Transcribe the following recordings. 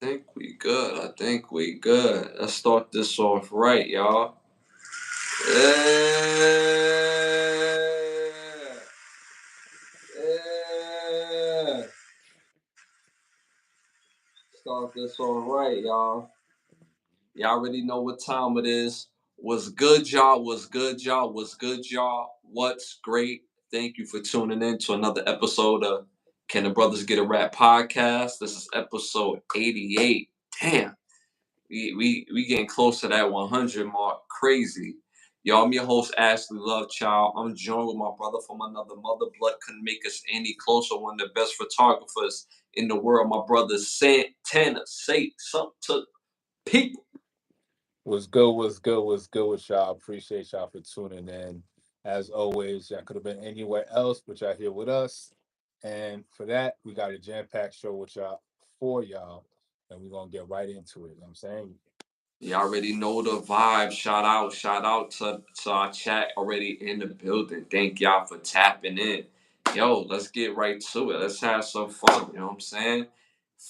Think we good. I think we good. Let's start this off right, y'all. Yeah. Yeah. Start this off right, y'all. Y'all already know what time it is. What's good, y'all? What's good, y'all? What's good, y'all? What's great? Thank you for tuning in to another episode of Can the Brothers Get a Rap podcast. This is episode 88. Damn. We getting close to that 100 mark. Crazy. Y'all, I'm your host, Ashley Lovechild. I'm joined with my brother from another mother. Blood couldn't make us any closer. One of the best photographers in the world, my brother Santana. Say something to people. What's good? What's good? What's good with y'all? Appreciate y'all for tuning in. As always, y'all could have been anywhere else, but y'all here with us. And for that, we got a jam-packed show with y'all for y'all. And we're gonna get right into it. You know what I'm saying? You already know the vibe. Shout out to our chat already in the building. Thank y'all for tapping in. Yo, let's get right to it. Let's have some fun. You know what I'm saying?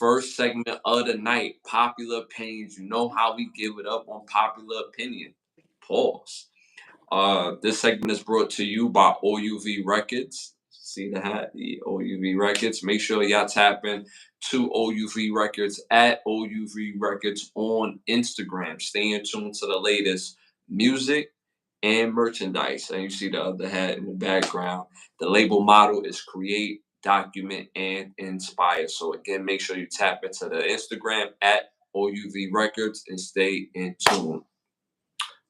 First segment of the night, popular opinions. You know how we give it up on popular opinion. Pause. This segment is brought to you by OUV Records. See the hat, the OUV Records. Make sure y'all tap in to OUV Records at OUV Records on Instagram. Stay in tune to the latest music and merchandise. And you see the other hat in the background. The label motto is create, document, and inspire. So again, make sure you tap into the Instagram at OUV Records and stay in tune.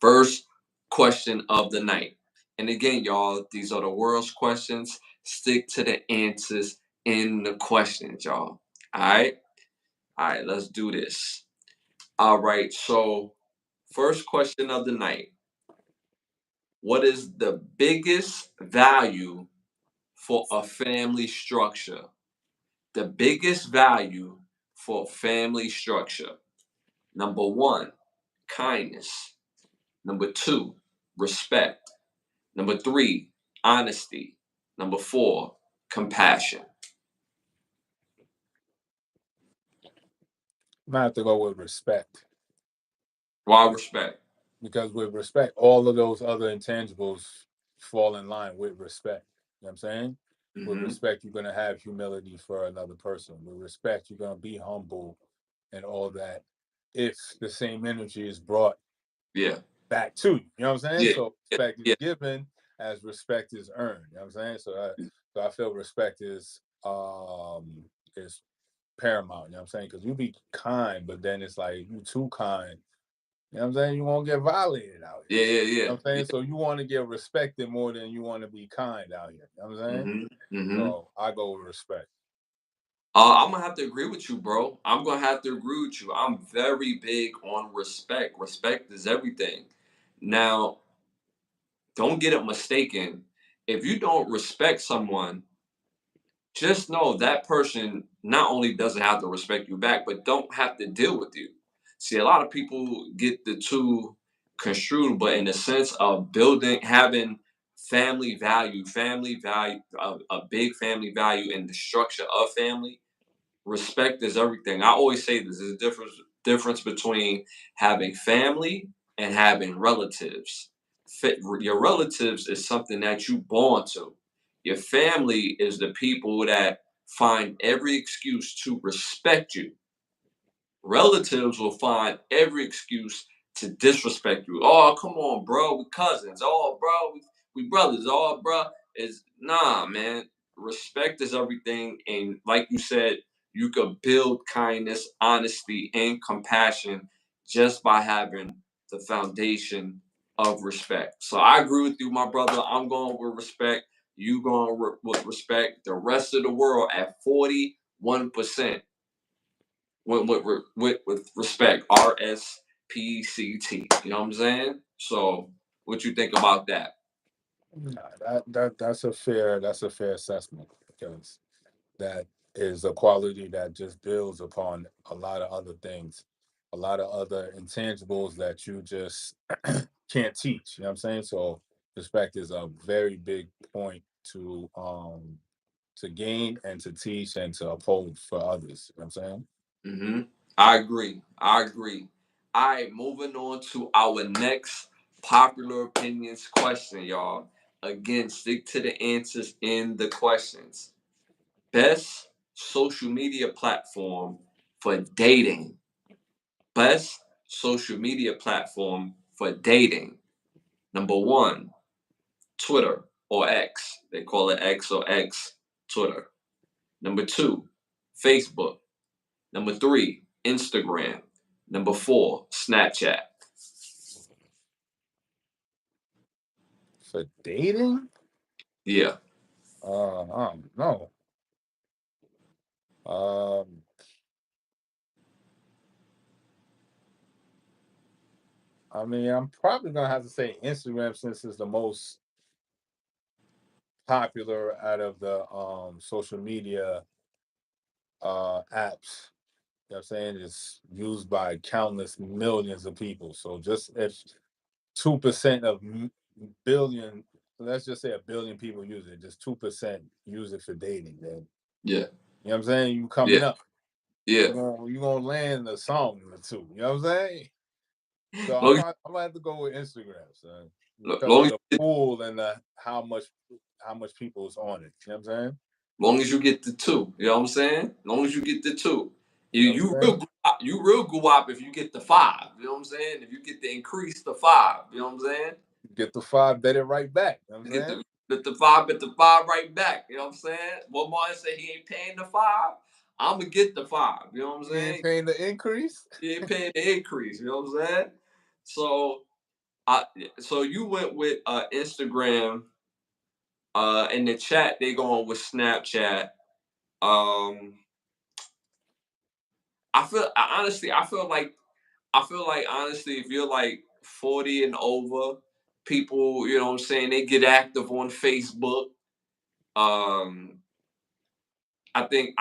First question of the night. And again, y'all, these are the world's questions. Stick to the answers in the questions, y'all. All right? All right, let's do this. All right, so first question of the night. What is the biggest value for a family structure? The biggest value for family structure. Number one, kindness. Number two, respect. Number three, honesty. Number four, compassion. I'm gonna have to go with respect. Why respect? Because with respect, all of those other intangibles fall in line with respect. You know what I'm saying? With Mm-hmm. respect, you're gonna have humility for another person. With respect, you're gonna be humble and all that. If the same energy is brought Yeah. back to you, you know what I'm saying? Yeah. So Yeah. respect is Yeah. given as respect is earned. You know what I'm saying? So I feel respect is paramount. You know what I'm saying? Because you be kind, but then it's like you too kind. You know what I'm saying? You won't get violated out here. Yeah. Yeah. You know Yeah. what I'm saying? So you want to get respected more than you want to be kind out here. You know what I'm saying? Mm-hmm. Mm-hmm. So I go with respect. I'm gonna have to agree with you, bro. I'm gonna have to agree with you. I'm very big on respect. Respect is everything. Now, don't get it mistaken. If you don't respect someone, just know that person not only doesn't have to respect you back, but don't have to deal with you. See, a lot of people get the two construed, but in the sense of building, having family value, a big family value in the structure of family, respect is everything. I always say this: there's a difference between having family and having relatives. Your relatives is something that you born to. Your family is the people that find every excuse to respect you. Relatives will find every excuse to disrespect you. Oh, come on, bro, we cousins. Oh, bro, we brothers. Oh, bro, is nah, man. Respect is everything, and like you said, you could build kindness, honesty, and compassion just by having the foundation of respect. So I agree with you, my brother. I'm going with respect. You going with respect. The rest of the world at 41% with respect. RSPCT. You know what I'm saying? So, what you think about that? Nah, that's a fair assessment because that is a quality that just builds upon a lot of other things, a lot of other intangibles that you just can't teach. You know what I'm saying? So respect is a very big point to gain and to teach and to uphold for others. You know what I'm saying? Mm-hmm. I agree. I agree. All right, moving on to our next popular opinions question, y'all. Again, stick to the answers in the questions. Best social media platform for dating. Best social media platform for dating. Number one, Twitter or X. They call it X or X, Twitter. Number two, Facebook. Number three, Instagram. Number four, Snapchat. For dating, Yeah. I don't know. Um, I mean, I'm probably gonna have to say Instagram since it's the most popular out of the social media apps. You know what I'm saying? It's used by countless millions of people. So just if 2% of billion, let's just say a billion people use it, just 2% use it for dating, then Yeah. you know what I'm saying? You coming Yeah. up. Yeah. You gonna land a song or two. You know what I'm saying? So Long, I'm gonna have to go with Instagram, son, because long, of the pool and the how much people is on it. You know what I'm saying? long as you get the two. You know what I'm saying? Long as you get the two. You You know what you I'm real saying? you real go up if you get the five. You know what I'm saying? If you get the increase the five. You know what I'm saying? Get the five, bet it right back. You know what I'm Get saying? the five right back. You know what I'm saying? One Martin said he ain't paying the five. I'm gonna get the five. You know what I'm You ain't saying? paying the increase. He ain't paying the increase. You know what I'm saying? So I so you went with Instagram. In the chat they going with Snapchat. Um, I feel like honestly, if you're like 40 and over, people, you know what I'm saying, they get active on Facebook. Um, I think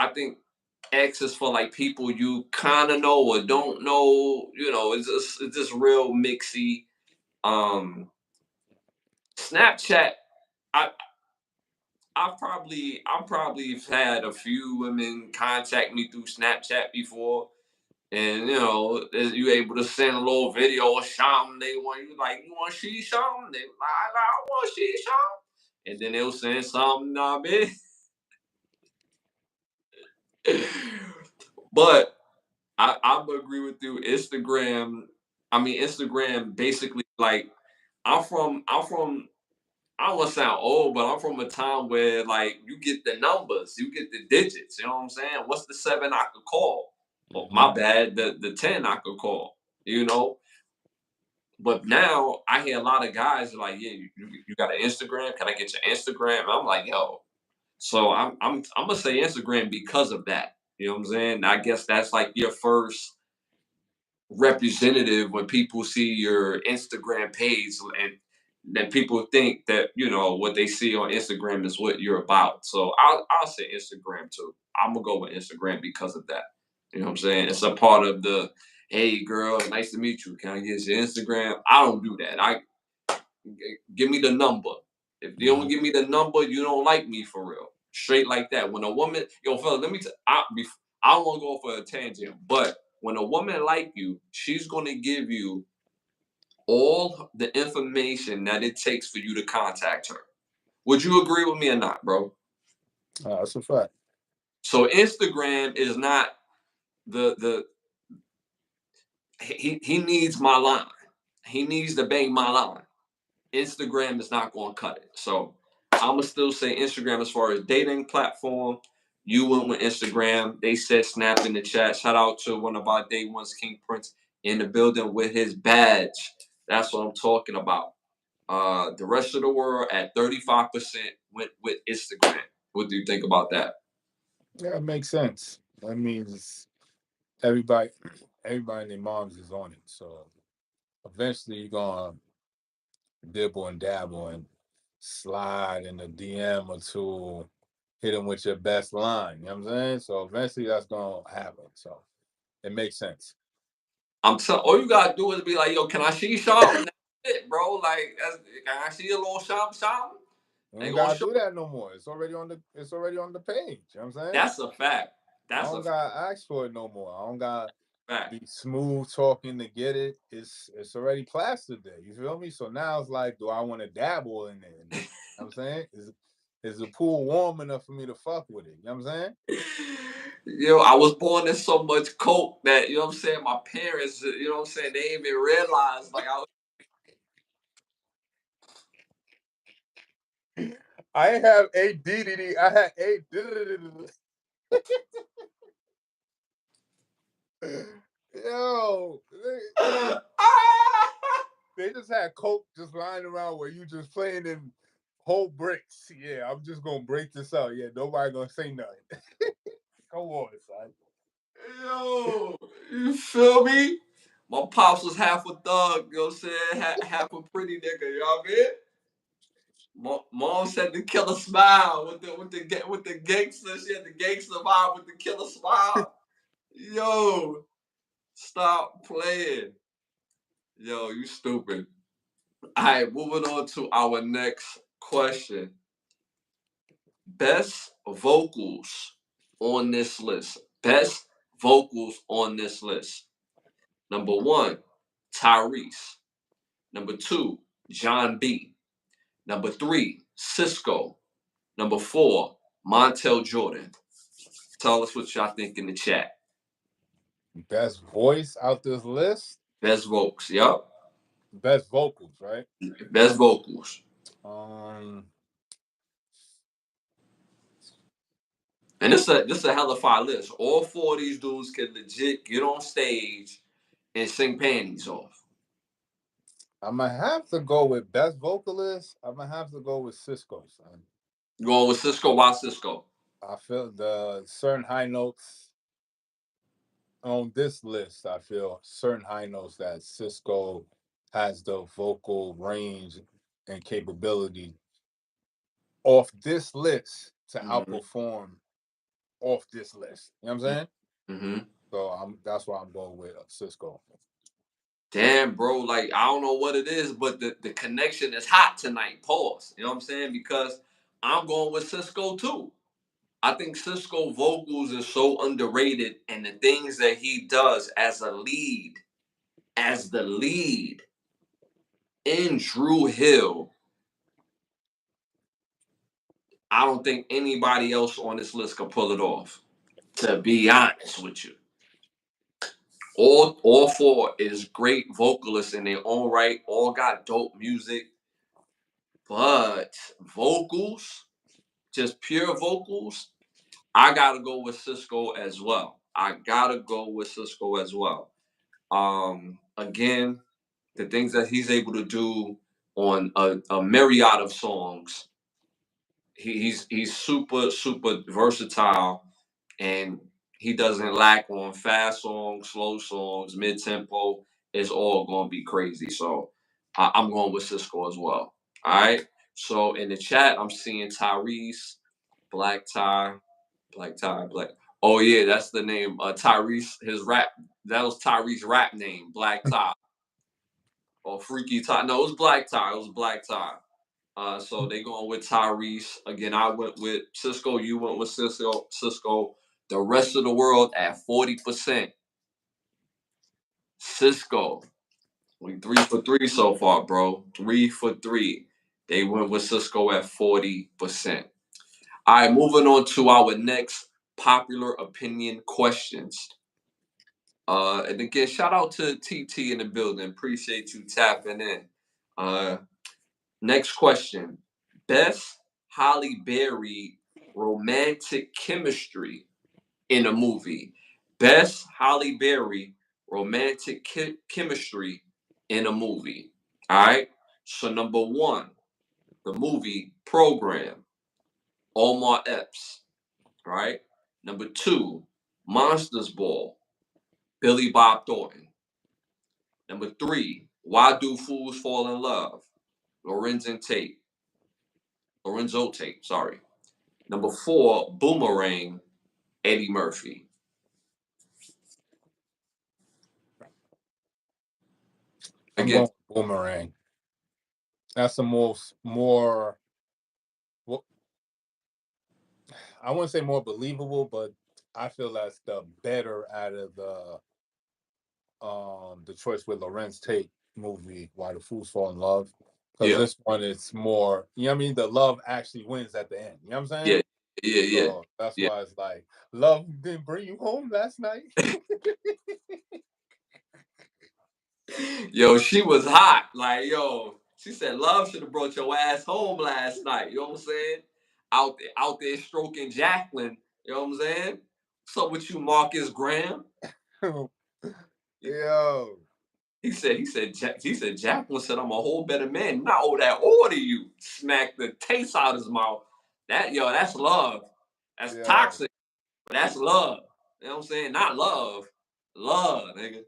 X is for like people you kind of know or don't know. You know, it's just real mixy. Um, Snapchat, I I probably had a few women contact me through Snapchat before. And you know, you able to send a little video or something. They want you like, you want to see something? They like, I want to see something. And then they'll send something, nah, man. But I would agree with you. Instagram basically like I'm from I don't want to sound old, but I'm from a time where like you get the numbers, you get the digits. You know what I'm saying? What's the seven I could call? Oh, Mm-hmm. my bad. The 10 I could call. You know. But now I hear a lot of guys are like, yeah, you got an Instagram? Can I get your Instagram? And I'm like, yo. So I'm gonna say Instagram because of that. You know what I'm saying? I guess that's like your first representative when people see your Instagram page and then people think that you know what they see on Instagram is what you're about. So I'll say Instagram too. I'm gonna go with Instagram because of that. You know what I'm saying? It's a part of the hey girl, nice to meet you. Can I get your Instagram? I don't do that. I give me the number. If you Mm-hmm. don't give me the number, you don't like me for real. Straight like that. When a woman, yo, fella, let me. I don't want to go for a tangent, but when a woman like you, she's gonna give you all the information that it takes for you to contact her. Would you agree with me or not, bro? That's a fact. So Instagram is not the he needs my line. He needs to bang my line. Instagram is not going to cut it. So I'm gonna still say Instagram as far as dating platform. You went with Instagram. They said Snap in the chat. Shout out to one of our day ones, King Prince, in the building with his badge. That's what I'm talking about. The rest of the world at 35% went with Instagram. What do you think about that? Yeah, it makes sense. That means everybody, everybody and their moms is on it. So eventually you're gonna dibble and dabble and slide in the DM or two, hit them with your best line. You know what I'm saying? So eventually that's gonna happen. So it makes sense. I'm telling. All you gotta do is be like, "Yo, can I see something?" That's it, bro. Like, can I see a little something? You They don't gonna gotta show. do that no more. It's already on the page. You know what I'm saying? That's a fact. I That's a don't fact. gotta ask for it no more. I don't got Fact. be smooth talking to get it. It's already plastered there. You feel me? So now it's like, do I want to dabble in there? You know what I'm saying, is the pool warm enough for me to fuck with it? You know what I'm saying? Yo, I was born in so much coke that, you know what I'm saying, my parents, you know what I'm saying, they didn't even realize like I was. I ain't have ADD. I had ADD. Yo, they just had coke just lying around where you just playing in whole bricks. Yeah, I'm just gonna break this out. Yeah, nobody gonna say nothing. Come on, son. Yo, you feel me? My pops was half a thug, you know what I'm saying? Half a pretty nigga, you know what I mean? Mom said the killer smile with the gangster. She had the gangster vibe with the killer smile. Yo, stop playing. Yo, you stupid. All right, moving on to our next question. Best vocals on this list. Best vocals on this list. Number one, Tyrese. Number two, John B. Number three, Cisco. Number four, Montel Jordan. Tell us what y'all think in the chat. Best voice out this list. Best vocals. Yup. Best vocals, right? Best vocals. Um, And this a hella fire list. All four of these dudes can legit get on stage and sing panties off. I'm gonna have to go with best vocalist. I'm gonna have to go with Cisco, son. Going with Cisco. Why Cisco? I feel the certain high notes on this list. I feel certain high notes that Cisco has the vocal range and capability off this list to Mm-hmm. outperform off this list. You know what I'm saying? Mm-hmm. So that's why I'm going with Cisco. Damn, bro. Like, I don't know what it is, but the connection is hot tonight. Pause. You know what I'm saying? Because I'm going with Cisco too. I think Cisco vocals is so underrated, and the things that he does as the lead in Drew Hill, I don't think anybody else on this list can pull it off. To be honest with you, all four is great vocalists in their own right. All got dope music, but vocals, just pure vocals, I gotta go with Cisco as well. I gotta go with Cisco as well. Again, the things that he's able to do on a myriad of songs, he's super versatile, and he doesn't lack on fast songs, slow songs, mid tempo. It's all gonna be crazy. So I'm going with Cisco as well. All right. So in the chat, I'm seeing Tyrese, Black Tie, Black Tie, Black. Oh yeah, that's the name. Tyrese, his rap. That was Tyrese rap name, Black Tie or Freaky Tie. No, it was Black Tie. It was Black Tie. So they going with Tyrese. Again, I went with Cisco. You went with Cisco. Cisco. The rest of the world at 40%. Cisco. We 3 for 3 so far, bro. 3 for 3. They went with Cisco at 40%. All right, moving on to our next popular opinion questions. And again, shout out to TT in the building. Appreciate you tapping in. Uh, Next question. Best Holly Berry romantic chemistry in a movie. Best Holly Berry romantic chemistry in a movie. All right. So number one, the movie Program, Omar Epps. Right. Number two, Monsters Ball, Billy Bob Thornton. Number three, Why Do Fools Fall in Love, Lorenzen Tate. Lorenzo Tate. Sorry. Number four, Boomerang, Eddie Murphy. I'm Again, going Boomerang. That's the more well, I wouldn't say more believable, but I feel that's the better out of the the choice with Lorenz Tate movie, Why the Fools Fall in Love. Because Yeah, this one is more, you know what I mean? The love actually wins at the end. You know what I'm saying? yeah, yeah, So that's yeah, why it's like, love didn't bring you home last night. yeah. Yo, she was hot. Like, yo, she said, "Love should have brought your ass home last night." You know what I'm saying? Out there stroking Jacqueline. You know what I'm saying? What's up with you, Marcus Graham? Yo. He said, Jacqueline said, "I'm a whole better man. Not all that order you." Smack the taste out of his mouth. That's love. That's Yeah. toxic. But that's love. You know what I'm saying? Not love. Love, nigga.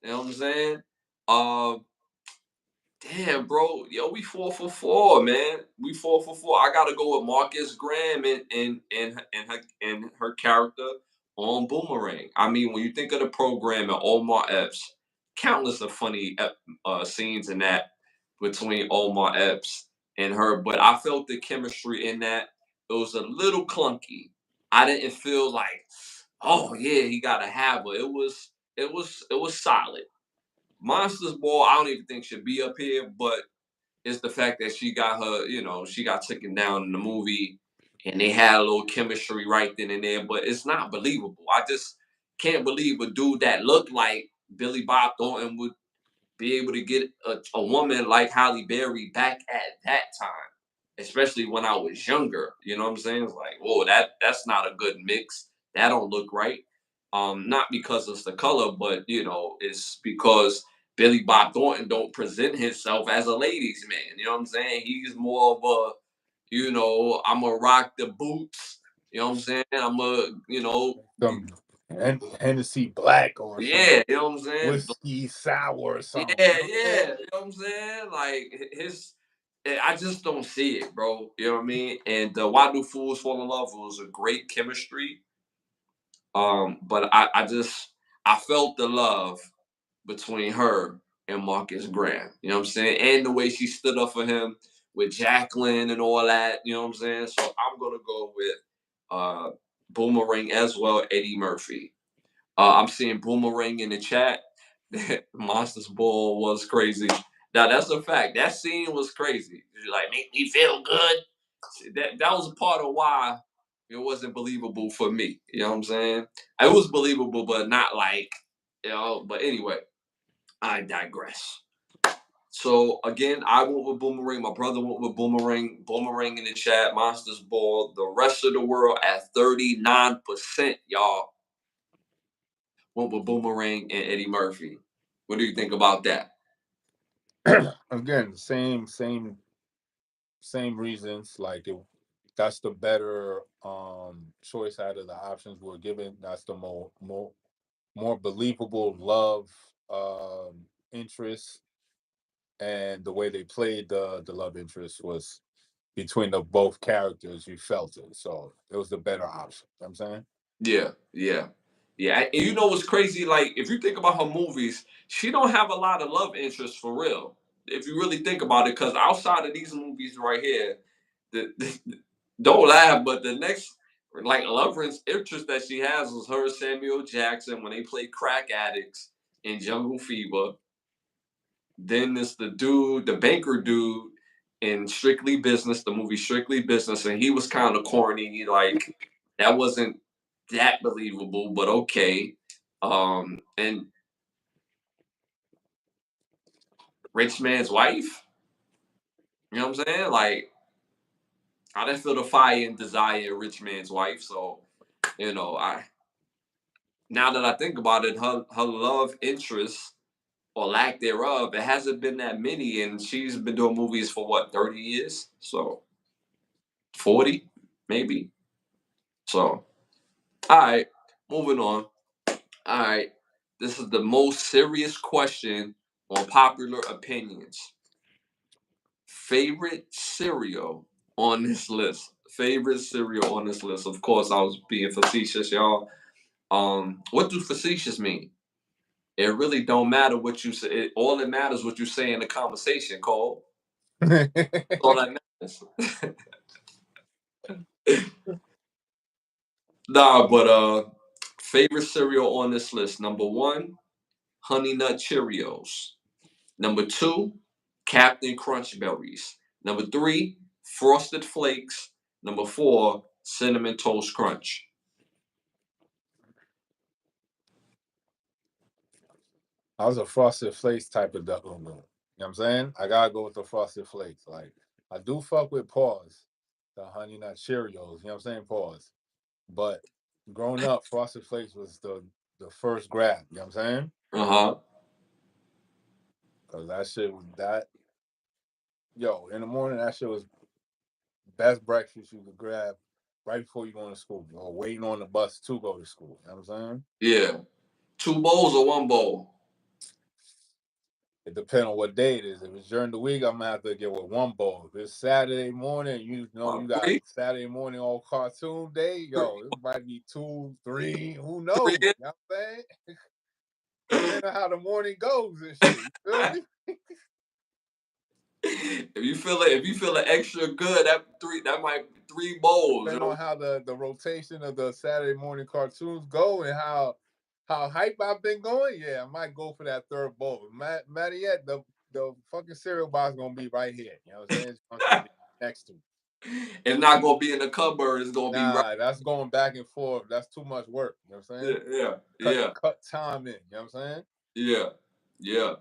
You know what I'm saying? Um, Damn, bro. Yo, we 4 for 4, man. We 4 for 4. I gotta go with Marcus Graham and her character on Boomerang. I mean, when you think of the program and Omar Epps, countless of funny scenes in that between Omar Epps and her, but I felt the chemistry in that it was a little clunky. I didn't feel like, oh yeah, he gotta have her. It was solid. Monsters Ball, I don't even think should be up here, but it's the fact that she got taken down in the movie and they had a little chemistry right then and there, but it's not believable. I just can't believe a dude that looked like Billy Bob Thornton would be able to get a woman like Halle Berry back at that time, especially when I was younger. You know what I'm saying? It's like, whoa, that's not a good mix. That don't look right. Not because it's the color, but it's because Billy Bob Thornton don't present himself as a ladies' man. You know what I'm saying? He's more of a, I'm gonna rock the boots. You know what I'm saying? I'm a, Some Hennessy Black or some yeah, you know what I'm saying? whiskey sour or Yeah, something. You know what I'm yeah. saying? You know what I'm saying? Like I just don't see it, bro. You know what I mean? And Why Do Fools Fall in Love was a great chemistry. But I felt the love between her and Marcus Graham. You know what I'm saying? And the way she stood up for him with Jacqueline and all that. You know what I'm saying? So I'm gonna go with uh Boomerang as well, Eddie Murphy. I'm seeing Boomerang in the chat. Monsters Ball was crazy. Now that's a fact. That scene was crazy. Like, make me feel good. That was a part of why it wasn't believable for me. You know what I'm saying? It was believable, but not like, But anyway, I digress. So again, I went with Boomerang. My brother went with Boomerang. Boomerang in the chat. Monsters Ball. The rest of the world at 39%. Y'all went with Boomerang and Eddie Murphy. What do you think about that? Again, same reasons. Like that's the better choice out of the options we're given. That's the more believable love interest, and the way they played the love interest was between the both characters. You felt it, so it was the better option. You know what I'm saying. Yeah, yeah, yeah. And you know what's crazy? Like, if you think about her movies, she don't have a lot of love interests for real. If you really think about it, because outside of these movies right here, don't laugh, but the next like love interest that she has was her and Samuel Jackson when they played crack addicts in Jungle Fever. Then there's the banker dude in Strictly Business, the movie Strictly Business, and he was kind of corny. Like, that wasn't that believable, but okay. And Rich Man's Wife, you know what I'm saying? Like, I didn't feel the fire and desire in Rich Man's Wife. So, I now that I think about it, her love interest or lack thereof, it hasn't been that many, and she's been doing movies for what, 30 years? So 40, maybe. So, all right, moving on. All right, this is the most serious question on popular opinions. Favorite cereal on this list. Favorite cereal on this list. Of course, I was being facetious, y'all. What do facetious mean? It really don't matter what you say. All that matters what you say in the conversation, Cole. All that matters. Nah, but favorite cereal on this list. Number one, Honey Nut Cheerios. Number 2, Captain Crunch Berries. Number 3, Frosted Flakes. Number 4, Cinnamon Toast Crunch. I was a Frosted Flakes type of duck. You know what I'm saying? I gotta go with the Frosted Flakes. Like, I do fuck with pause, the Honey Nut Cheerios. You know what I'm saying? Pause. But growing up, Frosted Flakes was the first grab. You know what I'm saying? Uh-huh. Cause that shit was that. Yo, in the morning, that shit was best breakfast you could grab right before you go to school, or waiting on the bus to go to school. You know what I'm saying? Yeah. 2 bowls or 1 bowl? It depends on what day it is. If it's during the week, I'm gonna have to get with 1 bowl. If it's Saturday morning, you know you got 3? Saturday morning all cartoon day, yo, it might be 2, 3, who 3? knows? You know what I'm saying? Depending on how the morning goes and shit. You feel me? If you feel extra good, that might be 3 bowls, you Depending know. on how the rotation of the Saturday morning cartoons go and how hype I've been going, yeah, I might go for that third bowl. Matter yet, the fucking cereal box gonna be right here. You know what I'm saying? It's gonna be next to me. It's not gonna be in the cupboard. It's gonna be right. Nah, that's going back and forth. That's too much work. You know what I'm Yeah, saying? yeah, Cut yeah, cut time in. You know what I'm saying? yeah, yeah.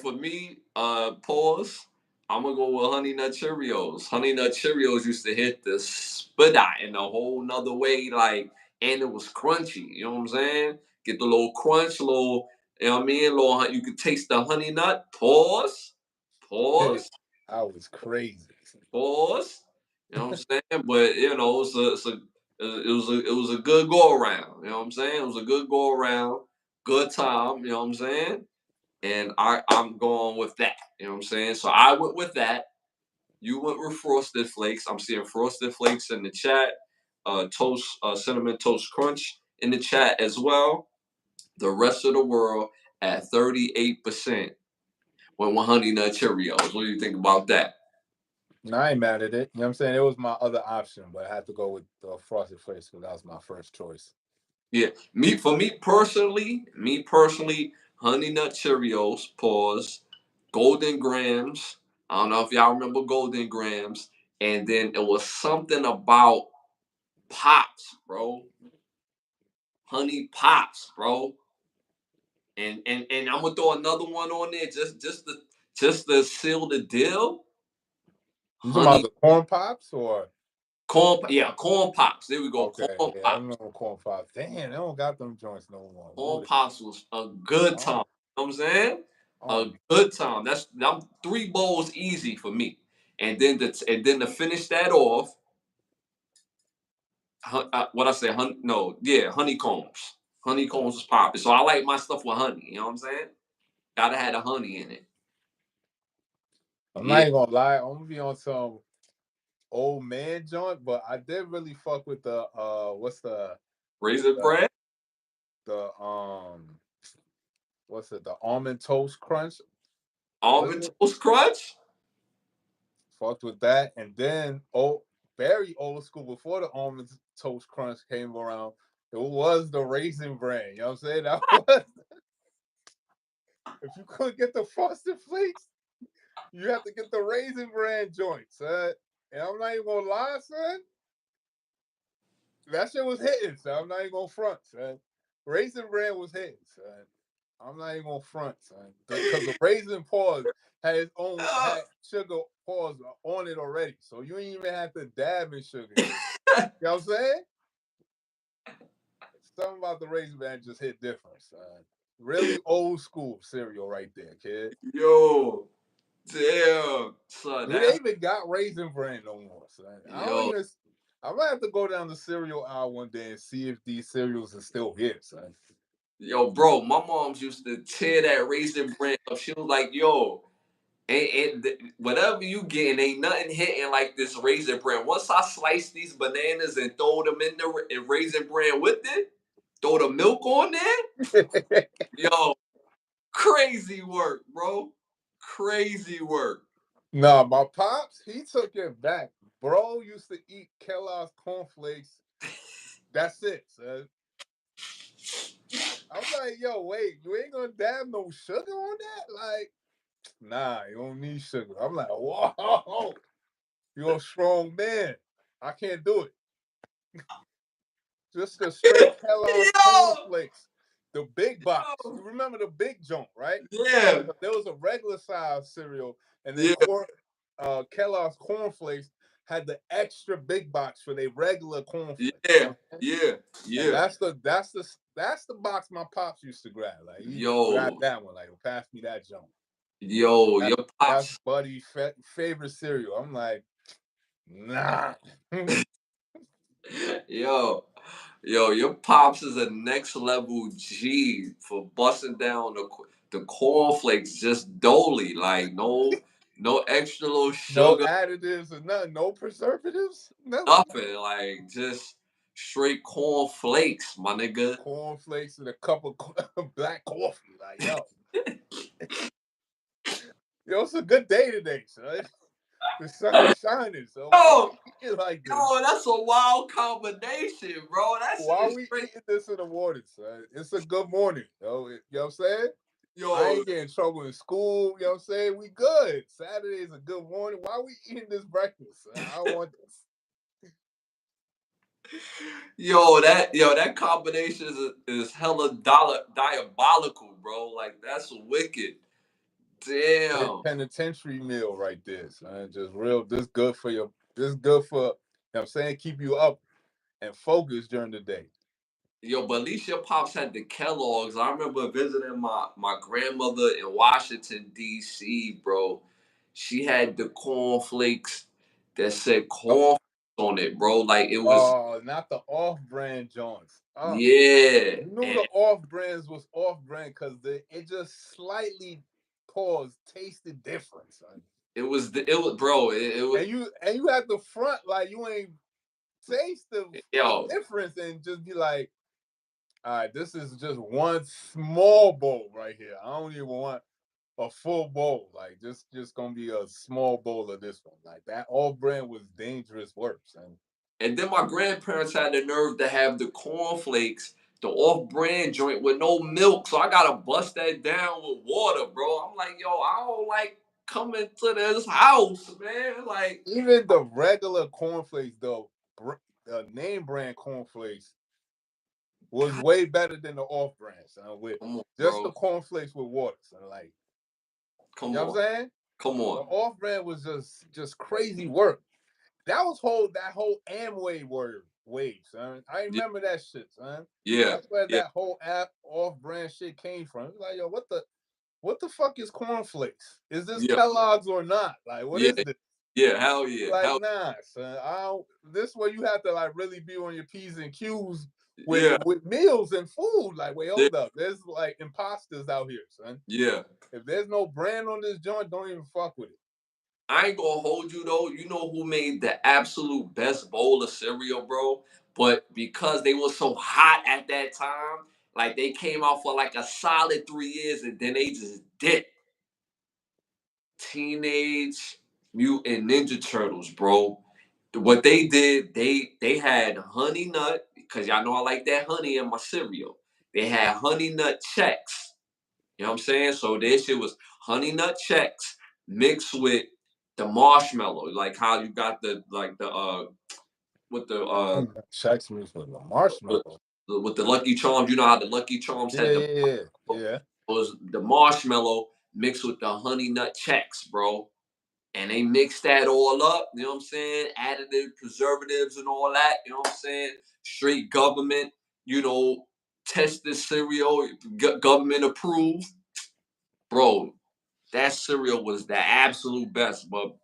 For me, pause. I'm gonna go with Honey Nut Cheerios. Honey Nut Cheerios used to hit the spit out in a whole nother way, like, and it was crunchy. You know what I'm saying? Get the little crunch, little, you know what I mean? Little, you could taste the honey nut. Pause, Hey, pause, I was crazy. pause. You know what I'm saying? But you know, it was a good go around. You know what I'm saying? It was a good go around, good time. You know what I'm saying? And I'm going with that. You know what I'm saying? So I went with that. You went with Frosted Flakes. I'm seeing Frosted Flakes in the chat. Cinnamon Toast Crunch in the chat as well. The rest of the world at 38% went with Honey Nut Cheerios. What do you think about that? No, I ain't mad at it. You know what I'm saying? It was my other option, but I had to go with the Frosted Flakes because that was my first choice. Yeah, me personally, Honey Nut Cheerios. Pause. Golden Grams. I don't know if y'all remember Golden Grams. And then it was something about Pops, bro. Honey Pops, bro. And I'm gonna throw another one on there just to seal the deal. You talking about Honey the corn pops or corn pops. There we go. okay? Corn Yeah, I pops. remember corn pops. Damn, they don't got them joints no more. Corn pops was a good time. Oh, You know what I'm saying? A oh. good time. That's 3 bowls easy for me. And then to finish that off, what I say, no, yeah, honeycombs. Honeycombs was popping. So I like my stuff with honey. You know what I'm saying? Gotta have the honey in it. I'm not Yeah, even gonna lie. I'm gonna be on some old man joint, but I did really fuck with the what's raisin the bread, the what's it, the almond toast crunch, was almond it? toast crunch. Fucked with that, and then very old school before the almond toast crunch came around. It was the raisin bran. You know what I'm saying? That was if you couldn't get the frosted flakes, you have to get the raisin bran joint, son. And I'm not even gonna lie, son. That shit was hitting, son. I'm not even gonna front, son. Raisin bran was hitting, son. I'm not even gonna front, son. Because the raisin pause had its own had sugar pause on it already. So you ain't even have to dab in sugar. You know what I'm saying? Something about the raisin bran just hit different, son. Really old school cereal right there, kid. Yo, damn, son, Do they that's even got raisin bran no more, son? I don't yo, even. I might have to go down the cereal aisle one day and see if these cereals are still here, son. yo, bro. My mom's used to tear that raisin bran up. She was like, yo. Whatever you getting, ain't nothing hitting like this raisin bran. Once I slice these bananas and throw them in the raisin bran with it, throw the milk on there, yo, crazy work, bro. Crazy work. Nah, my pops, he took it back. Bro used to eat Kellogg's cornflakes. That's it, son. I'm like, yo, wait, you ain't gonna dab no sugar on that? Like, nah, you don't need sugar. I'm like, whoa, you're a strong man. I can't do it. Just the straight Kellogg's Yo, cornflakes, the big box. You yo, remember the big junk, right? yeah, There was a regular size cereal, and then yeah, Kellogg's cornflakes had the extra big box for their regular cornflakes. You yeah, know what I'm saying? yeah, And yeah. that's the box my pops used to grab. Like he grabbed Yo, that one. Like, pass me that junk. yo, That, your that's pops. Buddy's favorite cereal. I'm like, nah. Yo, yo, your pops is a next level G for busting down the cornflakes just dolly, like no extra little No sugar, additives or nothing. No preservatives. Nothing. nothing, like just straight cornflakes, my nigga. Cornflakes and a cup of black coffee. Like, yo, it's a good day today, son. The sun is shining. So why Yo, we eating like this? yo, that's a wild combination, bro. That shit Why is we straight. eating this in the morning, son? It's a good morning. You know what I'm saying? I Yo, ain't getting in trouble in school. You know what I'm saying? We good. Saturday's a good morning. Why we eating this breakfast? Son? I don't want this. yo, that combination is hella diabolical, bro. Like that's wicked. Damn. Penitentiary meal right there, son. Just real. This good for, you know what I'm saying, keep you up and focused during the day. Yo, but at least your pops had the Kellogg's. I remember visiting my grandmother in Washington, D.C., bro. She had the cornflakes that said corn on it, bro. Like it was, Oh, not the off-brand joints. yeah. You knew And the off-brands was off-brand because it just slightly tasted different, son. bro, it was, And you had the front like you ain't taste the yo, difference and just be like, all right, this is just one small bowl right here. I don't even want a full bowl. Like just gonna be a small bowl of this one. Like that all brand was dangerous work, son. and then my grandparents had the nerve to have the cornflakes, the off-brand joint with no milk. So I gotta bust that down with water, bro. I'm like, yo, I don't like coming to this house, man. Like, Even the regular cornflakes, though, name brand cornflakes was way better than the off brand, son. With come on, just the bro. cornflakes with water, son. Like, you Come know what on. I'm saying? Come The on. off brand was just crazy work. That whole Amway wave, son. I Yeah, remember that shit, son. yeah, That's where yeah, that whole app off brand shit came from. It's like, yo, what the fuck is cornflakes? Is this yeah, Kellogg's or not? Like, what yeah, is this? yeah. Hell yeah. Like, Hell nah, son. I don't, this way you have to like really be on your P's and Q's with yeah, with meals and food. Like, wait, yeah, hold up. There's like imposters out here, son. yeah. If there's no brand on this joint, don't even fuck with it. I ain't gonna hold you though. You know who made the absolute best bowl of cereal, bro? But because they were so hot at that time, like they came out for like a solid 3 years and then they just dipped. Teenage Mutant Ninja Turtles, bro. What they did, they had honey nut, because y'all know I like that honey in my cereal. They had honey nut checks. You know what I'm saying? So this shit was honey nut checks mixed with the marshmallow, like how you got the like the with the Checks me for the with, marshmallow. with the Lucky Charms. You know how the Lucky Charms Yeah, had the yeah, yeah, yeah. was the marshmallow mixed with the honey nut checks, bro. And they mixed that all up, you know what I'm saying? Added the preservatives and all that, you know what I'm saying? Straight government, you know, tested cereal, government approved. Bro, that cereal was the absolute best, but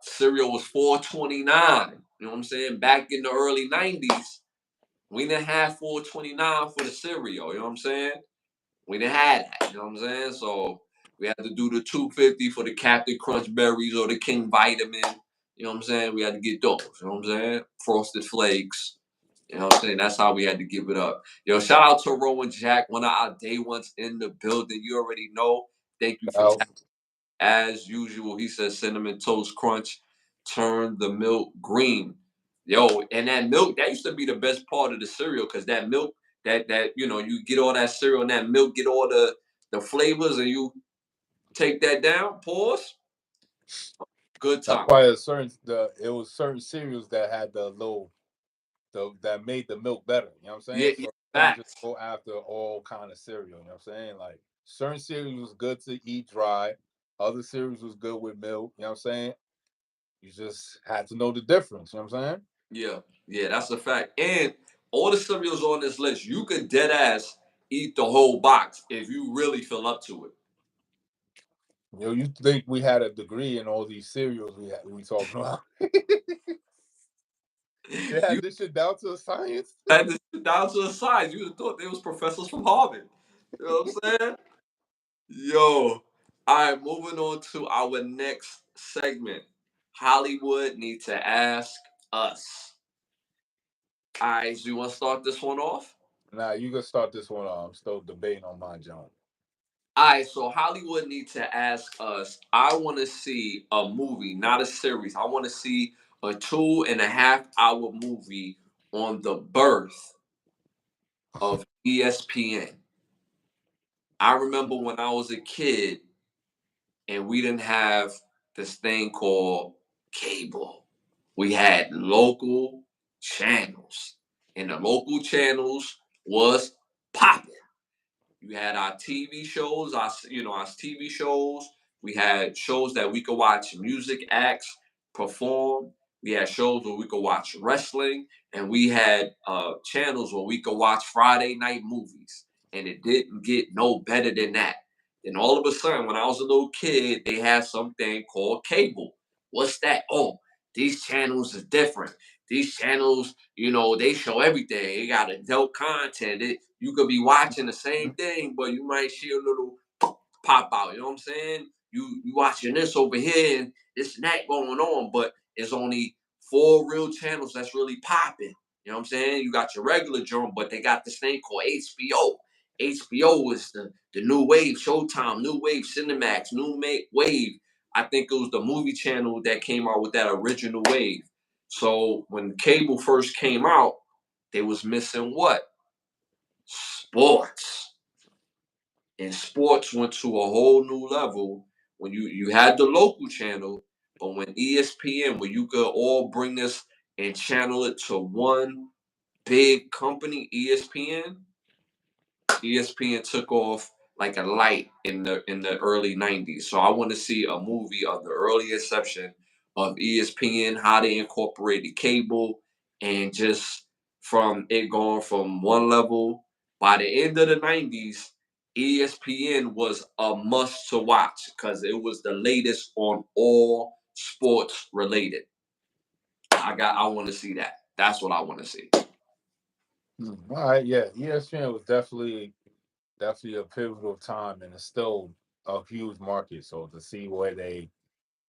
cereal was 4.29. You know what I'm saying? Back in the early 90s, we didn't have 4.29 for the cereal, you know what I'm saying? We didn't have that, you know what I'm saying? So we had to do the 250 for the Captain Crunch berries or the King Vitamin. You know what I'm saying? We had to get those, you know what I'm saying? Frosted Flakes. You know what I'm saying? That's how we had to give it up. Yo, shout out to Rowan Jack, one of our day ones in the building. You already know. Thank you for Out. as usual. He says cinnamon toast crunch, turn the milk green. Yo, and that milk, that used to be the best part of the cereal because that milk that you get all that cereal and that milk, get all the flavors, and you take that down. Pause. Good That's time. why it was certain cereals that had that made the milk better. You know what I'm Yeah, saying? yeah, So don't just facts. go after all kind of cereal. You know what I'm saying? Like certain cereals was good to eat dry, other cereals was good with milk. You know what I'm saying? You just had to know the difference. You know what I'm saying? Yeah, yeah, that's a fact. And all the cereals on this list, you could dead ass eat the whole box if you really feel up to it. You think we had a degree in all these cereals we talking about? They You had this shit down to a science. had this down to a science. You would have thought they was professors from Harvard. You know what I'm saying? Yo. All right, moving on to our next segment. Hollywood need to ask us. All right, so you want to start this one off? Nah, you can start this one off. I'm still debating on my John. All right, so Hollywood need to ask us. I want to see a movie, not a series. I want to see a 2.5 hour movie on the birth of ESPN. I remember when I was a kid and we didn't have this thing called cable. We had local channels, and the local channels was popping. You had our TV shows, our TV shows. We had shows that we could watch music acts perform. We had shows where we could watch wrestling, and we had channels where we could watch Friday night movies. And it didn't get no better than that. Then all of a sudden, when I was a little kid, they had something called cable. What's that? Oh, these channels is different. These channels, they show everything. They got adult content. You could be watching the same thing, but you might see a little pop out. You know what I'm saying? You watching this over here and this and that going on, but it's only four real channels that's really popping. You know what I'm saying? You got your regular joint, but they got this thing called HBO. HBO is the new wave, Showtime, new wave, Cinemax, wave. I think it was the movie channel that came out with that original wave. So when cable first came out, they was missing what? Sports. And sports went to a whole new level when you had the local channel, but when ESPN, where you could all bring this and channel it to one big company, ESPN took off like a light in the early 90s. So I want to see a movie of the early inception of ESPN, how they incorporated cable, and just from it going from one level. By the end of the 90s, ESPN was a must to watch because it was the latest on all sports related. I want to see that. That's what I want to see. All right, yeah. ESPN was definitely a pivotal time, and it's still a huge market. So to see where they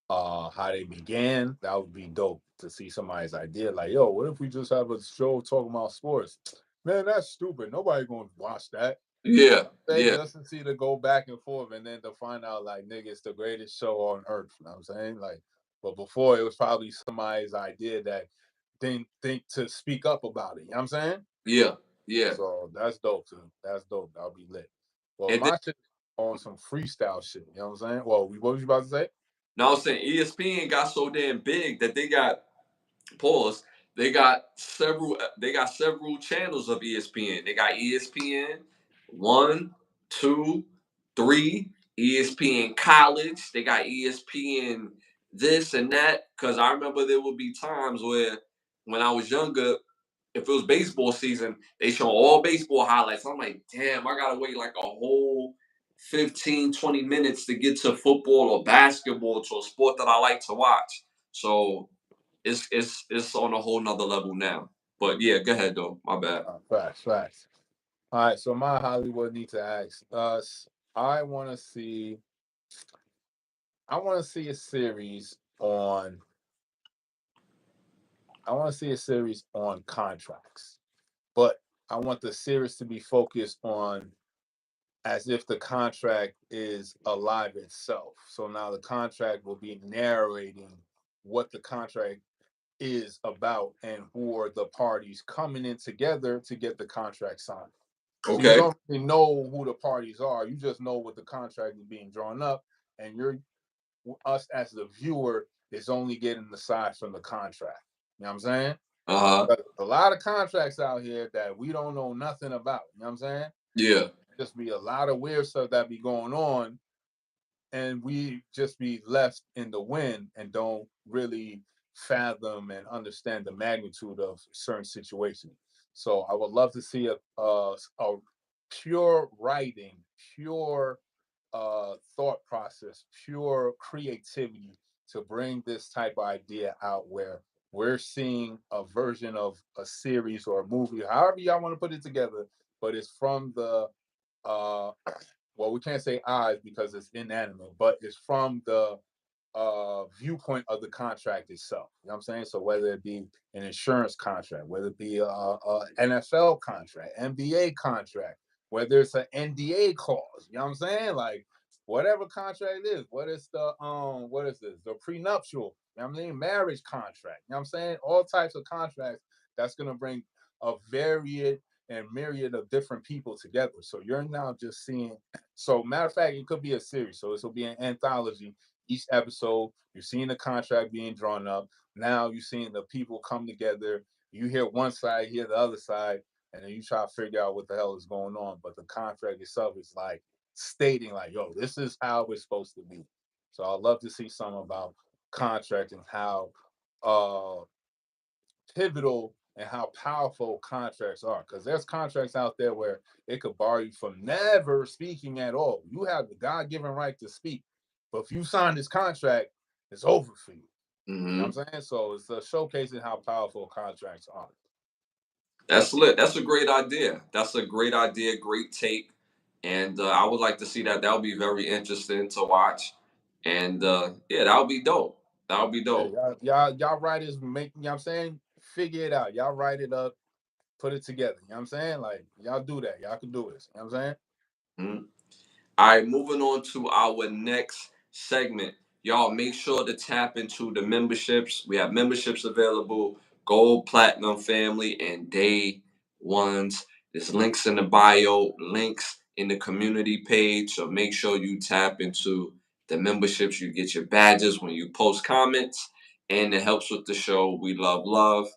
how they began, that would be dope to see somebody's idea. Like, yo, what if we just have a show talking about sports? Man, that's stupid. Nobody gonna watch that. Yeah, Say yeah, just to see to go back and forth and then to find out like nigga, it's the greatest show on earth. You know what I'm saying? Like, but before it was probably somebody's idea that didn't think to speak up about it. You know what I'm saying? yeah, yeah. So that's dope too. That's dope. That'll be lit. Well, And then my shit on some freestyle shit. You know what I'm saying? Well, what was you about to say? now I'm saying ESPN got so damn big that they got pause. They got several channels of ESPN. They got ESPN one, two, three, ESPN College. They got ESPN this and that. Cause I remember there would be times where when I was younger, if it was baseball season, they show all baseball highlights. I'm like, damn, I gotta wait like a whole 15, 20 minutes to get to football or basketball, to a sport that I like to watch. So it's on a whole nother level now. But yeah, go ahead though. My bad. Facts, facts. All right, so my Hollywood need to ask us. I want to see. I want to see a series on. I want to see a series on contracts, but I want the series to be focused on as if the contract is alive itself. So now the contract will be narrating what the contract is about and who are the parties coming in together to get the contract signed. So you Okay. don't really know who the parties are. You just know what the contract is being drawn up, and you're us as the viewer is only getting the side from the contract. You know what I'm saying? Uh-huh. But a lot of contracts out here that we don't know nothing about. You know what I'm saying? Yeah. Just be a lot of weird stuff that be going on, and we just be left in the wind and don't really fathom and understand the magnitude of certain situations. So I would love to see a pure writing, pure thought process, pure creativity to bring this type of idea out where we're seeing a version of a series or a movie, however y'all want to put it together, but it's from the uh well, we can't say eyes because it's inanimate, but it's from the viewpoint of the contract itself. You know what I'm saying? So whether it be an insurance contract, whether it be a NFL contract, NBA contract, whether it's an NDA clause, you know what I'm saying? Like whatever contract it is, what is the what is this? The prenuptial, you know what I mean? Marriage contract. You know what I'm saying? All types of contracts that's gonna bring a varied and myriad of different people together. So you're now just seeing, so matter of fact, it could be a series. So this will be an anthology. Each episode, you're seeing the contract being drawn up. Now you're seeing the people come together. You hear one side, hear the other side, and then you try to figure out what the hell is going on. But the contract itself is like stating, like, yo, this is how it's supposed to be. So I'd love to see something about contract and how uh pivotal and how powerful contracts are. Because there's contracts out there where it could bar you from never speaking at all. You have the God given right to speak. But if you sign this contract, it's over for you. You know Mm-hmm. what I'm saying? So it's showcasing how powerful contracts are. That's lit. That's a great idea. That's a great idea. Great take. And I would like to see that. That would be very interesting to watch. And yeah, that would be dope. That would be Yeah, dope. y'all writers make, you know what I'm saying? Figure it out. Y'all write it up, put it together. You know what I'm saying? Like, y'all do that. Y'all can do this. You know what I'm saying? Mhm. All right, moving on to our next segment. Y'all make sure to tap into the memberships. We have memberships available, gold, platinum, family, and day ones. There's links in the bio, links in the community page. So make sure you tap into the memberships. You get your badges when you post comments, and it helps with the show. We love,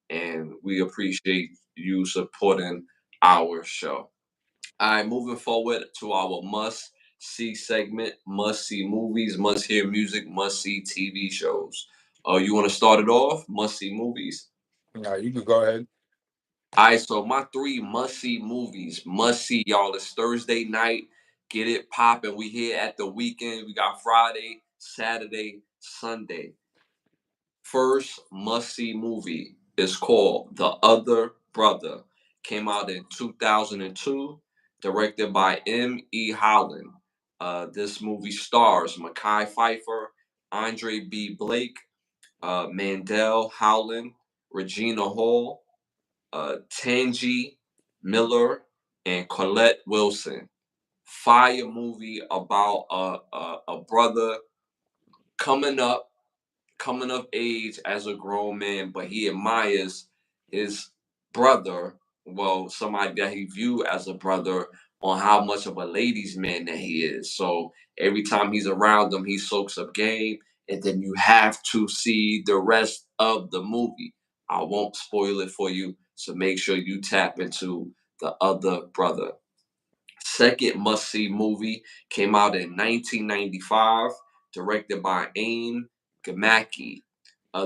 and we appreciate you supporting our show. All right, moving forward to our must see segment, must see movies, must hear music, must see TV shows. You want to start it off? Must see movies. Yeah, you can go ahead. All right, so my three must see movies, must see y'all. It's Thursday night. Get it popping. We here at the weekend. We got Friday, Saturday, Sunday. First must see movie is called The Other Brother. Came out in 2002, directed by M.E. Holland. This movie stars Mackay Pfeiffer, Andre B. Blake, Mandel Howland, Regina Hall, Tangi Miller, and Colette Wilson. Fire movie about a brother coming up coming of age as a grown man, but he admires his brother, well, somebody that he view as a brother, on how much of a ladies' man that he is. So every time he's around them, he soaks up game, and then you have to see the rest of the movie. I won't spoil it for you, so make sure you tap into The Other Brother. Second must see movie came out in 1995, directed by Aim Gamaki.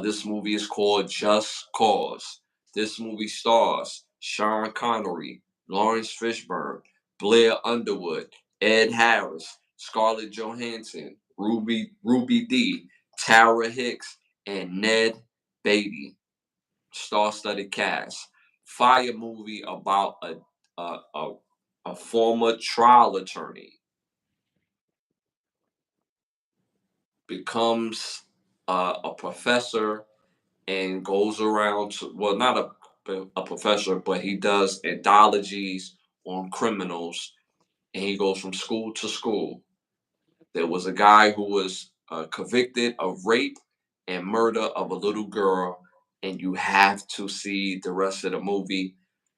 This movie is called Just Cause. This movie stars Sean Connery, Lawrence Fishburne, Blair Underwood, Ed Harris, Scarlett Johansson, Ruby D, Tara Hicks, and Ned Beatty. Star-studded cast. Fire movie about a, a, a former trial attorney becomes a professor and goes around to, well, not a professor, but he does anthologies on criminals, and he goes from school to school. There was a guy who was convicted of rape and murder of a little girl, and you have to see the rest of the movie.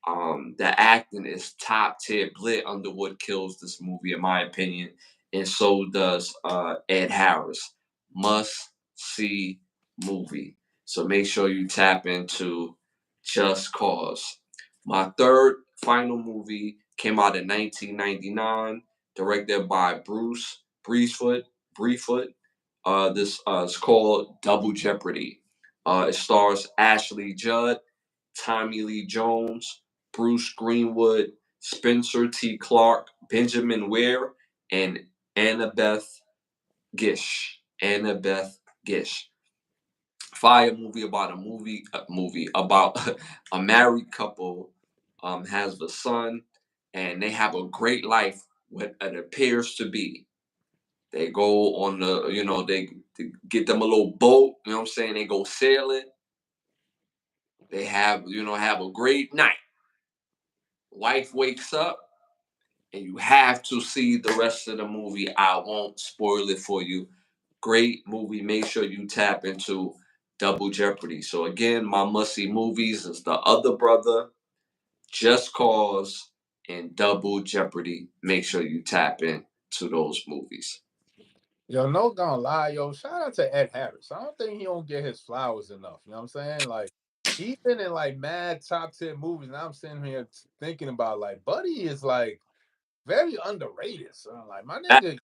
The acting is top tier. Britt Underwood kills this movie, in my opinion, and so does Ed Harris. Must see movie. So make sure you tap into Just Cause. My third final movie came out in 1999, directed by Bruce Breezefoot. Breefoot. This is called Double Jeopardy. It stars Ashley Judd, Tommy Lee Jones, Bruce Greenwood, Spencer T. Clark, Benjamin Ware, and Annabeth Gish. Annabeth Gish. Fire movie about a movie about a married couple has a son, and they have a great life. What it appears to be, they go on they get them a little boat. You know what I'm saying? They go sailing. They have a great night. Wife wakes up, and you have to see the rest of the movie. I won't spoil it for you. Great movie. Make sure you tap into Double Jeopardy. So again, my must-see movies is The Other Brother, Just Cause, and Double Jeopardy. Make sure you tap into those movies. Yo, no gonna lie, yo, shout out to Ed Harris. I don't think he don't get his flowers enough. You know what I'm saying? Like, he's been in like mad top tier movies, and I'm sitting here thinking about like, Buddy is like very underrated. So like, my That, nigga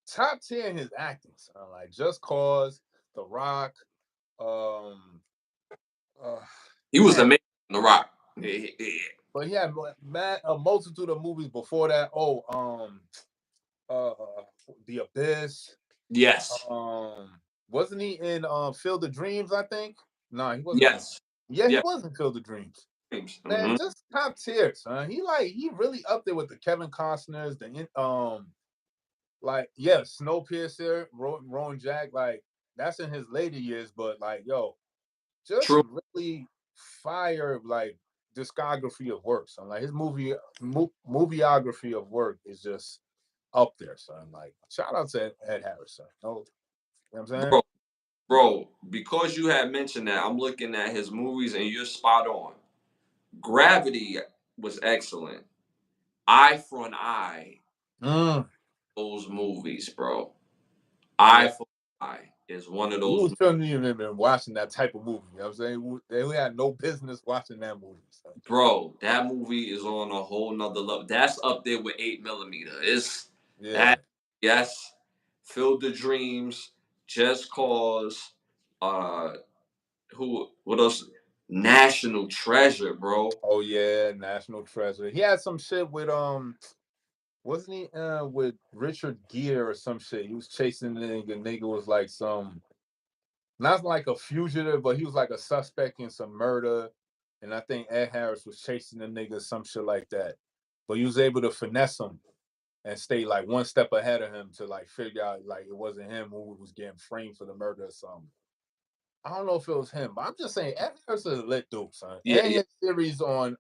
top tier in his acting. So like, Just Cause, The Rock, um, uh, he was man, amazing on The Rock. Yeah, yeah. but he had a multitude of movies before that. Oh, uh, The Abyss. Yes. Wasn't he in Field of Dreams? I think. No, he wasn't in. Yes. Yeah, he Yes. was in Field of Dreams. Man, Mm-hmm. just top tier, son. He really up there with the Kevin Costners, like yeah, Snowpiercer, Rowan Jack. Like that's in his later years, but like yo, just True. really fire like discography of work. So like his movieography of work is just up there, son. Like shout out to Ed Harris, son. No, you know what I'm saying? Bro, bro, because you had mentioned that, I'm looking at his movies and you're spot on. Gravity was excellent. Eye for an Eye, Mm, those movies, bro. yeah. Eye for an Eye is one of those. We shouldn't even been watching that type of movie. You know what I'm saying? We had no business watching that movie. So. Bro, that movie is on a whole nother level. That's up there with 8 millimeter. It's Yeah. that, yes. Field the Dreams, Just Cause, uh, what else? National Treasure, bro. Oh yeah, National Treasure. He had some shit with wasn't he with Richard Gere or some shit? He was chasing the nigga. Nigga was like some not like a fugitive, but he was like a suspect in some murder. And I think Ed Harris was chasing the nigga, some shit like that. But he was able to finesse him and stay like one step ahead of him to like figure out like it wasn't him who was getting framed for the murder or something. I don't know if it was him, but I'm just saying Ed Harris is a lit dude, son. Yeah, And yeah. his series on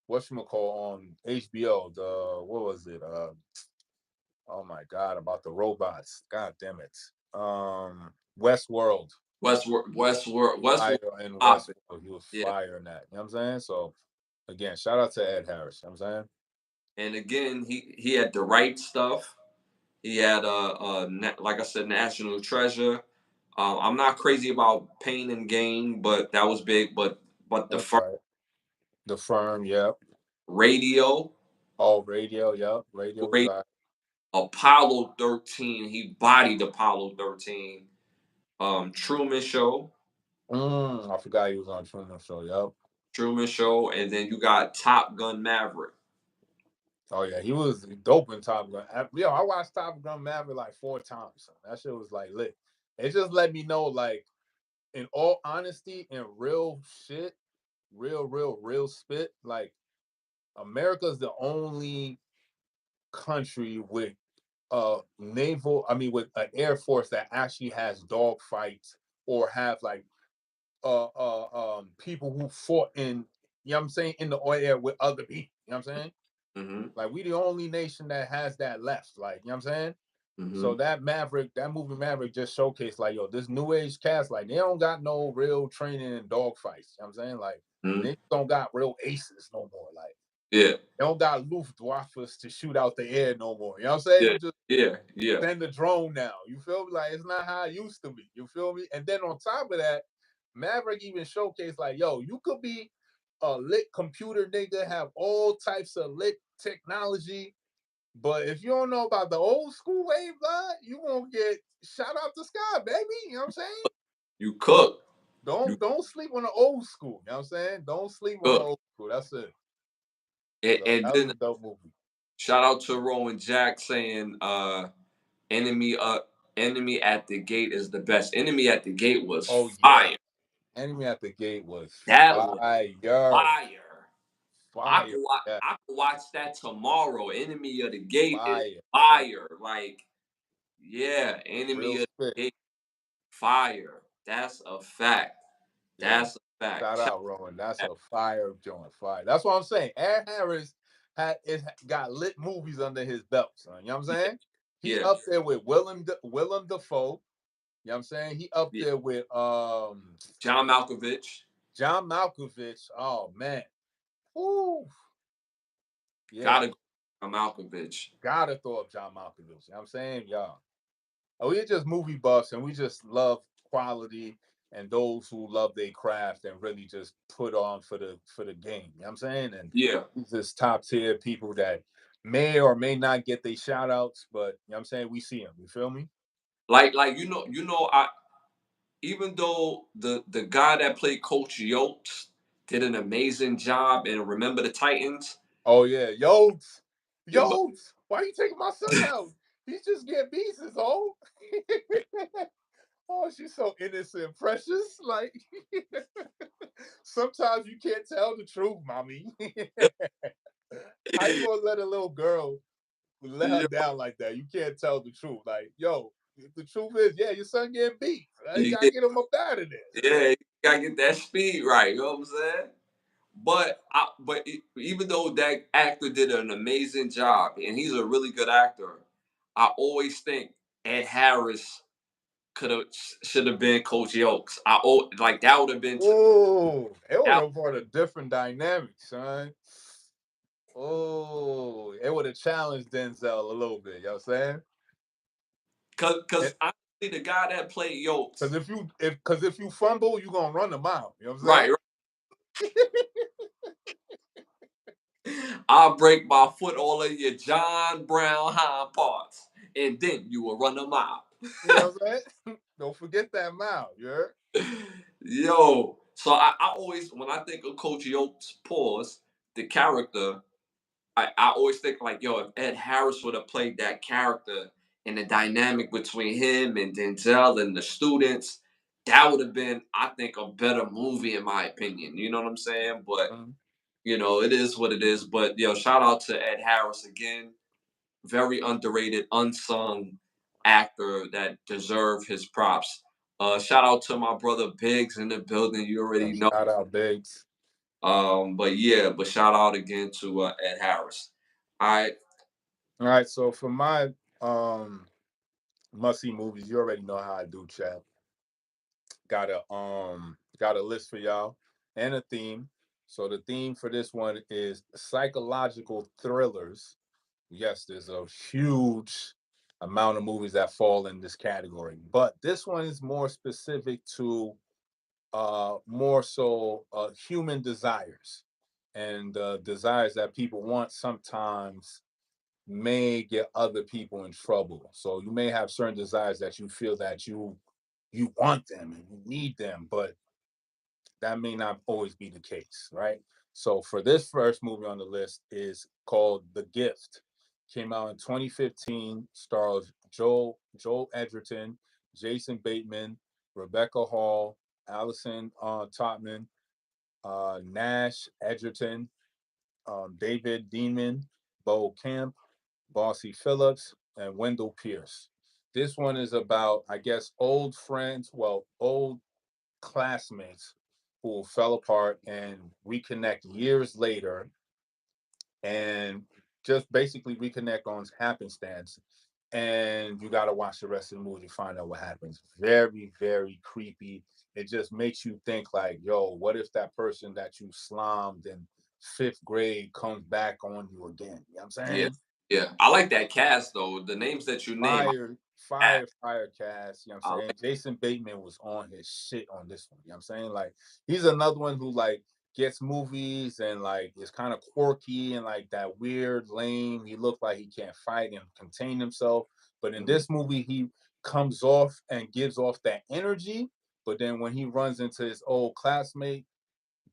whatchamacall on HBO, the what was it? Oh my god, about the robots. God damn it. Westworld. Westworld. Fire in Topic. Westworld. He was Yeah. fire in that. You know what I'm saying? So again, shout out to Ed Harris. You know what I'm saying? And again, he had the right stuff. He had like I said, National Treasure. I'm not crazy about Pain and Gain, but that was big. But the That's first right. The Firm, yep. Radio, Oh, Radio, yep. Radio was Radio, Apollo 13. He bodied Apollo 13. Truman Show, I forgot he was on Truman Show, yep. Truman Show, and then you got Top Gun Maverick. Oh yeah, he was dope in Top Gun. Yo, I watched Top Gun Maverick like 4 times. So that shit was like lit. It just let me know, like, in all honesty and real shit, real spit, like America's the only country with with an air force that actually has dog fights or have like people who fought in, you know what I'm saying, in the air with other people. You know what I'm saying? Mm-hmm. Like we the only nation that has that left. Like, you know what I'm saying? Mm-hmm. So that movie Maverick just showcased like, yo, this new age cast, like they don't got no real training in dog fights. You know what I'm saying? Like Niggas don't got real aces no more. Like, Yeah. they don't got Luftwaffes to shoot out the air no more. You know what I'm saying? Yeah. You just Yeah. Yeah. send the drone now. You feel me? Like, it's not how it used to be. You feel me? And then on top of that, Maverick even showcased like, yo, you could be a lit computer nigga, have all types of lit technology, but if you don't know about the old school wave, blood, you gonna get shot out the sky, baby. You know what I'm saying? You cook. You Don't sleep on the old school. You know what I'm saying? Don't sleep on the cook. old school. That's it. So And that was then a dope movie. shout out to Rowan Jack saying enemy enemy at the gate is the best. Enemy at the gate was Oh yeah. fire. Enemy at the Gate was That was fire. fire. Fire. Yeah, I could watch that tomorrow. Enemy of the gate is fire. Fire. fire. Like, yeah, enemy Real of spit. the gate, fire. That's a fact. Yeah. That's a fact. Shout out, Rowan. That's a fire joint. Fire. That's what I'm saying. Ed Harris got lit movies under his belt, son. You know what I'm Yeah, saying? He yeah, up there with Willem Dafoe. You know what I'm saying? He up yeah. there with John Malkovich. John Malkovich. Oh man. Ooh. Yeah. Gotta go. John Malkovich. Gotta throw up John Malkovich. You know what I'm saying? Yeah. We're just movie buffs and we just love quality and those who love their craft and really just put on for the game. You know what I'm saying? And Yeah. these just top tier people that may or may not get their shout outs, but you know what I'm saying? We see them. You feel me? Like I even though the guy that played Coach Yotes did an amazing job in Remember the Titans. Oh yeah. Yotes. Yeah, but Yotes. Why are you taking my son out? He's just getting pieces, oh. Oh, she's so innocent and precious. Like sometimes you can't tell the truth, mommy. How you gonna let a little girl let her yeah, down like that? You can't tell the truth. Like, yo, the truth is, yeah, your son getting beat. Right? You you gotta get, get him up out of this. yeah, you gotta get that speed right. You know what I'm saying? Even though that actor did an amazing job and he's a really good actor, I always think Ed Harris could have should have been Coach Yokes. Like that would have been Oh, it would that have brought a different dynamic, son. Oh, it would have challenged Denzel a little bit. You know what I'm saying? because honestly the guy that played Yokes, Because if you fumble, you gonna run the mile. You know what I'm right, saying? right. I'll break my foot all of your John Brown hind parts, and then you will run a mile. You know what I'm saying? Don't forget that mile. You heard? Yo, so I always when I think of Coach Yotes, pause the character. I always think like, yo, if Ed Harris would have played that character and the dynamic between him and Denzel and the students, that would have been, I think, a better movie in my opinion. You know what I'm saying? But Mhm. it is what it is. But yo, shout out to Ed Harris again. Very underrated, unsung actor that deserve his props. Shout out to my brother Biggs in the building. You already know. Shout out, Biggs. But yeah, but shout out again to Ed Harris. All right. All right, so for my um must see movies, you already know how I do, chat. Got a list for y'all and a theme. So the theme for this one is psychological thrillers. Yes, there's a huge amount of movies that fall in this category, but this one is more specific to more so human desires and desires that people want sometimes may get other people in trouble. So you may have certain desires that you feel that you want them and you need them, but that may not always be the case, right? So for this first movie on the list is called The Gift. Came out in 2015, stars Joel Edgerton, Jason Bateman, Rebecca Hall, Allison Totman, Nash Edgerton, David Dean, Bo Camp, Bossy Phillips, and Wendell Pierce. This one is about, I guess, old friends, well, old classmates who fell apart and reconnect years later and just basically reconnect on happenstance. and you got to watch the rest of the movie to find out what happens. Very, very creepy. It just makes you think like, yo, what if that person that you slimed in fifth grade comes back on you again? You know what I'm Yeah, saying? yeah. I like that cast though. The names that you name, Fire cast. You know what I I'm saying? like. Jason Bateman was on his shit on this one. You know what I'm saying? Like, he's another one who like gets movies and like is kind of quirky and like that weird, lame. He looked like he can't fight and contain himself. But in Mhm. this movie, he comes off and gives off that energy. But then when he runs into his old classmate,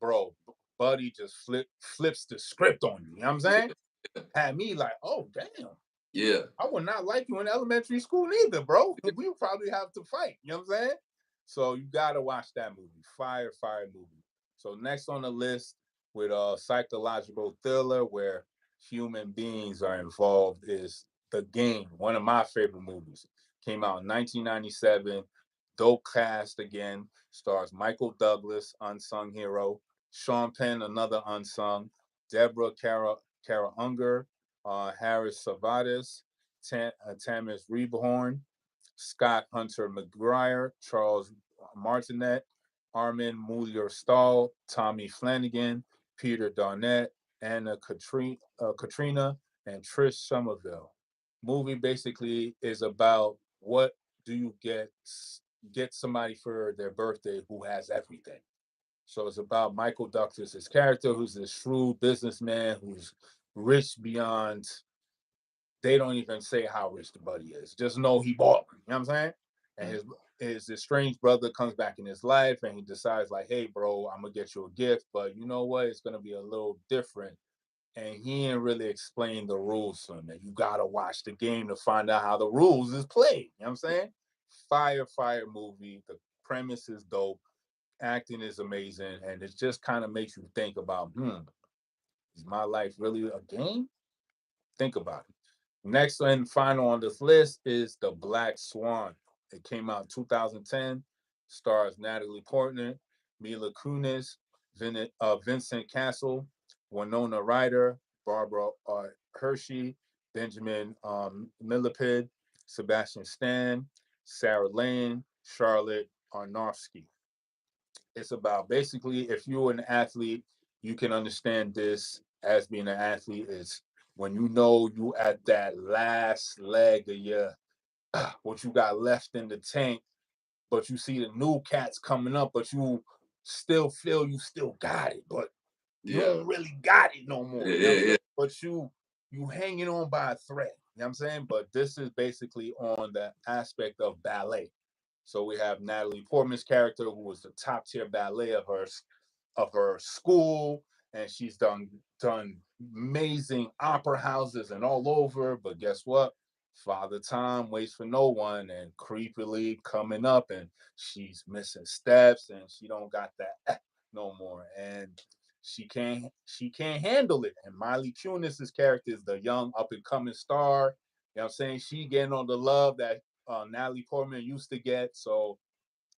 bro, Buddy just flips the script on you. You know what I'm saying? Yeah, Had me like, oh damn, yeah, I would not like you in elementary school neither, bro. We would probably have to fight. You know what I'm saying? So you gotta watch that movie. Fire movie. So next on the list with a psychological thriller where human beings are involved is The Game, one of my favorite movies. Came out in 1997. Dope cast again. Stars Michael Douglas, unsung hero. Sean Penn, another unsung. Deborah Kara Unger, Harris Savadas, Tamis Reborn, Scott Hunter McGuire, Charles Martinet, Armin Mueller Stahl, Tommy Flanagan, Peter Darnett, Anna Katrina, and Trish Somerville. Movie basically is about what do you get somebody for their birthday who has everything. So it's about Michael Douglas's character, who's this shrewd businessman who's rich beyond. They don't even say how rich the buddy is. Just know he bought. You know what I'm saying? And mhm, his estranged brother comes back in his life, and he decides like, "Hey, bro, I'm gonna get you a gift, but you know what? It's gonna be a little different." And he didn't really explain the rules to him. And you gotta watch the game to find out how the rules is played. You know what I'm saying? Fire movie. The premise is dope. Acting is amazing, and it just kind of makes you think about, is my life really a game? Think about it. Next and final on this list is The Black Swan. It came out in 2010, stars Natalie Portman, Mila Kunis, Vincent Castle, Winona Ryder, Barbara Hershey, Benjamin Millipede, Sebastian Stan, Sarah Lane, Charlotte Arnofsky. It's about basically if you're an athlete, you can understand this as being an athlete is when you know you at that last leg of your what you got left in the tank, but you see the new cats coming up, but you still feel you still got it, but you yeah, don't really got it no yeah, more. You know what I'm yeah, saying? yeah. But you hanging on by a thread. You know what I'm saying? But this is basically on the aspect of ballet. So we have Natalie Portman's character, who was the top tier ballet of her school, and she's done amazing opera houses and all over. But guess what? Father Time waits for no one, and creepily coming up, and she's missing steps, and she don't got that no more, and she can't handle it. And Miley Kunis's character is the young up and coming star. You know what I'm saying? She getting on the love that Natalie Portman used to get. So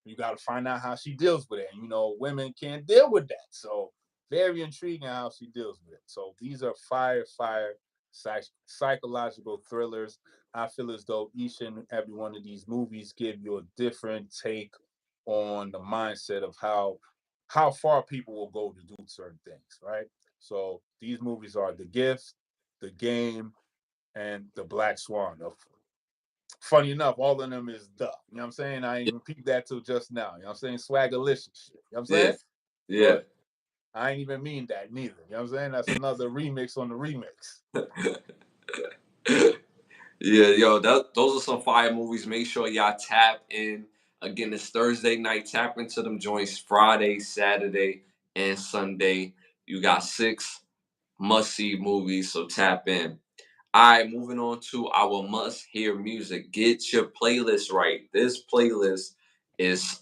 you got to find out how she deals with it. And, women can't deal with that. So very intriguing how she deals with it. So these are fire psychological thrillers. I feel as though each and every one of these movies give you a different take on the mindset of how far people will go to do certain things, right? So these movies are The Gift, The Game, and The Black Swan. Funny enough, all of them is duh. You know what I'm saying? I ain't even peeped that till just now. You know what I'm saying? Swaggerlicious shit. You know what I'm Yeah, saying? yeah. But I ain't even mean that neither. You know what I'm saying? That's another remix on the remix. Yeah, yo, those are some fire movies. Make sure y'all tap in. Again, it's Thursday night. Tap into them joints Friday, Saturday, and Sunday. You got 6 must see movies, so tap in. All right, moving on to our must hear music. Get your playlist right. This playlist is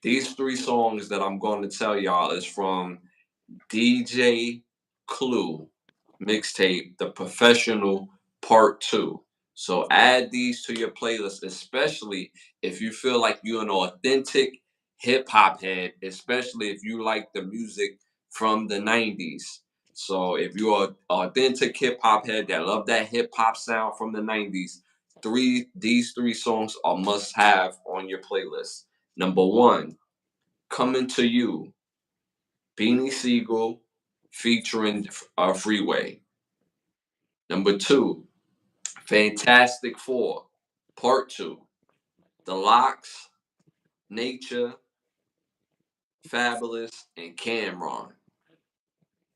these 3 songs that I'm going to tell y'all is from DJ Clue mixtape, The Professional Part 2. So add these to your playlist, especially if you feel like you're an authentic hip hop head, especially if you like the music from the 90s. So if you're an authentic hip hop head that love that hip hop sound from the 90s, these three songs are must have on your playlist. Number one, Coming to You, Beanie Siegel featuring Freeway. Number two, Fantastic Four, Part Two, The Locks, Nature, Fabulous, and Cameron.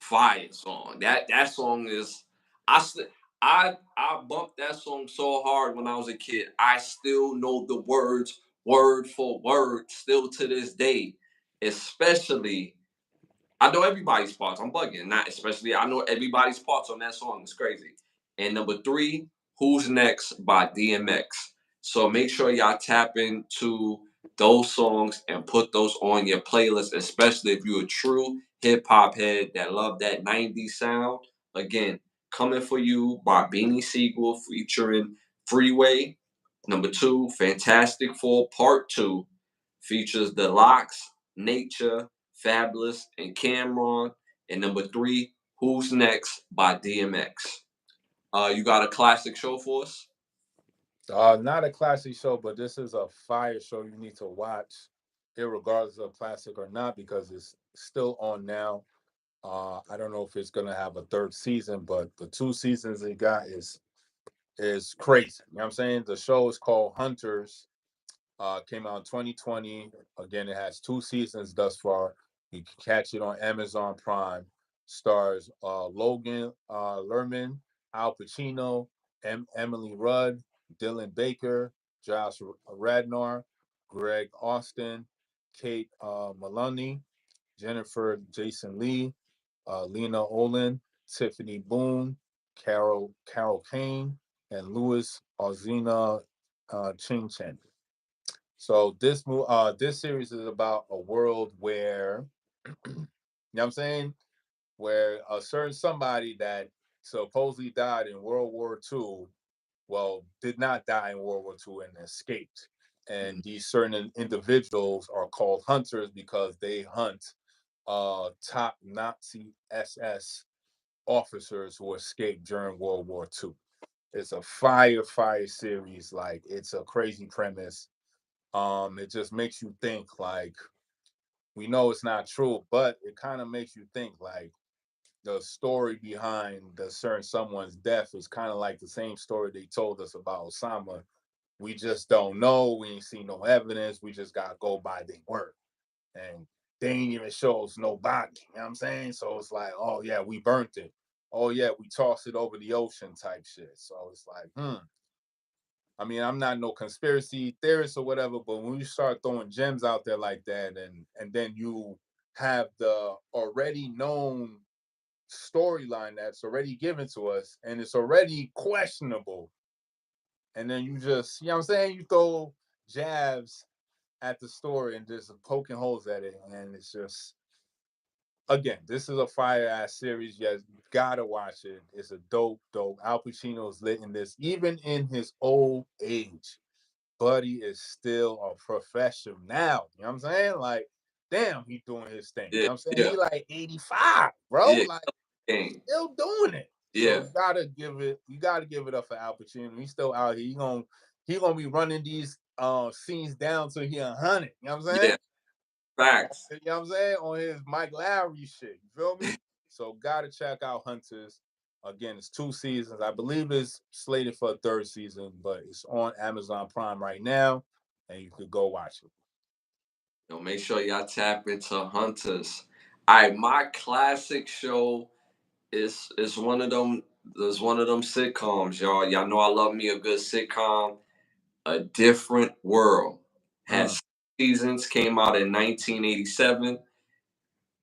Fire song. That song is I st- I bumped that song so hard when I was a kid. I still know the words word for word still to this day. Especially I know everybody's parts. I'm bugging. Not especially. I know everybody's parts on that song. It's crazy. And number three, Who's Next by DMX. So make sure y'all tap into those songs and put those on your playlist, especially if you're a true hip hop head that love that 90s sound. Again, Coming for You by Beanie Siegel featuring Freeway. Number two, Fantastic Four Part Two features The Locks, Nature, Fabulous, and Cameron. And number three, Who's Next by DMX. You got a classic show for us? Not a classic show, but this is a fire show you need to watch, regardless of classic or not, because it's still on now. I don't know if it's gonna have a third season, but the two seasons it got is crazy. You know what I'm saying? The show is called Hunters. Came out in 2020. Again, it has two seasons thus far. You can catch it on Amazon Prime. Stars Logan Lerman, Al Pacino, Emily Rudd, Dylan Baker, Josh Radnor, Greg Austin, Kate Maloney, Jennifer Jason Lee, Lena Olin, Tiffany Boone, Carol Kane, and Louis Ozina Ching Chen. So this series is about a world where you know what I'm saying, where a certain somebody that supposedly died in World War II, well, did not die in World War II and escaped. And these certain individuals are called hunters because they hunt top Nazi SS officers who escaped during World War II. It's a fire series. Like it's a crazy premise. It just makes you think like we know it's not true, but it kind of makes you think like the story behind the certain someone's death is kind of like the same story they told us about Osama. We just don't know. We ain't seen no evidence. We just gotta go by their word. And they ain't even show us no body. You know what I'm saying? So it's like, oh yeah, we burnt it. Oh yeah, we tossed it over the ocean type shit. So it's like, I mean, I'm not no conspiracy theorist or whatever, but when you start throwing gems out there like that, and then you have the already known storyline that's already given to us, and it's already questionable, and then you just, you know what I'm saying, you throw jabs at the story and just poking holes at it, and it's just, again, this is a fire ass series. You gotta watch it. It's a dope. Al Pacino's lit in this, even in his old age. Buddy is still a professional now. You know what I'm saying? Like, damn, he doing his thing. You Yeah, know what I'm saying? yeah, He like 85, bro. yeah. Like, Gang. still doing it. So Yeah, you gotta give it up for Al Pacino. He's still out here. He gonna be running these scenes down till he 100. You know what I'm saying? yeah. Facts. You know what I'm saying? On his Mike Lowry shit. You feel me? So gotta check out Hunters. Again, it's two seasons. I believe it's slated for a third season, but it's on Amazon Prime right now, and you could go watch it. Make sure y'all tap into Hunters. All right, my classic show is one of them. There's one of them sitcoms, y'all. Y'all know I love me a good sitcom. A Different World Mm, has seasons. Came out in 1987.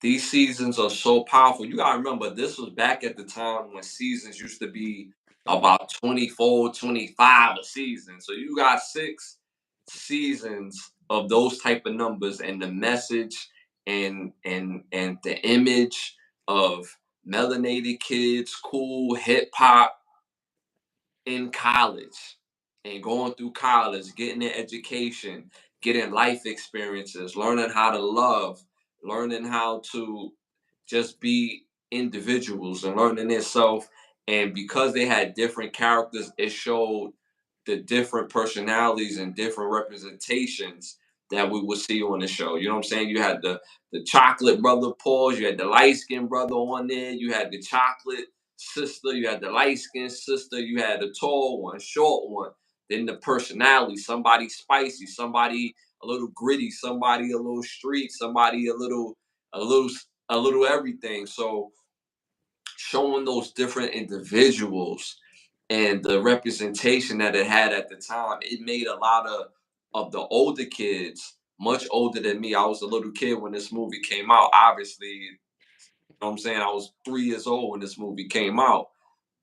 These seasons are so powerful. You gotta remember, this was back at the time when seasons used to be about 24, 25 a season. So you got 6 seasons of those type of numbers, and the message and the image of melanated kids, cool hip hop in college and going through college, getting an education, getting life experiences, learning how to love, learning how to just be individuals and learning themselves. And because they had different characters, it showed the different personalities and different representations that we would see on the show. You know what I'm saying? You had the chocolate brother pause, you had the light skinned brother on there, you had the chocolate sister, you had the light skinned sister, you had the tall one, short one, then the personality, somebody spicy, somebody a little gritty, somebody a little street, somebody a little a little everything. So showing those different individuals and the representation that it had at the time, it made a lot of the older kids, much older than me. I was a little kid when this movie came out. Obviously, you know what I'm saying? I was 3 years old when this movie came out.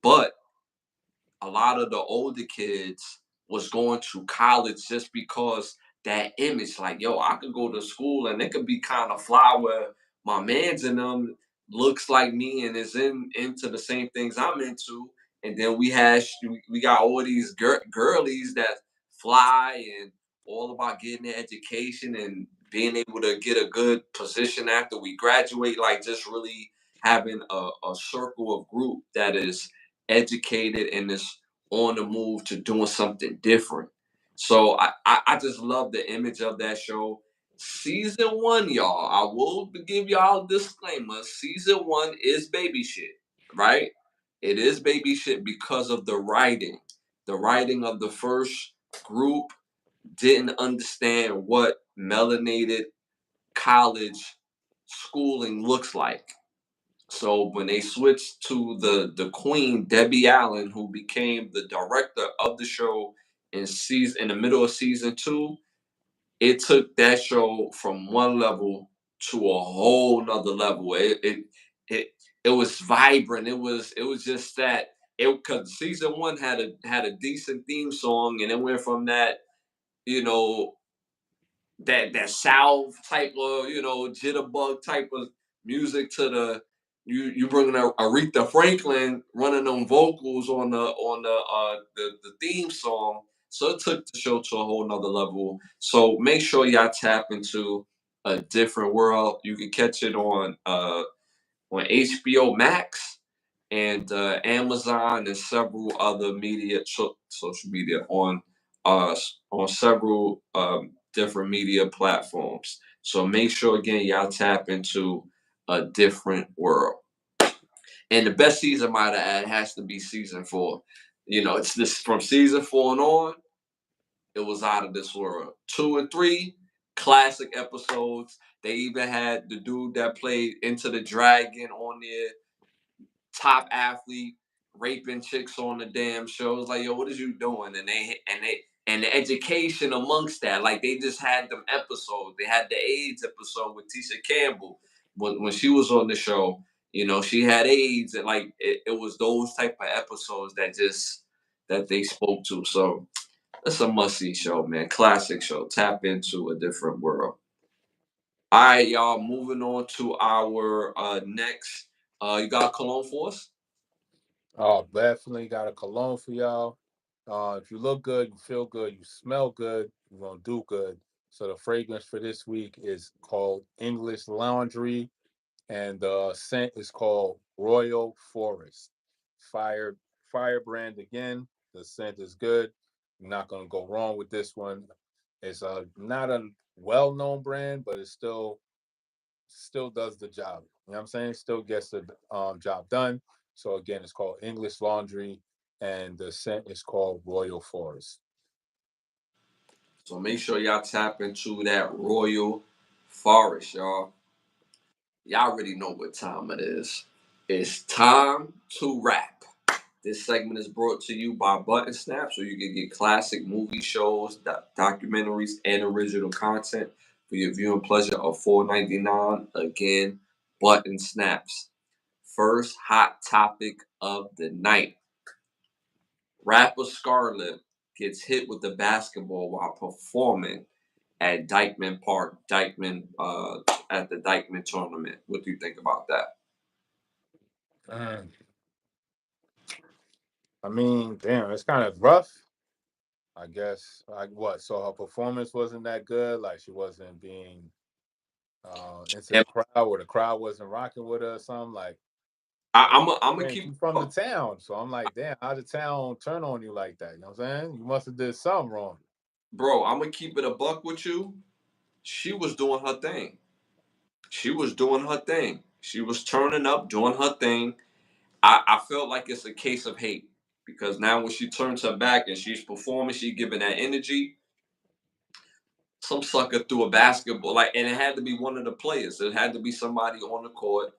But a lot of the older kids was going to college just because that image, like, yo, I could go to school and it could be kind of fly where my man's in them looks like me and is into the same things I'm into. And then we got all these girlies that fly and all about getting an education and being able to get a good position after we graduate, like just really having a circle of group that is educated and is on the move to doing something different. So I just love the image of that show. Season one, y'all, I will give y'all a disclaimer. Season one is baby shit, right? It is baby shit because of the writing. The writing of the first group didn't understand what melanated college schooling looks like. So when they switched to the queen Debbie Allen, who became the director of the show in the middle of season two, it took that show from one level to a whole nother level. It it was vibrant. It was just that it because season one had a decent theme song, and it went from that you know that salve type of jitterbug type of music to you bringing Aretha Franklin running on vocals on the theme song. So it took the show to a whole nother level. So make sure y'all tap into a different world. You can catch it on HBO Max and Amazon and several other social media uh, on several different media platforms. So make sure again y'all tap into a different world. And the best season might add has to be season four. It's this from season four and on. It was out of this world. Two and three, classic episodes. They even had the dude that played Into the Dragon on there, top athlete raping chicks on the damn show. It's like, yo, what is you doing? And the education amongst that, like they just had them episodes. They had the AIDS episode with Tisha Campbell when she was on the show. She had AIDS, and like it was those type of episodes that they spoke to. So it's a must see show, man. Classic show. Tap into a different world. All right, y'all. Moving on to our next. You got cologne for us? Oh, definitely got a cologne for y'all. If you look good, you feel good, you smell good, you're gonna do good. So the fragrance for this week is called English Laundry, and the scent is called Royal Forest. Fire Firebrand again. The scent is good. You're not gonna go wrong with this one. It's not a well-known brand, but it still does the job. You know what I'm saying? Still gets the job done. So again, it's called English Laundry, and the scent is called Royal Forest. So make sure y'all tap into that Royal Forest, y'all. Y'all already know what time it is. It's time to rap. This segment is brought to you by Button Snap, so you can get classic movie shows, documentaries, and original content for your viewing pleasure of $4.99. Again, Button Snaps. First hot topic of the night. Rapper Scarlett gets hit with the basketball while performing at Dykeman Park, at the Dykeman tournament. What do you think about that? Mm. I mean, damn, it's kind of rough. I guess. Like what? So her performance wasn't that good. Like she wasn't being into the And crowd, or the crowd wasn't rocking with her or something. Like And I'm gonna man, keep she's it from the up. town. So I'm like, damn, how the town turn on you like that? You know what I'm saying? You must have did something wrong. Bro. I'm gonna keep it a buck with you. She was doing her thing. She was doing her thing. She was turning up, doing her thing. I felt like it's a case of hate because now when she turns her back and she's performing, she giving that energy. Some sucker threw a basketball, like, and it had to be one of the players. It had to be somebody on the court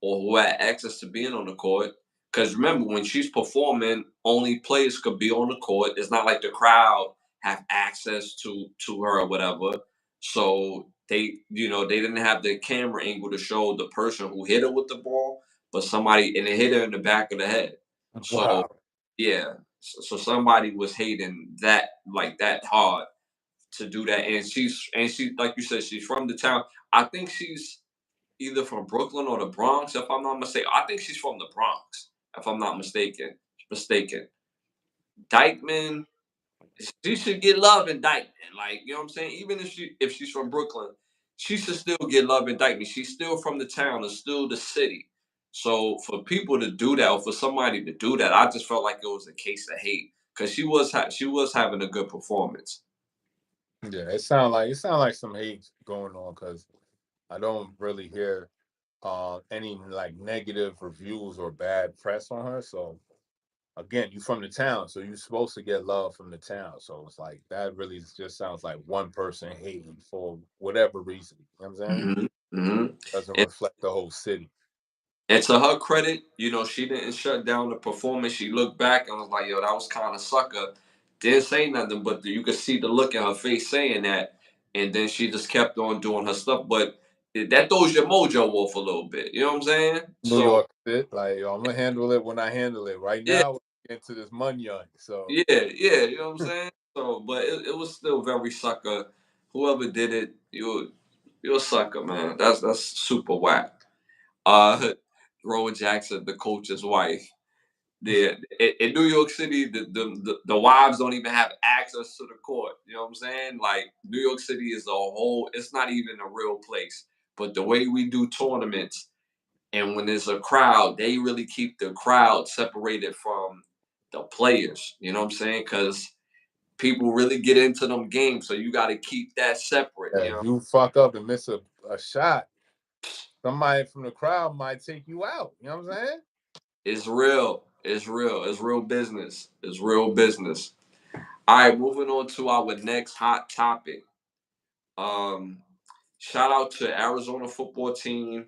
or who had access to being on the court. Because remember, when she's performing, only players could be on the court. It's not like the crowd have access to her or whatever. So they didn't have the camera angle to show the person who hit her with the ball, but somebody and it hit her in the back of the head. So Wow. yeah, so somebody was hating that like that hard to do that. And she like you said, she's from the town. I think she's either from Brooklyn or the Bronx, if I'm not mistaken. I think she's from the Bronx, if I'm not mistaken. Mistaken. Dykeman, she should get love in Dykeman. Like, you know what I'm saying? Even if she's from Brooklyn, she should still get love in Dykeman. She's still from the town, it's still the city. So for people to do that, or for somebody to do that, I just felt like it was a case of hate because she was having a good performance. Yeah, it sound like some hate going on because I don't really hear any like negative reviews or bad press on her. So again, you from the town, so you're supposed to get love from the town. So it's like that really just sounds like one person hating for whatever reason. You know what I'm saying? Hmm. Hmm. Doesn't reflect the whole city. And to her credit, she didn't shut down the performance. She looked back and was like, "Yo, that was kind of sucker." Didn't say nothing, but you could see the look in her face saying that. And then she just kept on doing her stuff. But that throws your mojo off a little bit. You know what I'm saying? New So York fit, like yo, I'm gonna handle it when I handle it. Right yeah, now, we're into this money on. So yeah, yeah. You know what I'm saying? So, but it was still very sucker. Whoever did it, you're a sucker, man. That's super whack. Uh, Rowan Jackson, the coach's wife. In New York City, the wives don't even have access to the court. You know what I'm saying? Like New York City is a whole. It's not even a real place. But the way we do tournaments, and when there's a crowd, they really keep the crowd separated from the players. You know what I'm saying? Because people really get into them games, so you got to keep that separate. yeah, You if know, you fuck up and miss a shot, somebody from the crowd might take you out. You know what I'm saying? it's real. It's real. It's real business. It's real business. All right, moving on to our next hot topic. Um, Shout out to Arizona football team.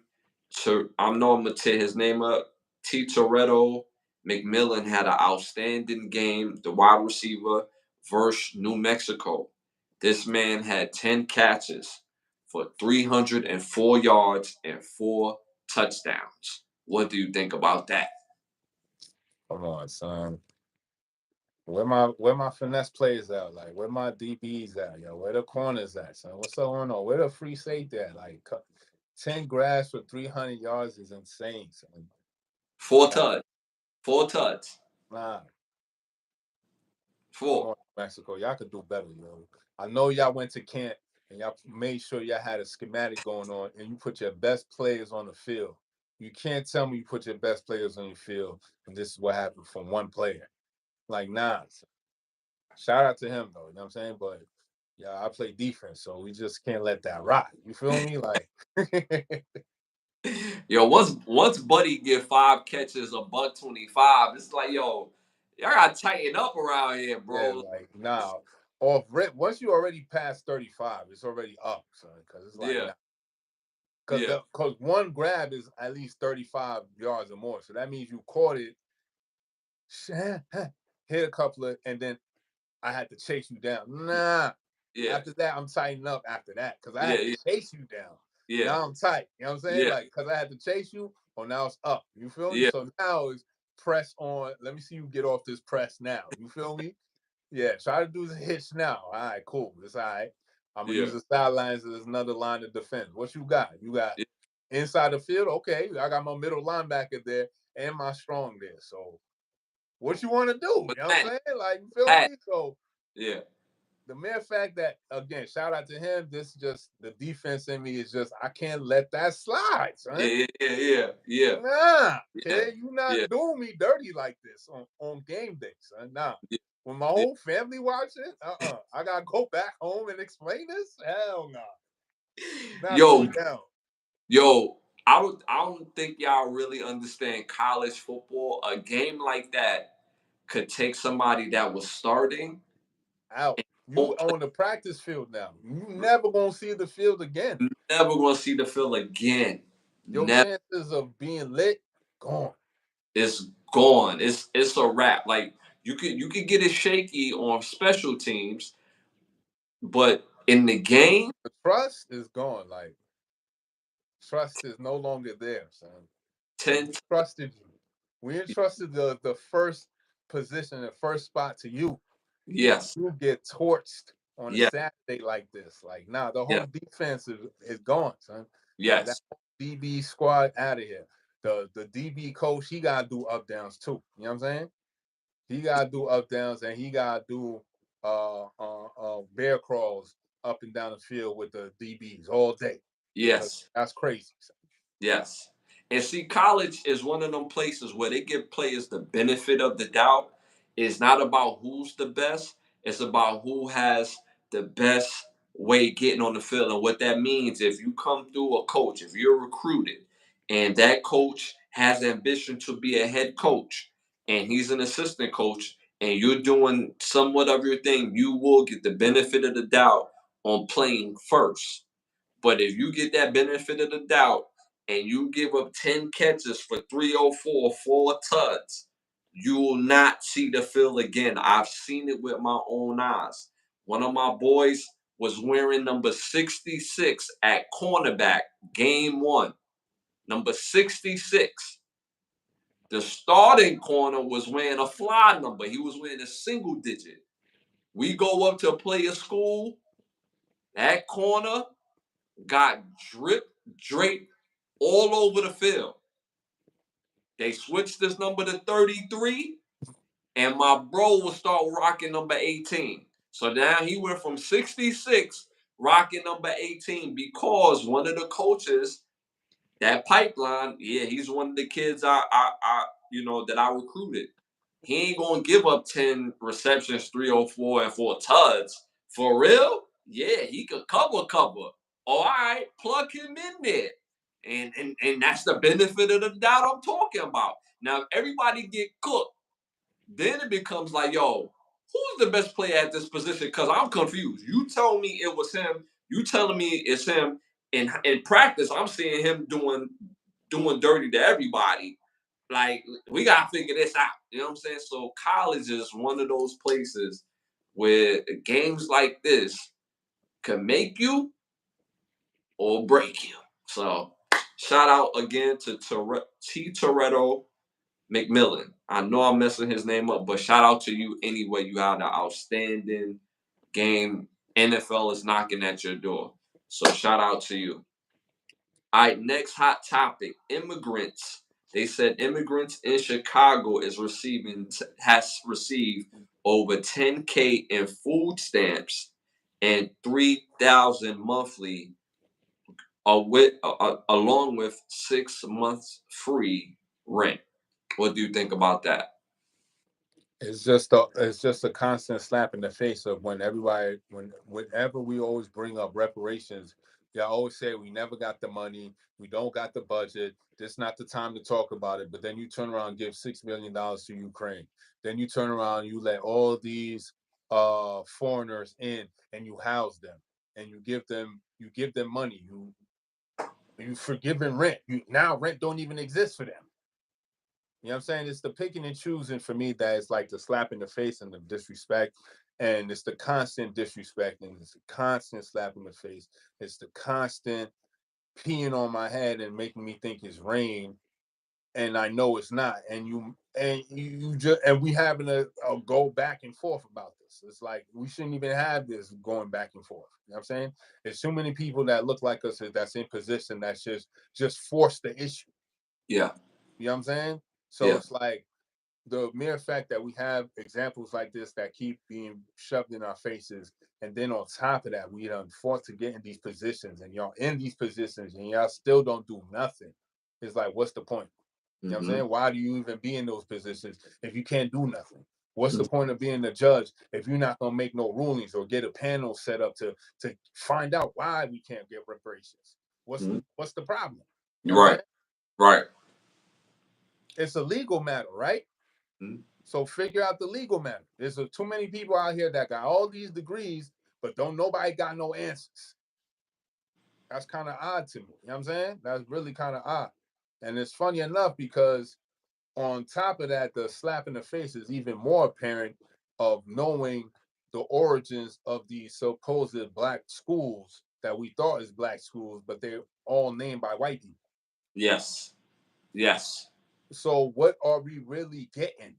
I'm know I'm gonna tear his name up. T. Toretto McMillan had an outstanding game. The wide receiver versus New Mexico. This man had 10 catches for 304 yards and 4 touchdowns. What do you think about that? Come on, son. Where my finesse players at? Like where my DBs at? Yo, where the corners at? Son, what's going on? Where the free safety at? Like 10 grabs for 300 yards is insane. Son. Four Like touch, 4 touch, nah, come four. on, Mexico. Y'all could do better, yo. I know y'all went to camp and y'all made sure y'all had a schematic going on and you put your best players on the field. You can't tell me you put your best players on the field and this is what happened from one player. Like, nah. Shout out to him though, you know what I'm saying? But yeah, I play defense, so we just can't let that rot. You feel me? Like Yo, once Buddy get 5 catches, $125, it's like, yo, y'all gotta tighten up around here, yeah, bro. like nah. Off rip, once you already pass 35, it's already up, son. Cause it's like Yeah, nah. Cause yeah, cause one grab is at least 35 yards or more. So that means you caught it, hit a couple of, and then I had to chase you down. Nah. yeah, After that, I'm tightening up after that because I yeah, had to yeah, chase you down. yeah, Now I'm tight. You know what I'm saying? yeah, Like, because I had to chase you, or now it's up. You feel me? yeah. So now it's press on. Let me see you get off this press now. You feel me? Yeah, try to do the hitch now. All right, cool. It's all right. I'm gonna use Yeah. the sidelines as another line of defense. What you got? You got Yeah. inside the field. Okay, I got my middle linebacker there and my strong there. So what you want to do? But You know what I'm Pat, saying? Like, you feel Pat, me? So yeah. the mere fact that, again, shout out to him. This just the defense in me is just I can't let that slide, son. Yeah. Nah, Yeah. kid, you not Yeah. doing me dirty like this on game day, son. Nah. Yeah. When my Yeah. whole family watching, I gotta go back home and explain this. Hell no, not Yo, going down. yo, I don't think y'all really understand college football. A game like that could take somebody that was starting Out. and You won't play. on the practice field now. You never gonna see the field again. Never gonna see the field again. Your Never. chances of being lit gone. It's gone. It's a wrap. Like you could get it shaky on special teams, but in the game, The trust is gone. Like trust is no longer there, son. We 10. trusted you. We entrusted the first position, the first spot to you, and Yes. you get torched on a Yes. Saturday like this. Like, nah, the whole Yes. defense is gone, son. That Yes. DB squad out of here. The DB coach, he gotta do up downs too. You know what I'm saying? He gotta do up downs and he gotta do bear crawls up and down the field with the DBs all day. Cause Yes. that's crazy. Son. Yes. And see, college is one of them places where they give players the benefit of the doubt. It's not about who's the best, it's about who has the best way getting on the field. And what that means, if you come through a coach, if you're recruited and that coach has ambition to be a head coach and he's an assistant coach and you're doing somewhat of your thing, you will get the benefit of the doubt on playing first. But if you get that benefit of the doubt and you give up 10 catches for 304, 4 tuds, you will not see the field again. I've seen it with my own eyes. One of my boys was wearing number 66 at cornerback, game one. Number 66. The starting corner was wearing a fly number. He was wearing a single digit. We go up to player school. That corner got draped all over the field. They switched this number to 33, and my bro will start rocking number 18. So now he went from 66 rocking number 18 because one of the coaches, that pipeline, yeah, he's one of the kids that I recruited. He ain't gonna give up 10 receptions, 304 and 4 tuds. For real? Yeah, he could cover. All right, plug him in there. And that's the benefit of the doubt I'm talking about. Now, if everybody get cooked, then it becomes like, yo, who's the best player at this position? Because I'm confused. You tell me it was him. You telling me it's him. In practice, I'm seeing him doing dirty to everybody. Like, we gotta figure this out. You know what I'm saying? So college is one of those places where games like this can make you or break you. So shout out again to T. Toretto McMillan. I know I'm messing his name up, but shout out to you anyway. You had an outstanding game. NFL is knocking at your door. So shout out to you. All right, next hot topic: immigrants. They said immigrants in Chicago has received over 10K in food stamps and 3,000 monthly, along with 6 months free rent. What do you think about that? It's just a constant slap in the face of when everybody whenever we always bring up reparations, they always say we never got the money, we don't got the budget, this is not the time to talk about it. But then you turn around and give $6 million to Ukraine. Then you turn around and you let all these foreigners in and you house them and you give them money. You forgiving rent. You now rent don't even exist for them. You know what I'm saying? It's the picking and choosing for me that is like the slap in the face and the disrespect. And it's the constant disrespect and it's the constant slap in the face. It's the constant peeing on my head and making me think it's rain. And I know it's not. And you just and we having a go back and forth about this. It's like we shouldn't even have this going back and forth. You know what I'm saying? There's too many people that look like us that's in position that's just force the issue. Yeah, You know what I'm saying? So yeah, it's like the mere fact that we have examples like this that keep being shoved in our faces, and then on top of that, we done fought to get in these positions, and y'all in these positions, and y'all still don't do nothing. It's like, what's the point? You know what I'm Mm-hmm. saying? Why do you even be in those positions if you can't do nothing? What's the point of being a judge if you're not gonna make no rulings or get a panel set up to find out why we can't get reparations? Mm-hmm. What's the problem? You know what I'm Right, saying? right. It's a legal matter, right? Mm-hmm. So figure out the legal matter. There's too many people out here that got all these degrees, but don't nobody got no answers. That's kind of odd to me. You know what I'm saying? That's really kind of odd. And it's funny enough because on top of that, the slap in the face is even more apparent of knowing the origins of these supposed black schools that we thought is black schools, but they're all named by white people. Yes, yes. So what are we really getting?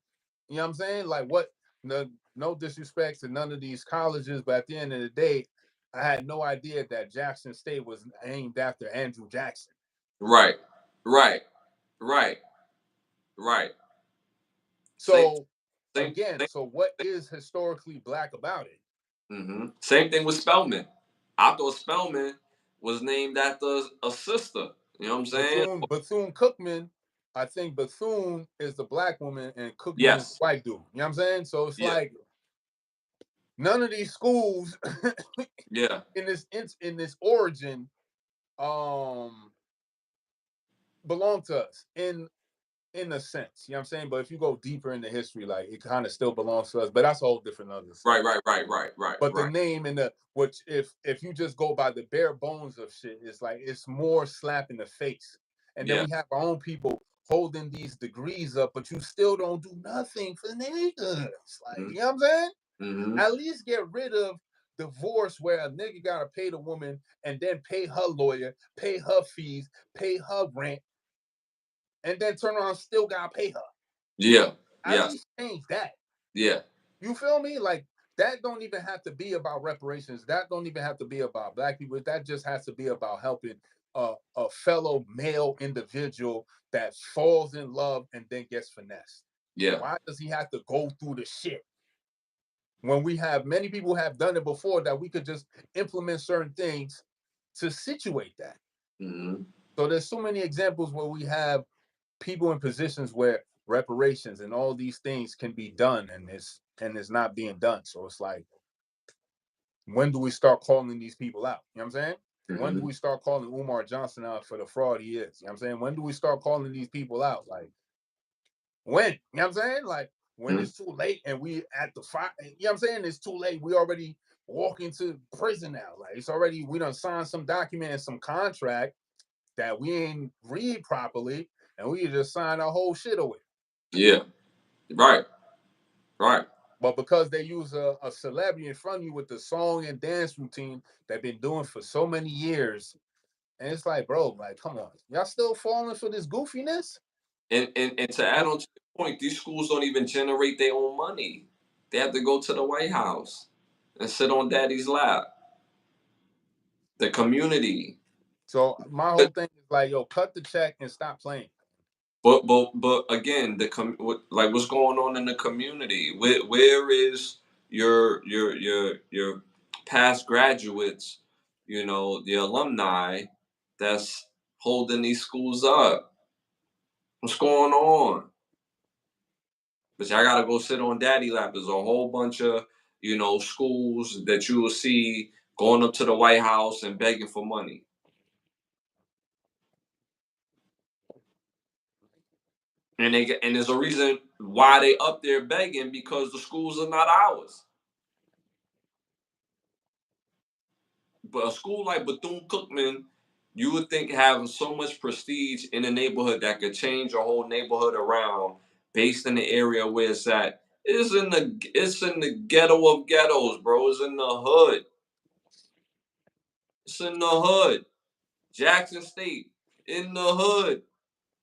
You know what I'm saying? Like what? No, no disrespect to none of these colleges, but at the end of the day, I had no idea that Jackson State was named after Andrew Jackson. Right, right, right, right. Same, So same, again, same. so what is historically black about it? Mm-hmm. Same thing with Spelman. I thought Spelman was named after a sister. You know what I'm saying? Bethune Cookman, I think Bethune is the black woman and Cookman is the Yes. white dude. You know what I'm saying? So it's Yeah. like none of these schools Yeah. in this origin um belong to us in a sense. You know what I'm saying? But if you go deeper into history, like it kind of still belongs to us. But that's a whole different other Right. subject. Right. Right. Right. Right. But the Right. name and the which if you just go by the bare bones of shit, it's like it's more slap in the face. And then Yeah. we have our own people holding these degrees up, but you still don't do nothing for niggas. Like, you know what I'm saying? Mm-hmm. At least get rid of divorce where a nigga gotta pay the woman and then pay her lawyer, pay her fees, pay her rent, and then turn around and still gotta pay her. Yeah. At Yes. least change that. Yeah. You feel me? Like that don't even have to be about reparations. That don't even have to be about black people. That just has to be about helping a fellow male individual that falls in love and then gets finessed. Yeah. Why does he have to go through the shit when we have many people have done it before that we could just implement certain things to situate that? Mm-hmm. So there's so many examples where we have people in positions where reparations and all these things can be done and it's not being done. So it's like, when do we start calling these people out? You know what I'm saying? When do Mm-hmm. we start calling Umar Johnson out for the fraud he is? You know what I'm saying? When do we start calling these people out? Like when? You know what I'm saying? Like when Mm-hmm. it's too late and we at the fire, you know what I'm saying? It's too late. We already walking to prison now. Like it's already, we done signed some document and some contract that we ain't read properly, and we just sign our whole shit away. Yeah. Right. Right. But because they use a celebrity in front of you with the song and dance routine they've been doing for so many years, and it's like, bro, like, come on, y'all still falling for this goofiness? And to add on to your point, these schools don't even generate their own money. They have to go to the White House and sit on daddy's lap. The community. So my whole thing is like, yo, cut the check and stop playing. But again, like what's going on in the community? Where is your past graduates? You know, the alumni that's holding these schools up. What's going on? But y'all gotta go sit on daddy lap. There's a whole bunch of schools that you will see going up to the White House and begging for money. And there's a reason why they up there begging because the schools are not ours. But a school like Bethune Cookman, you would think having so much prestige in a neighborhood that could change a whole neighborhood around based in the area where it's at. It's in the ghetto of ghettos, bro. It's in the hood. It's in the hood. Jackson State. In the hood.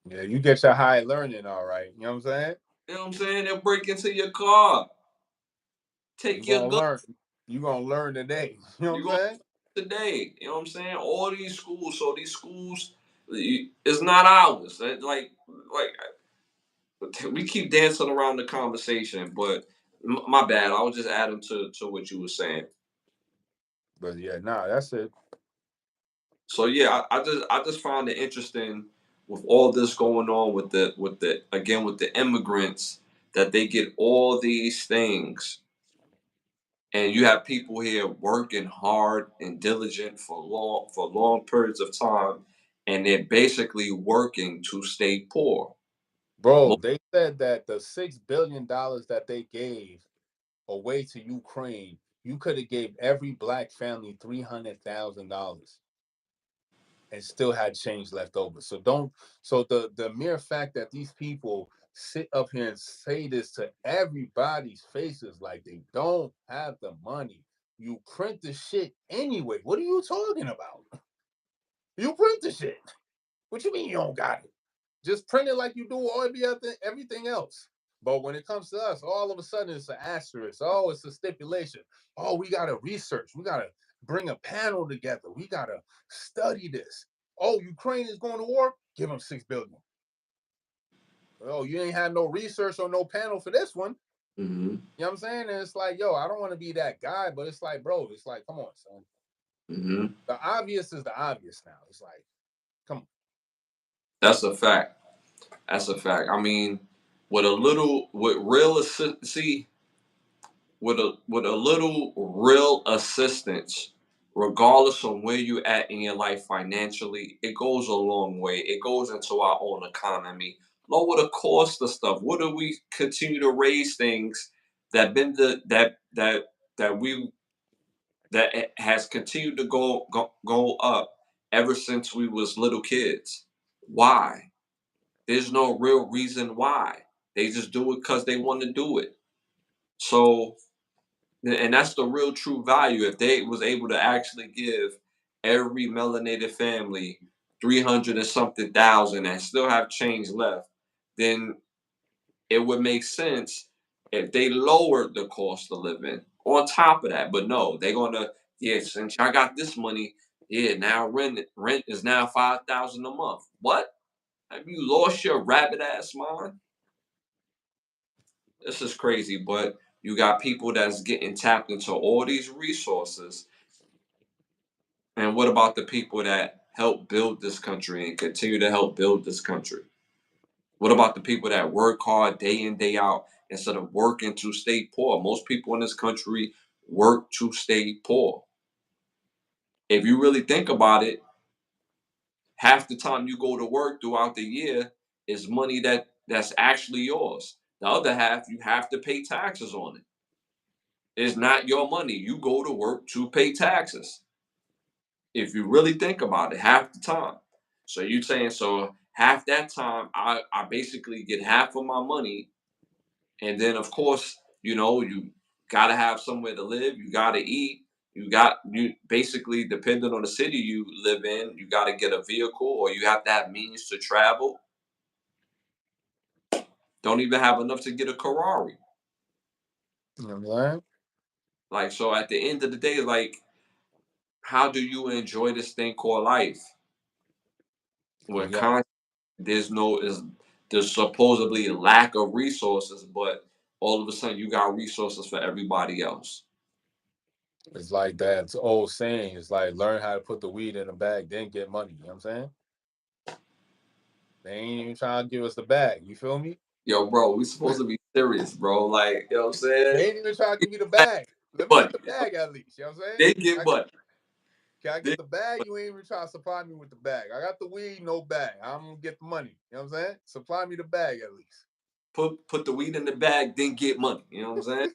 Yeah, you get your high learning, all right. You know what I'm saying? You know what I'm saying? They'll break into your car. You Take your gonna gun. learn. You gonna learn today. You know what You're I'm going saying? to today. You know what I'm saying? All these schools. So these schools, it's not ours. Like We keep dancing around the conversation, but my bad. I was just adding to what you were saying. But yeah, nah, that's it. So yeah, I just find it interesting with all this going on with the again with the immigrants that they get all these things, and you have people here working hard and diligent for long periods of time, and they're basically working to stay poor. Bro, Mo- they said that the $6 billion that they gave away to Ukraine, you could have gave every black family $300,000 and still had change left over. So don't. So the mere fact that these people sit up here and say this to everybody's faces like they don't have the money. You print the shit anyway. What are you talking about? You print the shit. What you mean you don't got it? Just print it like you do everything else. But when it comes to us, all of a sudden it's an asterisk. Oh, it's a stipulation. Oh, we gotta research. We gotta bring a panel together. We gotta study this. Oh, Ukraine is going to war. Give them 6 billion. Oh, you ain't had no research or no panel for this one. mhm, You know what I'm saying? And it's like, yo, I don't want to be that guy, but it's like, bro, it's like, come on, son. mhm. The obvious is the obvious now. It's like, come on. That's a fact. That's a fact. I mean, with real see with a little real assistance, regardless of where you at in your life financially, it goes a long way. It goes into our own economy. Lower the cost of stuff. What do we continue to raise things that been the that we that has continued to go up ever since we was little kids? Why? There's no real reason why. They just do it because they want to do it. So, and that's the real true value. If they was able to actually give every melanated family 300 and something thousand and still have change left, then it would make sense if they lowered the cost of living on top of that. But no, they're gonna, yeah, since I got this money, yeah, now rent is now 5,000 a month. What? Have you lost your rabbit ass mind? This is crazy, but you got people that's getting tapped into all these resources. And what about the people that help build this country and continue to help build this country? What about the people that work hard day in, day out instead of working to stay poor? Most people in this country work to stay poor. If you really think about it, half the time you go to work throughout the year is money that's actually yours. The other half, you have to pay taxes on it. It's not your money. You go to work to pay taxes. If you really think about it, half the time. So you saying so half that time I basically get half of my money, and then of course, you gotta have somewhere to live, you gotta eat, you basically depending on the city you live in, you gotta get a vehicle or you have to have means to travel. Don't even have enough to get a Ferrari. You know what I'm saying? Like so at the end of the day, like how do you enjoy this thing called life? You When got there's no is there's supposedly a lack of resources, but all of a sudden you got resources for everybody else. it's like that old saying. It's like learn how to put the weed in a bag, then get money. You know what I'm saying? They ain't even trying to give us the bag. You feel me? Yo, bro, we supposed to be serious, bro. Like, you know what I'm They saying? ain't even trying to give me the Get bag. Let me get money. the bag at least. You know what I'm saying? They get money. Can I They get the bag? You ain't even trying to supply me with the bag. I got the weed, no bag. I'm gonna get the money. You know what I'm saying? Supply me the bag at least. put the weed in the bag, then get money. You know what I'm saying?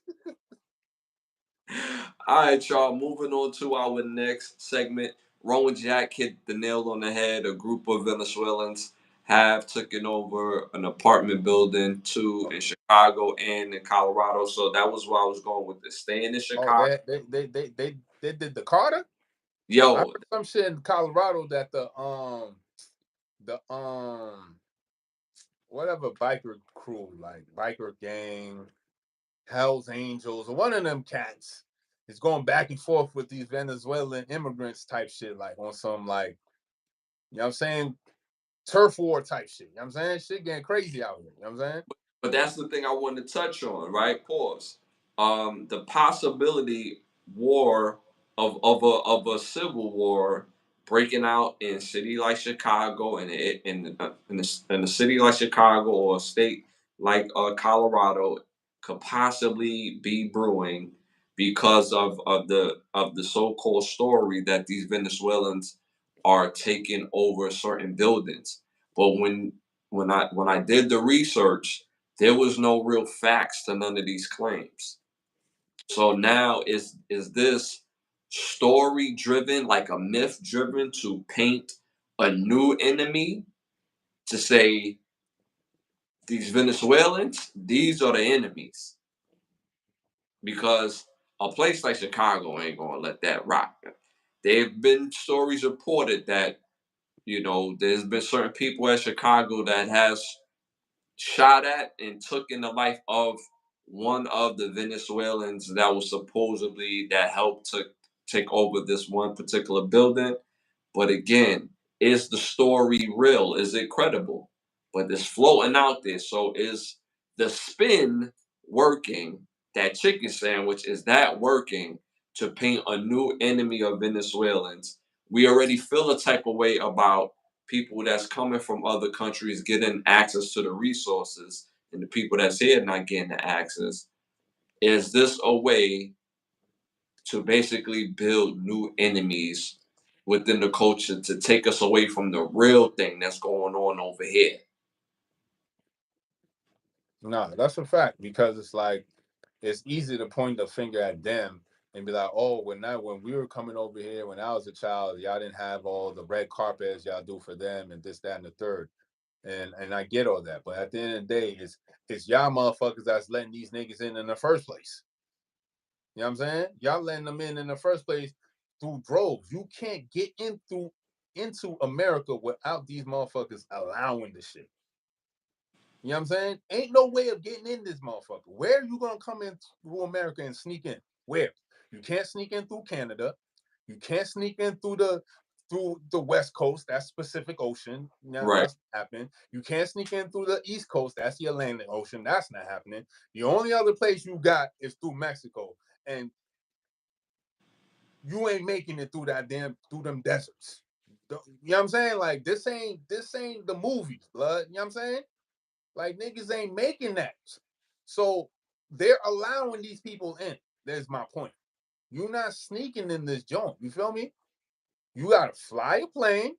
All right, y'all. Moving on to our next segment. Rowan Jack hit the nail on the head. A group of Venezuelans have taken over an apartment building two in Chicago and in Colorado. So that was where I was going with this. Staying in Oh, Chicago. they did the Carter. I Yo, heard some shit in Colorado that the whatever biker crew, like biker gang, Hell's Angels, or one of them cats is going back and forth with these Venezuelan immigrants type shit, like on some like, you know what I'm saying? turf war type shit. You know what I'm saying? Shit getting crazy out here. You know what I'm saying? But that's the thing I wanted to touch on, right? Pause. The possibility war of a civil war breaking out in a city like Chicago and in a city like Chicago or a state like Colorado could possibly be brewing because of the so-called story that these Venezuelans are taking over certain buildings. But when I did the research, there was no real facts to none of these claims. So now is this story driven, like a myth driven, to paint a new enemy, to say these Venezuelans, these are the enemies, because a place like Chicago ain't gonna let that rock. There've been stories reported that there's been certain people at Chicago that has shot at and took in the life of one of the Venezuelans that was supposedly that helped to take over this one particular building. But again, is the story real? Is it credible? But it's floating out there. So is the spin working? That chicken sandwich, is that working to paint a new enemy of Venezuelans? We already feel a type of way about people that's coming from other countries getting access to the resources, and the people that's here not getting the access. Is this a way to basically build new enemies within the culture to take us away from the real thing that's going on over here? No, that's a fact because it's like it's easy to point the finger at them and be like, "Oh, when we were coming over here when I was a child, y'all didn't have all the red carpets y'all do for them and this, that, and the third." And I get all that, but at the end of the day, it's y'all motherfuckers that's letting these niggas in the first place. You know what I'm saying? Y'all letting them in the first place through droves. You can't get into America without these motherfuckers allowing the shit. You know what I'm saying? Ain't no way of getting in this motherfucker. Where are you gonna come in through America and sneak in? Where? You can't sneak in through Canada. You can't sneak in through the West Coast, that's Pacific Ocean. No, Right. that's not happening. You can't sneak in through the East Coast, that's the Atlantic Ocean. That's not happening. The only other place you got is through Mexico. And you ain't making it through them deserts. You know what I'm saying? Like this ain't the movies, blood. You know what I'm saying? Like niggas ain't making that. So they're allowing these people in. There's my point. You're not sneaking in this joint. You feel me? You gotta fly a plane,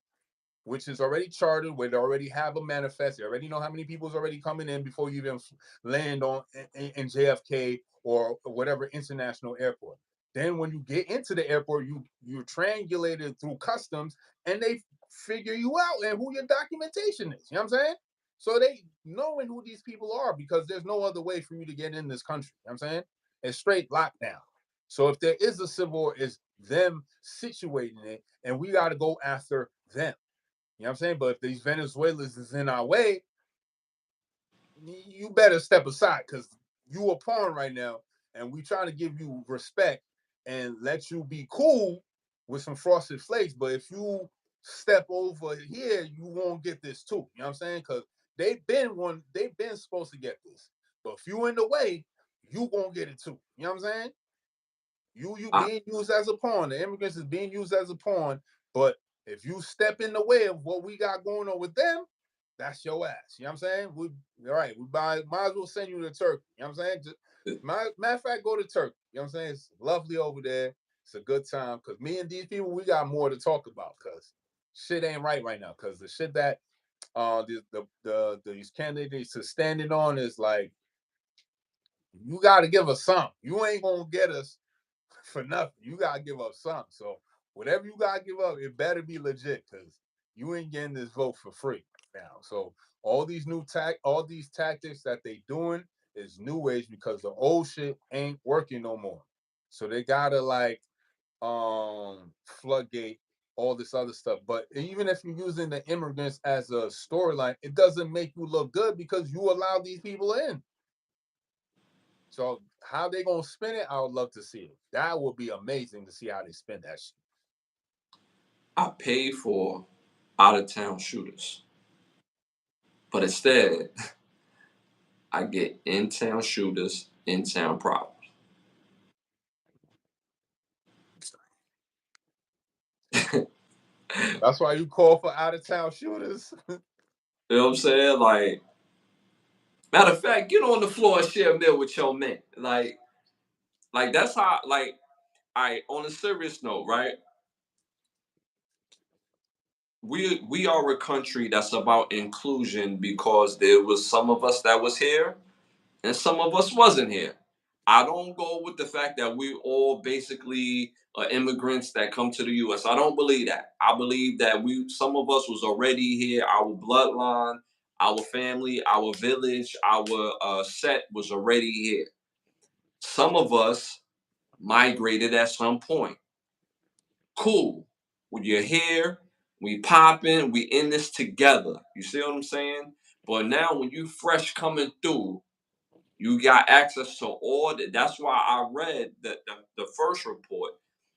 which is already chartered, where they already have a manifest. They already know how many people's already coming in before you even land on in JFK or whatever international airport. Then when you get into the airport, you're triangulated through customs, and they figure you out and who your documentation is. You know what I'm saying? So they knowing who these people are because there's no other way for you to get in this country. You know what I'm saying? It's straight lockdown. So if there is a civil war, it's them situating it, and we got to go after them. You know what I'm saying? But if these Venezuelans is in our way, you better step aside because you a pawn right now, and we trying to give you respect and let you be cool with some frosted flakes. But if you step over here, you won't get this too. You know what I'm saying? Because they've been supposed to get this. But if you in the way, you gonna get it too. You know what I'm saying? You I, being used as a pawn. The immigrants is being used as a pawn. But if you step in the way of what we got going on with them, that's your ass. You know what I'm saying? All right, might as well send you to Turkey. You know what I'm saying? Matter of fact, go to Turkey. You know what I'm saying? It's lovely over there. It's a good time. Cause me and these people, we got more to talk about. Cause shit ain't right now. Cause the shit that these candidates are standing on is like, you gotta give us some. You ain't gonna get us for nothing. You gotta give up something. So whatever you gotta give up, it better be legit because you ain't getting this vote for free now. So all these tactics that they doing is new age because the old shit ain't working no more. So they gotta like floodgate all this other stuff. But even if you're using the immigrants as a storyline, it doesn't make you look good because you allow these people in. So how they gonna spin it? I would love to see it. That would be amazing to see how they spin that shit. I pay for out of town shooters. But instead, I get in-town shooters, in-town problems. That's why you call for out of town shooters. You know what I'm saying? Like, matter of fact, get on the floor and share a meal with your man. Like that's how. Like, I on a serious note, right? We are a country that's about inclusion because there was some of us that was here and some of us wasn't here. I don't go with the fact that we all basically immigrants that come to the U.S. I don't believe that. I believe that some of us was already here. Our bloodline, our family, our village, our set was already here. Some of us migrated at some point. Cool. When you're here, we popping, we in this together. You see what I'm saying? But now when you fresh coming through, you got access to all that. That's why I read the first report.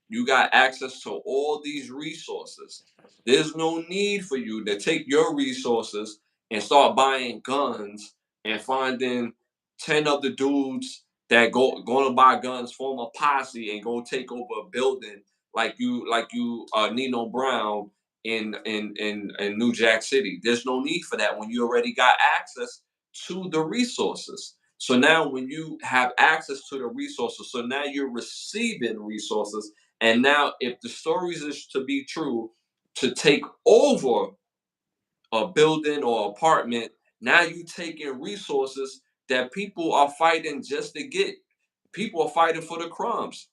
You got access to all these resources. There's no need for you to take your resources and start buying guns and finding 10 other dudes that going to buy guns, form a posse, and go take over a building like you Nino Brown in New Jack City. There's no need for that when you already got access to the resources. So now when you have access to the resources, so now you're receiving resources. And now if the stories is to be true, to take over a building or apartment, now you taking resources that people are fighting just to get. People are fighting for the crumbs.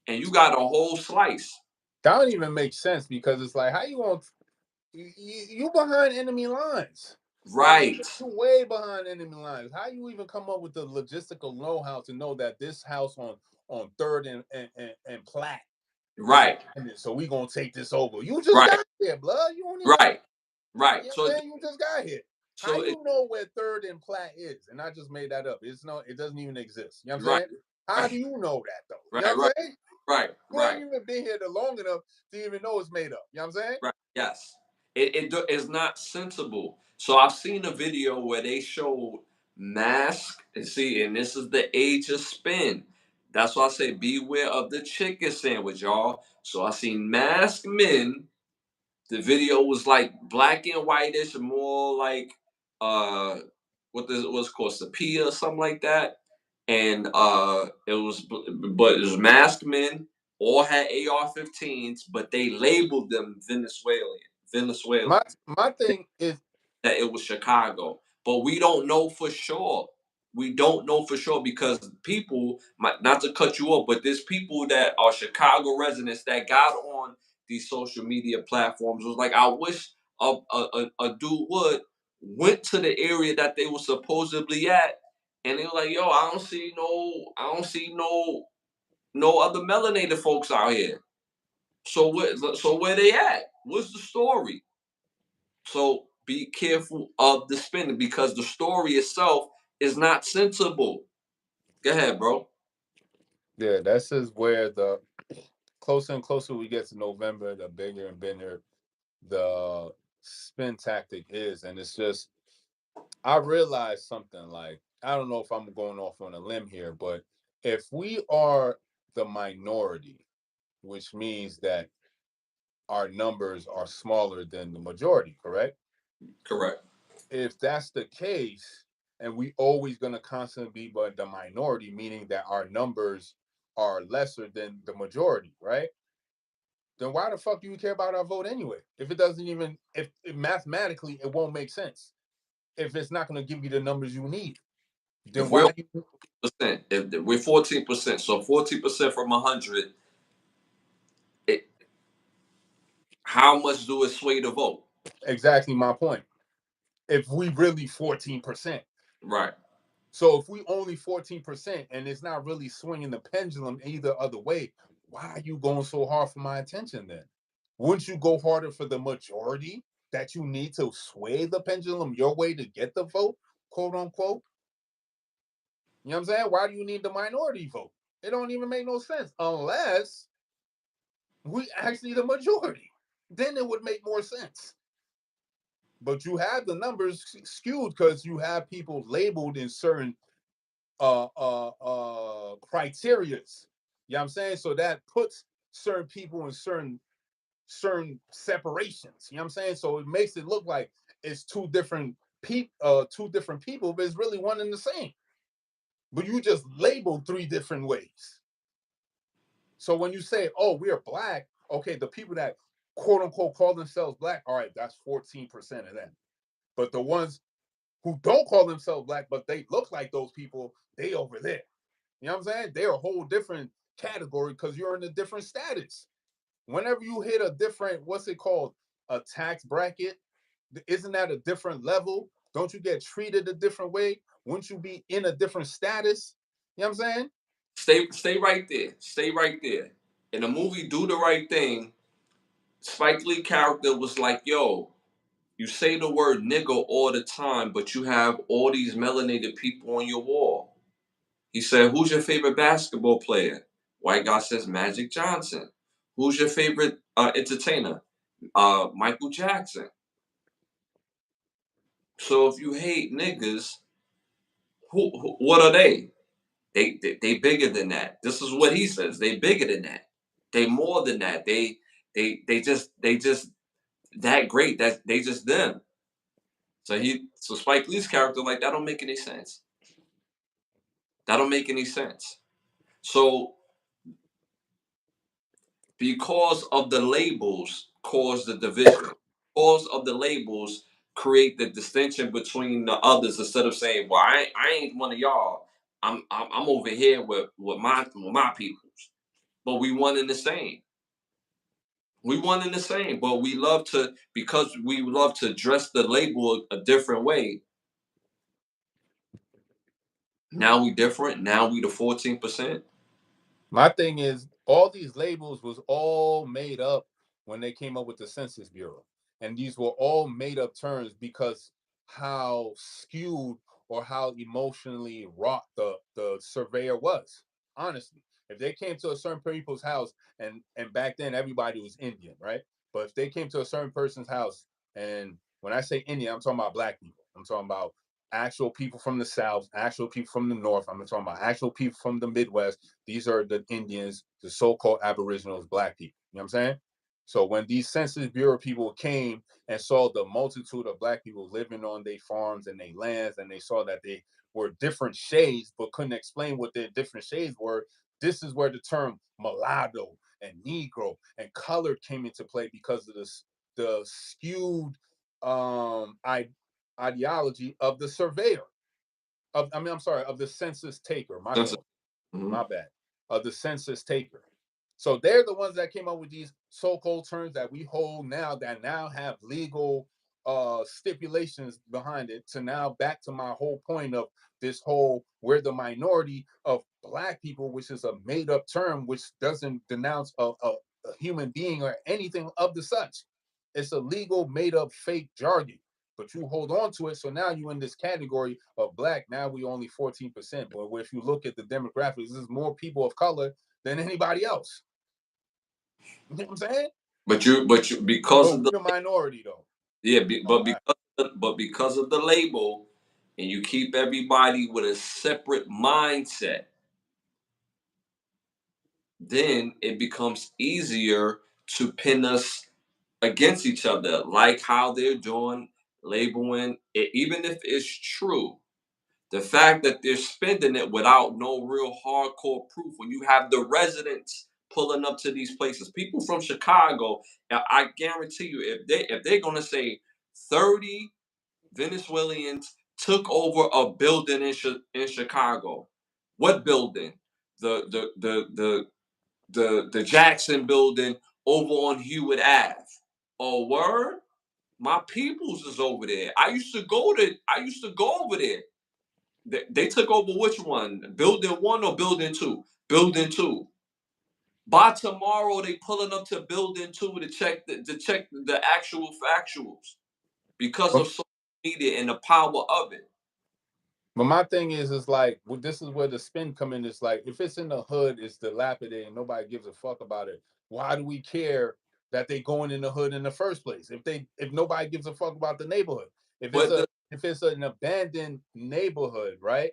And you got a whole slice. That don't even make sense because it's like, how you want you behind enemy lines? Like Right. you way behind enemy lines. How you even come up with the logistical know-how to know that this house on Third and Platte is Right. abandoned, so we gonna take this over? You just Right. got here, blood. You don't even. Right. Right. You know So what I'm saying? You just got here. How so it you know where Third and Platte is? And I just made that up. It's no, it doesn't even exist. You know what I'm right. saying? How do Right. you know that though? You know Right. what Right. I'm saying? Right. You ain't Right. even been here long enough to even know it's made up. You know what I'm saying? Right. Yes. It is not sensible. So I've seen a video where they showed mask and see, and this is the age of spin. That's why I say beware of the chicken sandwich, y'all. So I seen masked men. The video was like black and whitish, more like uh what this was called sepia or something like that. And but it was masked men, all had AR-15s, but they labeled them My Venezuelan my thing is that it was Chicago, but we don't know for sure. We don't know for sure because people, not to cut you off, but there's people that are Chicago residents that got on these social media platforms. It was like, I wish a dude would went to the area that they were supposedly at, and they were like, yo, I don't see no other melanated folks out here. So where they at? What's the story? So be careful of the spinning because the story itself is not sensible. Go ahead, bro. yeah, this is where the closer and closer we get to November, the bigger and bigger the spin tactic is. And it's just I realized something like I don't know if I'm going off on a limb here, but if we are the minority, which means that our numbers are smaller than the majority, correct? Correct. If that's the case, and we always going to constantly be but the minority, meaning that our numbers are lesser than the majority, right? Then why the fuck do you care about our vote anyway? If it doesn't even, if mathematically it won't make sense, if it's not going to give you the numbers you need, then If we're why do you? percent, if we're 14%, so 14% from 100, it, how much do it sway the vote? Exactly my point. If we really 14%, Right. so if we only 14% and it's not really swinging the pendulum either other way, why are you going so hard for my attention then? Wouldn't you go harder for the majority that you need to sway the pendulum your way to get the vote, quote unquote? You know what I'm saying? Why do you need the minority vote? It don't even make no sense unless we actually the majority. Then it would make more sense. but you have the numbers skewed because you have people labeled in certain criterias. You know what I'm saying? So that puts certain people in certain separations. You know what I'm saying? So it makes it look like it's two different people, but it's really one and the same. But you just labeled three different ways. So when you say, "Oh, we are black," okay, the people that quote unquote call themselves black, all right, that's 14% of them. But the ones who don't call themselves black, but they look like those people, they over there. You know what I'm saying? They're a whole different category because you're in a different status. Whenever you hit a different, what's it called, a tax bracket, isn't that a different level? Don't you get treated a different way? Wouldn't you be in a different status? You know what I'm saying? Stay right there. Stay right there. In the movie Do the Right Thing, Spike Lee character was like, yo, you say the word nigga all the time, but you have all these melanated people on your wall. He said, who's your favorite basketball player? White guy says Magic Johnson. Who's your favorite entertainer? Michael Jackson. So if you hate niggas, what are they? They bigger than that. This is what he says. They bigger than that. They more than that. They just that great. That they just them. So Spike Lee's character, like, that don't make any sense. That don't make any sense. So because of the labels cause the division. Because of the labels create the distinction between the others instead of saying, well, I ain't one of y'all. I'm over here with my peoples. But we one in the same. We one in the same. But we love to, because we love to dress the label a different way. Now we different. Now we the 14%. My thing is, all these labels was all made up when they came up with the Census Bureau, and these were all made up terms because how skewed or how emotionally wrought the surveyor was. Honestly, if they came to a certain people's house, and back then everybody was Indian, right? But if they came to a certain person's house, and when I say Indian, I'm talking about black people. I'm talking about actual people from the South, actual people from the North. I'm talking about actual people from the Midwest. These are the Indians, the so-called Aboriginals, black people. You know what I'm saying? So when these Census Bureau people came and saw the multitude of black people living on their farms and their lands, and they saw that they were different shades, but couldn't explain what their different shades were, this is where the term mulatto and Negro and colored came into play because of the skewed ideology of the surveyor. I'm sorry, of the census taker. My fault. Mm-hmm. My bad. Of the census taker. So they're the ones that came up with these so-called terms that we hold now, that now have legal stipulations behind it. To now back to my whole point of this whole, we're the minority of black people, which is a made-up term which doesn't denounce a human being or anything of the such. It's a legal made-up fake jargon, but you hold on to it. So now you in this category of black. Now we only 14%. But if you look at the demographics, there's more people of color than anybody else. You know what I'm saying? But you because But of we the, the minority though. yeah, All right. but because of the label, and you keep everybody with a separate mindset, then it becomes easier to pin us against each other, like how they're doing, labeling it, even if it's true. The fact that they're spending it without no real hardcore proof, when you have the residents pulling up to these places, people from Chicago, I guarantee you, if they're gonna say 30 Venezuelans took over a building in Chicago, what building? The Jackson building over on Hewitt Ave. Oh, word? My peoples is over there. I used to go over there. They took over which one? Building one or building two? Building two. By tomorrow, they pulling up to building two to check the actual factuals because of But, social media and the power of it. but my thing is like, well, this is where the spin come in. It's like, if it's in the hood, it's dilapidated and nobody gives a fuck about it. Why do we care that they going in the hood in the first place. If nobody gives a fuck about the neighborhood, if But it's an abandoned neighborhood, right?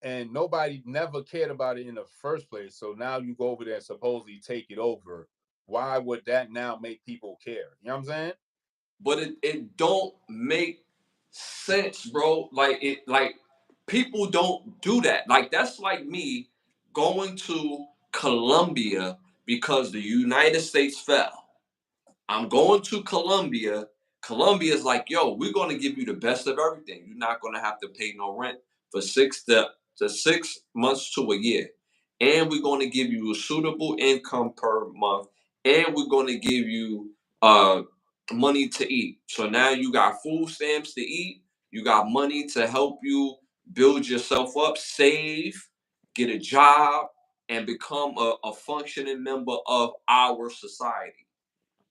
And nobody never cared about it in the first place. So now you go over there and supposedly take it over. Why would that now make people care? You know what I'm saying? but it don't make sense, bro. Like people don't do that. Like that's like me going to Colombia because the United States fell. I'm going to Colombia. Colombia's like, yo, we're gonna give you the best of everything. You're not gonna have to pay no rent for 6 months to a year. And we're gonna give you a suitable income per month. And we're gonna give you uh money to eat. So now you got food stamps to eat, you got money to help you build yourself up, save, get a job, and become a functioning member of our society.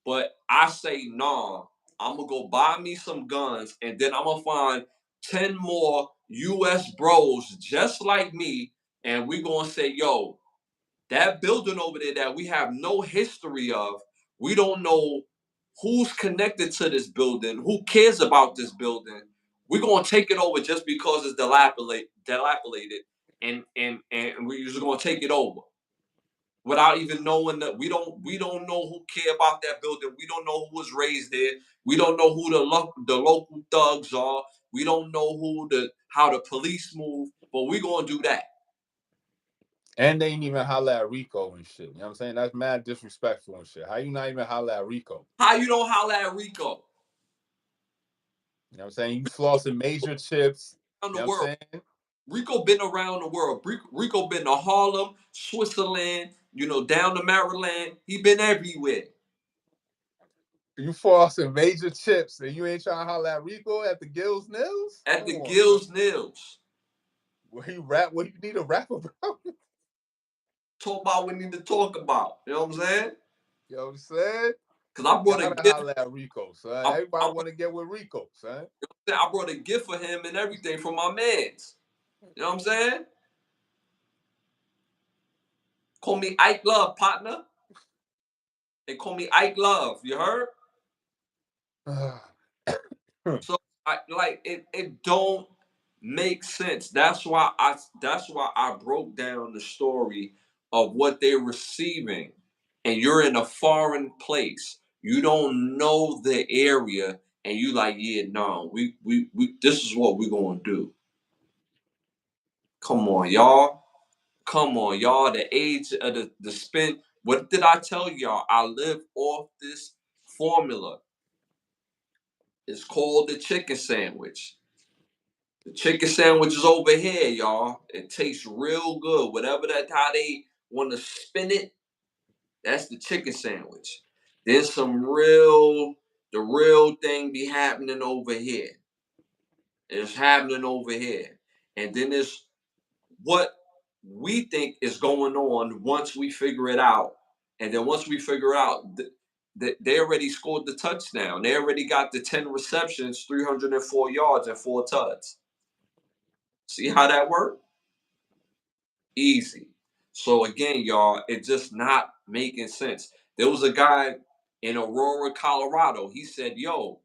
But I say, nah, I'm gonna go buy me some guns and then I'm gonna find 10 more US bros just like me. And we gonna say, yo, that building over there that we have no history of, we don't know who's connected to this building, who cares about this building. We're gonna take it over just because it's dilapidated, and we're just gonna take it over without even knowing that we don't know who care about that building. We don't know who was raised there. We don't know who the local thugs are. We don't know how the police move. But we gonna do that. And they ain't even holler at Rico and shit. You know what I'm saying? That's mad disrespectful and shit. How you not even holler at Rico? How you don't holler at Rico You know what I'm saying? You flossing major chips. around You the know what world? I'm saying? Rico been around the world. Rico been to Harlem, Switzerland. Down to Maryland. He been everywhere. You flossing major chips and you ain't trying to holler at Rico at the Gills Nils? At Come the on, son. Gills Nils. What you rap? What you need to rap about? Talk about what we need to talk about. You know what I'm saying? You know what I'm saying? Cause I You brought a gotta gift. holler at Rico, son. I, Everybody I, want to get with Rico, son. I brought a gift for him and everything from my mans. You know what I'm saying? Call me Ike Love, partner. They call me Ike Love. You heard? So I like it. It don't make sense. That's why I broke down the story of what they're receiving, and you're in a foreign place. You don't know the area, and you like, yeah, no, we this is what we're gonna do. Come on, y'all. Come on, y'all. The age of the spin. What did I tell y'all? I live off this formula. It's called the chicken sandwich. The chicken sandwich is over here, y'all. It tastes real good. Whatever that how they want to spin it, that's the chicken sandwich. There's the real thing be happening over here. It's happening over here. And then there's what we think is going on once we figure it out. And then once we figure it out, they already scored the touchdown. They already got the 10 receptions, 304 yards, and 4 tuds. See how that worked? Easy. So again, y'all, it's just not making sense. There was a guy in Aurora, Colorado. He said, "Yo,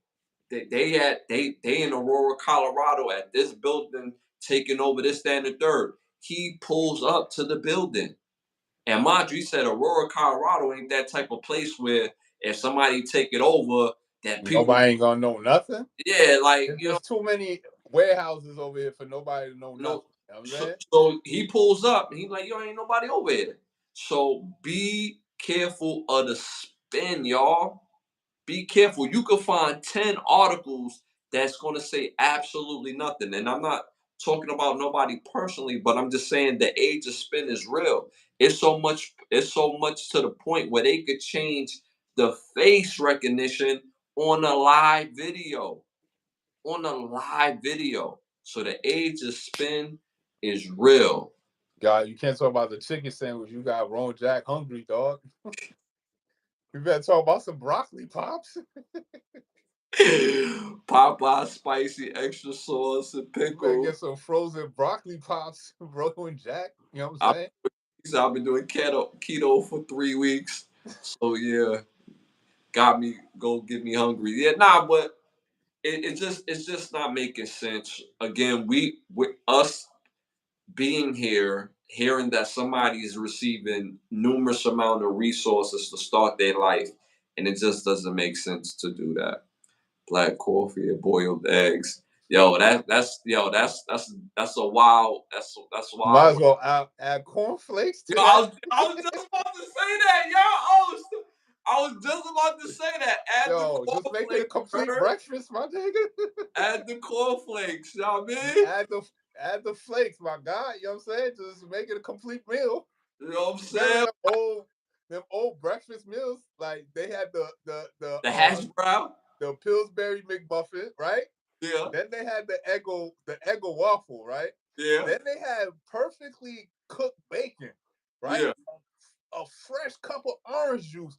they in Aurora, Colorado at this building taking over this, that, and the third." He pulls up to the building, and mind you, he said Aurora, Colorado ain't that type of place where if somebody take it over, that people, Nobody ain't gonna know nothing. yeah, like There's just too many warehouses over here for nobody to know you know. nothing. You know what I'm So, saying? so he pulls up and he's like, "Yo, ain't nobody over here." So be careful of the spin, y'all. Be careful. You could find 10 articles that's going to say absolutely nothing. And I'm not talking about nobody personally, but I'm just saying the age of spin is real. It's so much to the point where they could change the face recognition on a live video. On a live video. So the age of spin is real. God, you can't talk about the chicken sandwich. You got Ron Jack hungry, dog. We better talk about some broccoli pops. Popeye spicy extra sauce and You better pickle. get some frozen broccoli pops, Ron Jack. You know what I'm I, saying? I've been doing keto for 3 weeks. So yeah. got me go get me hungry. Yeah, nah, but it's just not making sense. Again, we with us being here, hearing that somebody is receiving numerous amount of resources to start their life, and it just doesn't make sense to do that. Black coffee and boiled eggs. Yo, that's a wild that's Might wild. as well add cornflakes Yo, to that. I was just about to say that, yo. I was just about to say that. Add the Yo, just make it a cornflakes, complete brother. breakfast, my nigga. Add the cornflakes, you know what I You mean? add the flakes, my guy. You know what I'm saying? Just make it a complete meal. You know what I'm Better saying? than them old breakfast meals. Like they had The hash brown. the Pillsbury McMuffin, right? Yeah, Then they had the Eggo waffle, right? yeah, Then they had perfectly cooked bacon, right? yeah, A fresh cup of orange juice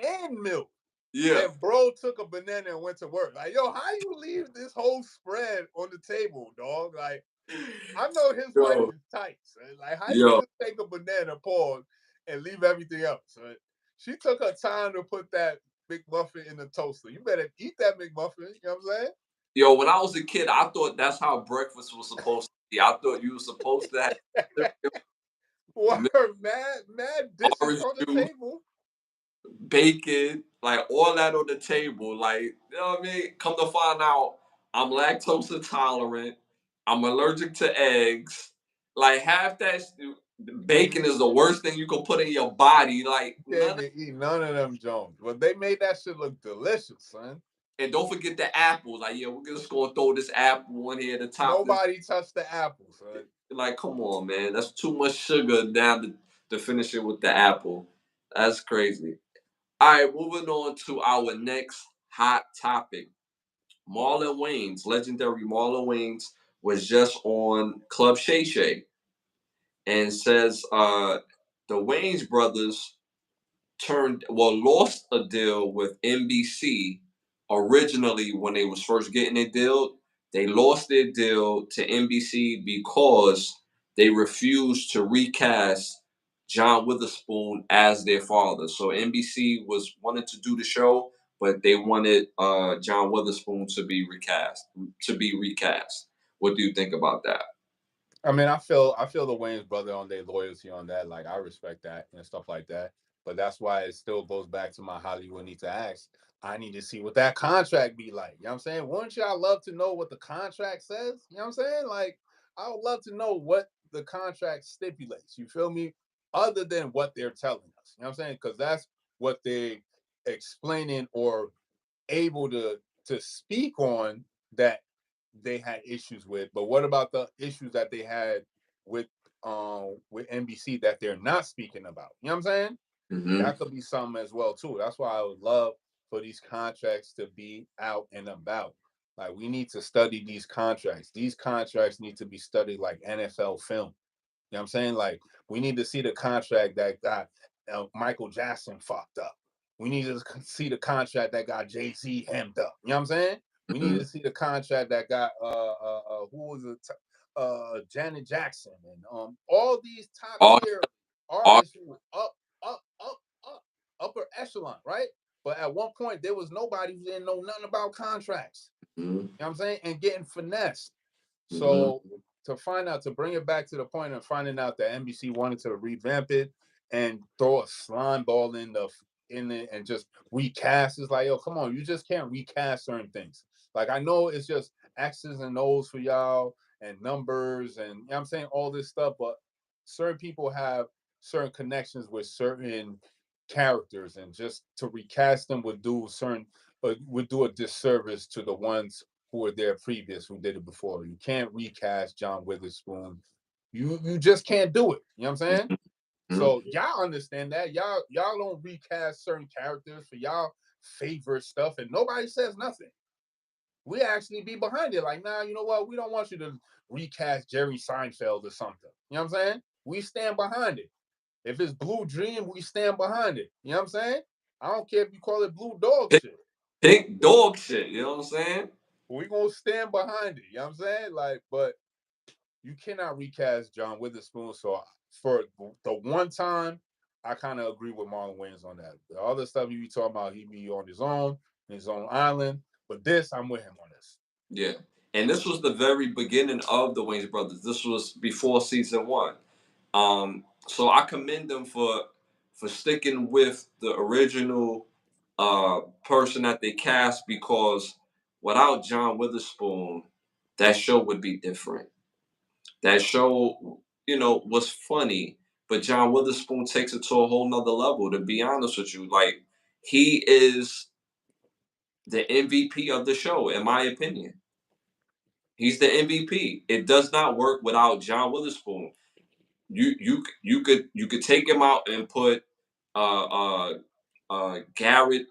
and milk. yeah. And bro took a banana and went to work. Like, yo, how you leave this whole spread on the table, dog? Like, I know his wife Yo, is tight. Son. Like, how you yo, just take a banana, pause, and leave everything else? Son? She took her time to put that McMuffin in the toaster. You better eat that McMuffin. You know what I'm saying? yo. When I was a kid, I thought that's how breakfast was supposed to be. I thought you were supposed to have cereal, Word, mad dishes orange on the juice, table. bacon, like all that on the table. Like, you know what I mean? Come to find out, I'm lactose intolerant. I'm allergic to eggs. Like half that bacon is the worst thing you can put in your body. Like You can't even eat none of them Jones. But they made that shit look delicious, son. and don't forget the apples. Like, yeah, we're just gonna throw this apple on here to top this. Nobody touched the apples, son. Like, come on, man. That's too much sugar down to finish it with the apple. That's crazy. All right, moving on to our next hot topic. Marlon Wayans, legendary Marlon Wayans, was just on Club Shay Shay and says the Wayans brothers lost a deal with NBC originally when they was first getting a deal. They lost their deal to NBC because they refused to recast John Witherspoon as their father. So NBC was wanted to do the show, but they wanted John Witherspoon to be recast. What do you think about that? I mean, I feel the Wayne's brother on their loyalty on that. Like I respect that and stuff like that. But that's why it still goes back to my Hollywood need to ask. I need to see what that contract be like. You know what I'm saying? Wouldn't y'all love to know what the contract says? You know what I'm saying? Like, I would love to know what the contract stipulates. You feel me? Other than what they're telling us. You know what I'm saying? Because that's what they explaining or able to speak on that they had issues with. But what about the issues that they had with NBC that they're not speaking about? You know what I'm saying? Mm-hmm. That could be something as well too. That's why I would love for these contracts to be out and about. Like we need to study these contracts. These contracts need to be studied like NFL film. You know what I'm saying? Like we need to see the contract that got Michael Jackson fucked up. We need to see the contract that got Jay-Z hemmed up. You know what I'm saying? We need Mm-hmm. to see the contract that got who was it? Janet Jackson and all these top All, tier all, artists who were up upper echelon, right? But at one point there was nobody who didn't know nothing about contracts. mm-hmm. You know what I'm saying? And getting finessed. Mm-hmm. So to find out, to bring it back to the point of finding out that NBC wanted to revamp it and throw a slime ball in it and just recast, it's like, yo, come on, you just can't recast certain things. Like I know it's just X's and O's for y'all and numbers and you know what I'm saying, all this stuff, but certain people have certain connections with certain characters, and just to recast them would do a disservice to the ones who were there previous who did it before. You can't recast John Witherspoon. You just can't do it. You know what I'm saying? Mm-hmm. So y'all understand that. Y'all don't recast certain characters for y'all favorite stuff and nobody says nothing. We actually be behind it. Like, nah, you know what? We don't want you to recast Jerry Seinfeld or something. You know what I'm saying? We stand behind it. If it's Blue Dream, we stand behind it. You know what I'm saying? I don't care if you call it Blue Dog shit. Pink dog shit. You know what I'm saying? We gonna stand behind it. You know what I'm saying? Like, but you cannot recast John Witherspoon. So for the one time I kind of agree with Marlon Wayans on that. The other stuff you be talking about, he be on his own island. But this, I'm with him on this. Yeah. And this was the very beginning of the Wayans brothers. This was before season one. So I commend them for sticking with the original person that they cast, because without John Witherspoon, that show would be different. That show, was funny, but John Witherspoon takes it to a whole nother level, to be honest with you. Like, he is the MVP of the show, in my opinion. He's the MVP. It does not work without John Witherspoon. You could take him out and put uh uh Garrett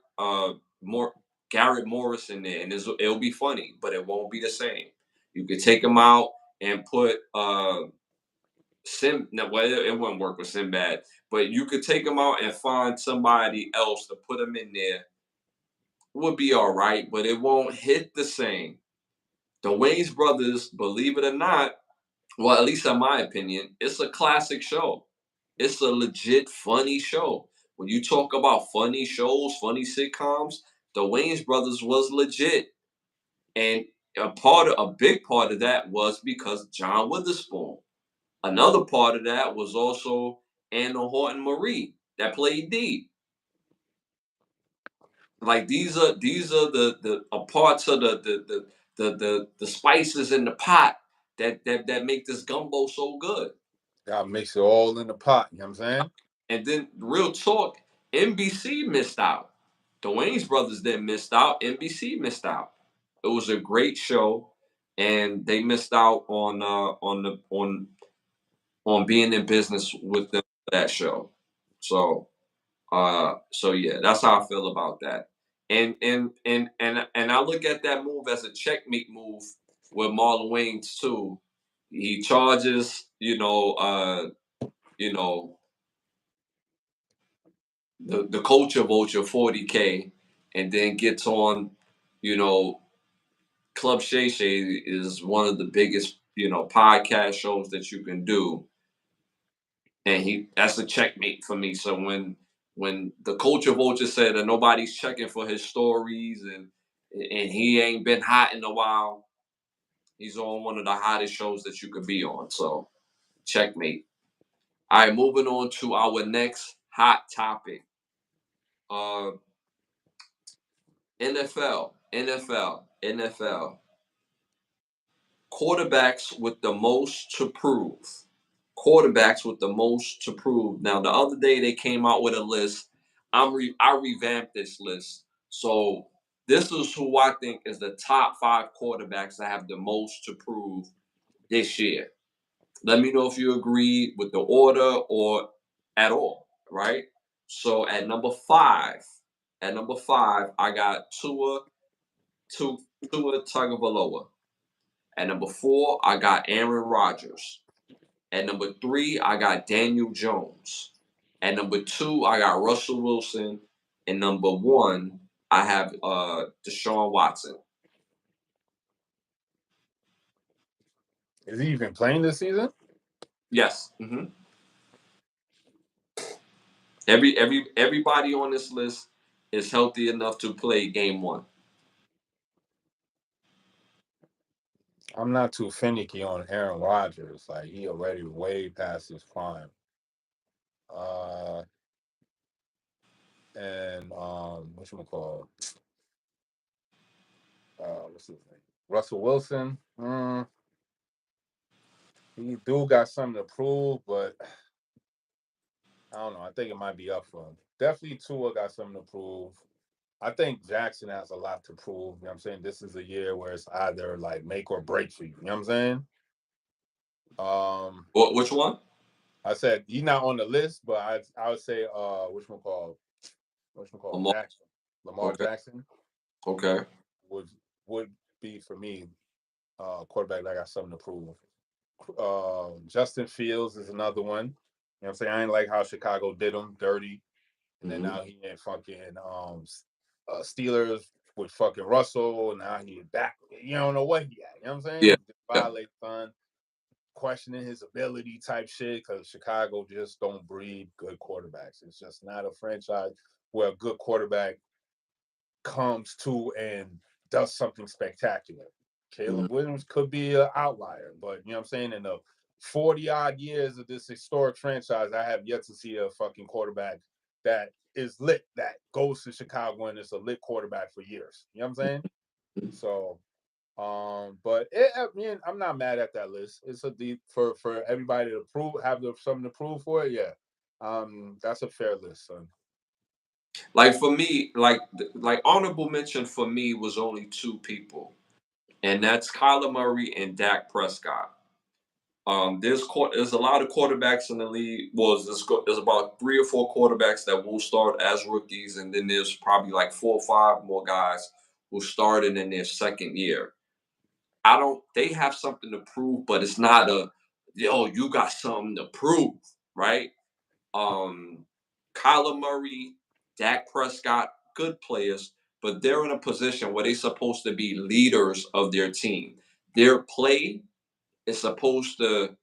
more Garrett Morris in there, and it'll be funny, but it won't be the same. You could take him out and put Sim. No, well, it wouldn't work with Sinbad, but you could take him out and find somebody else to put him in there. Would be all right, but it won't hit the same. The Wayans brothers, believe it or not, well, at least in my opinion, it's a classic show. It's a legit funny show. When you talk about funny shows, funny sitcoms, the Wayans brothers was legit. And a big part of that was because John Witherspoon. Another part of that was also Anna Horton Marie that played Dee. Like, these are the parts of the spices in the pot that make this gumbo so good. Gotta mix it all in the pot. You know what I'm saying? And then, real talk, NBC missed out. The Wayans brothers didn't miss out. NBC missed out. It was a great show, and they missed out on being in business with them for that show. So yeah, that's how I feel about that. And I look at that move as a checkmate move with Marlon Wayans too. He charges, you know, the culture vulture 40K, and then gets on, you know, Club Shay Shay is one of the biggest, podcast shows that you can do. And that's a checkmate for me. So when the culture vulture said that nobody's checking for his stories, and he ain't been hot in a while, he's on one of the hottest shows that you could be on. So checkmate. All right, moving on to our next hot topic. Uh NFL. Quarterbacks with the most to prove. Quarterbacks with the most to prove. Now, the other day they came out with a list. I revamped this list. So this is who I think is the top 5 quarterbacks that have the most to prove this year. Let me know if you agree with the order or at all. Right. So at number five, I got Tua Tagovailoa. At number 4, I got Aaron Rodgers. At number 3, I got Daniel Jones. At number 2, I got Russell Wilson. And number 1, I have Deshaun Watson. Is he even playing this season? Yes. Everybody on this list is healthy enough to play game 1. I'm not too finicky on Aaron Rodgers. Like, he already way past his prime. And what's his name? Russell Wilson. He do got something to prove, but I don't know. I think it might be up for him. Definitely Tua got something to prove. I think Jackson has a lot to prove. You know what I'm saying? This is a year where it's either like make or break for you. You know what I'm saying? Which one? I said he's not on the list, but I would say which one called Lamar. Jackson. Lamar Okay. Jackson Okay. would would be for me quarterback that got something to prove. Justin Fields is another one. You know what I'm saying? I ain't like how Chicago did him dirty. And then hmm now he in fucking Steelers with fucking Russell. Now he back. You don't know what he at. You know what I'm saying? Yeah. He just Yeah. violate son. questioning his ability type shit, because Chicago just don't breed good quarterbacks. It's just not a franchise where a good quarterback comes to and does something spectacular. Mhm. Caleb Williams could be an outlier, but you know what I'm saying? In the 40 odd years of this historic franchise, I have yet to see a fucking quarterback that is lit, that goes to Chicago and is a lit quarterback for years. You know what I'm saying? So, but I mean, I'm not mad at that list. It's a deep for everybody to prove, have something to prove for it. Yeah, that's a fair list, son. Like for me, like honorable mention for me was only two people, and that's Kyler Murray and Dak Prescott. There's a lot of quarterbacks in the league. Well, there's about 3 or 4 quarterbacks that will start as rookies, and then there's probably like 4 or 5 more guys who started in their second year. I don't. They have something to prove, but it's not a yo. You got something to prove, right? Um, Kyler Murray, Dak Prescott, good players, but they're in a position where they're supposed to be leaders of their team. Their play is supposed to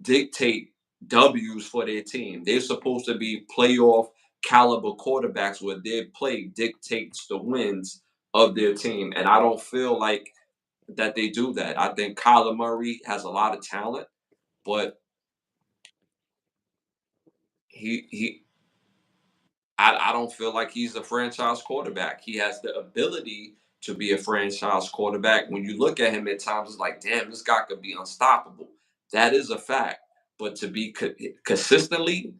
dictate W's for their team. They're supposed to be playoff caliber quarterbacks where their play dictates the wins of their team. And I don't feel like that they do that. I think Kyler Murray has a lot of talent, but he I don't feel like he's a franchise quarterback. He has the ability to be a franchise quarterback. When you look at him at times, it's like, damn, this guy could be unstoppable. That is a fact. But to be consistently,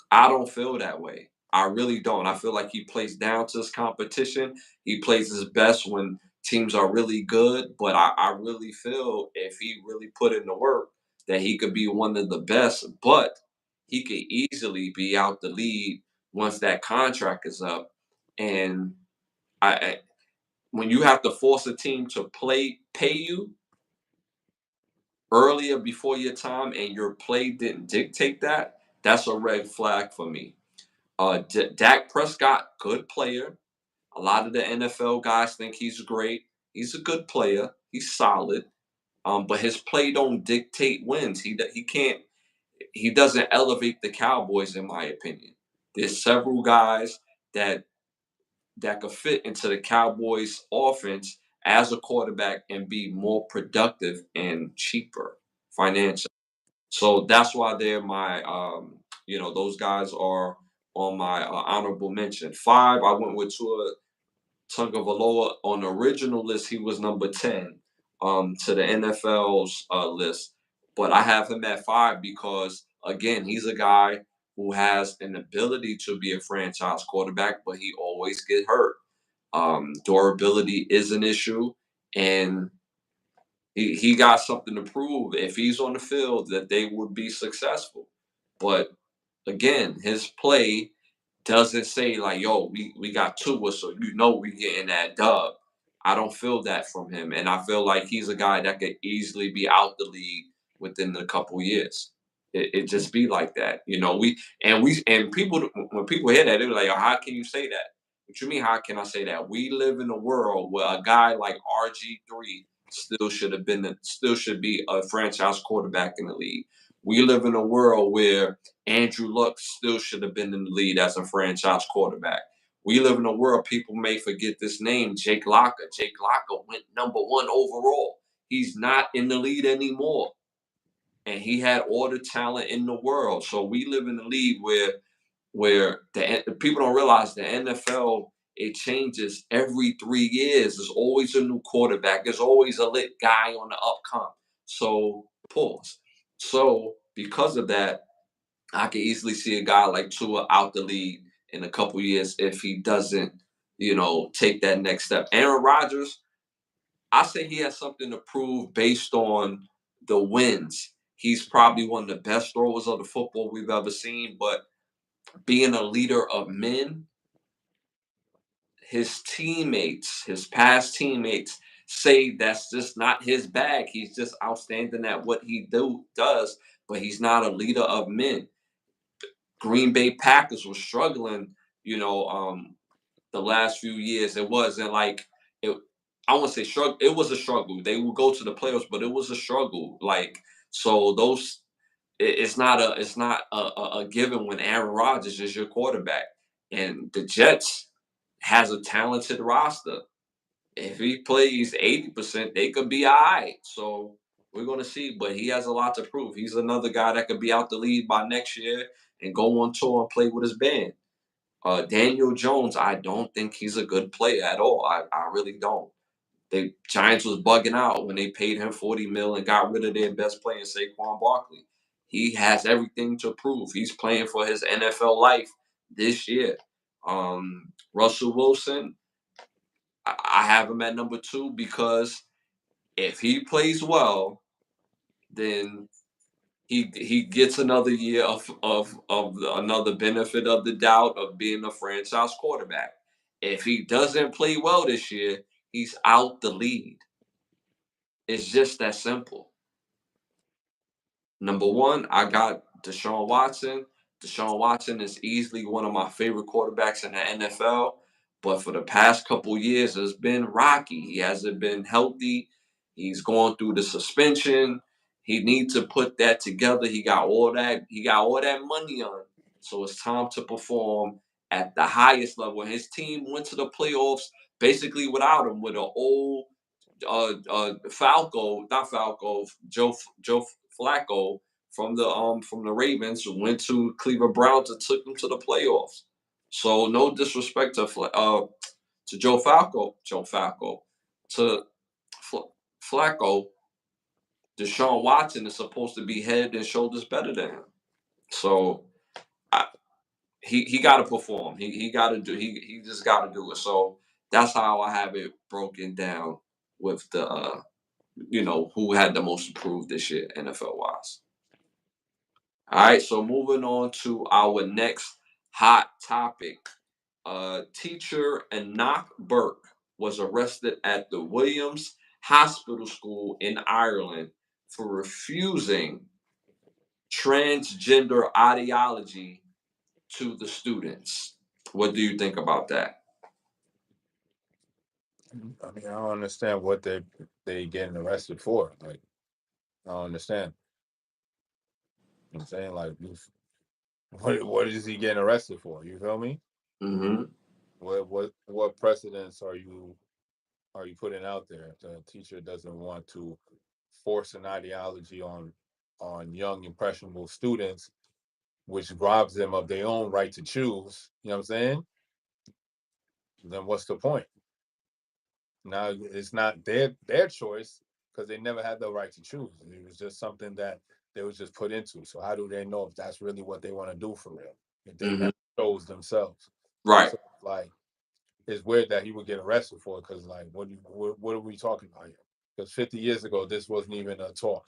I don't feel that way. I really don't. I feel like he plays down to his competition. He plays his best when teams are really good. But I really feel if he really put in the work, that he could be one of the best. But he could easily be out the lead once that contract is up. And I when you have to force a team to pay you earlier before your time and your play didn't dictate that, that's a red flag for me. Dak Prescott, good player. A lot of the NFL guys think he's great. He's a good player. He's solid. But his play don't dictate wins. He can't. He doesn't elevate the Cowboys, in my opinion. There's several guys that could fit into the Cowboys' offense as a quarterback and be more productive and cheaper financially. So that's why they're my, those guys are on my honorable mention. 5, I went with Tua Tagovailoa. On the original list, he was number 10 to the NFL's list. But I have him at 5 because, again, he's a guy who has an ability to be a franchise quarterback, but he always get hurt. Durability is an issue, and he got something to prove if he's on the field that they would be successful. But again, his play doesn't say like, "Yo, we got Tua, so we getting that dub." I don't feel that from him, and I feel like he's a guy that could easily be out the league within a couple years. It just be like that, we people when people hear that they're like, "How can you say that?" What you mean? How can I say that? We live in a world where a guy like RG3 still should be a franchise quarterback in the league. We live in a world where Andrew Luck still should have been in the lead as a franchise quarterback. We live in a world people may forget this name, Jake Locker. Jake Locker went number 1 overall. He's not in the lead anymore. And he had all the talent in the world. So we live in a league where the people don't realize the NFL, it changes every 3 years. There's always a new quarterback. There's always a lit guy on the upcoming. So pause. So because of that, I can easily see a guy like Tua out the league in a couple years if he doesn't, take that next step. Aaron Rodgers, I say he has something to prove based on the wins. He's probably one of the best throwers of the football we've ever seen, but being a leader of men, his teammates, his past teammates say that's just not his bag. He's just outstanding at what he does, but he's not a leader of men. Green Bay Packers were struggling, the last few years. It wasn't like it. I won't say struggle. It was a struggle. They would go to the playoffs, but it was a struggle. Like So it's not a given when Aaron Rodgers is your quarterback, and the Jets has a talented roster. If he plays 80%, they could be all right. So we're gonna see, but he has a lot to prove. He's another guy that could be out the league by next year and go on tour and play with his band. Daniel Jones, I don't think he's a good player at all. I really don't. The Giants was bugging out when they paid him 40 mil and got rid of their best player, Saquon Barkley. He has everything to prove. He's playing for his NFL life this year. Russell Wilson, I have him at number two because if he plays well, then he gets another year of another benefit of the doubt of being a franchise quarterback. If he doesn't play well this year, he's out the lead. It's just that simple. Number one, I got Deshaun Watson. Deshaun Watson is easily one of my favorite quarterbacks in the NFL. But for the past couple years, it's been rocky. He hasn't been healthy. He's going through the suspension. He needs to put that together. He got all that. He got all that money on. So it's time to perform at the highest level. His team went to the playoffs basically without him, with an old Falco, not Falco, Joe Flacco from the Ravens, who went to Cleveland Browns and took them to the playoffs. So no disrespect to Joe Falco, to Flacco. Deshaun Watson is supposed to be head and shoulders better than him. So I, he got to perform. He got to do. He just got to do it. So that's how I have it broken down with the who had the most improved this year, NFL wise. All right, so moving on to our next hot topic. Teacher Enoch Burke was arrested at the Williams Hospital School in Ireland for refusing transgender ideology to the students. What do you think about that? I mean, I don't understand what they getting arrested for. Like, I don't understand. You know what I'm saying, like, what is he getting arrested for? You feel me? Mm-hmm. What precedents are you putting out there? If the teacher doesn't want to force an ideology on young impressionable students, which robs them of their own right to choose. You know what I'm saying? Then what's the point? Now it's not their choice because they never had the right to choose. It was just something that they was just put into. So how do they know if that's really what they want to do for real? If they Mm-hmm. never chose themselves. Right. So like it's weird that he would get arrested for it because like what are we talking about here? Because 50 years ago this wasn't even a talk.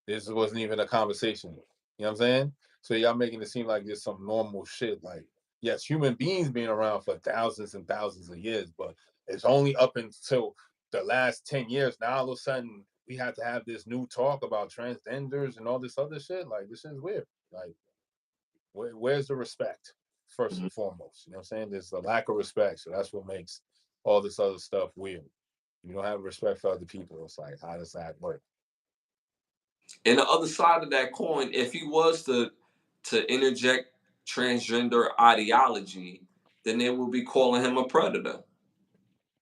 This wasn't even a conversation. You know what I'm saying? So y'all making it seem like there's some normal shit. Like, yes, human beings being around for thousands and thousands of years, but it's only up until the last 10 years. Now all of a sudden we have to have this new talk about transgenders and all this other shit. Like, this is weird. Like, where's the respect? First Mm-hmm. and foremost. You know what I'm saying? There's a lack of respect. So that's what makes all this other stuff weird. You don't have respect for other people. It's like, how does that work? And the other side of that coin, if he was to interject transgender ideology, then they will be calling him a predator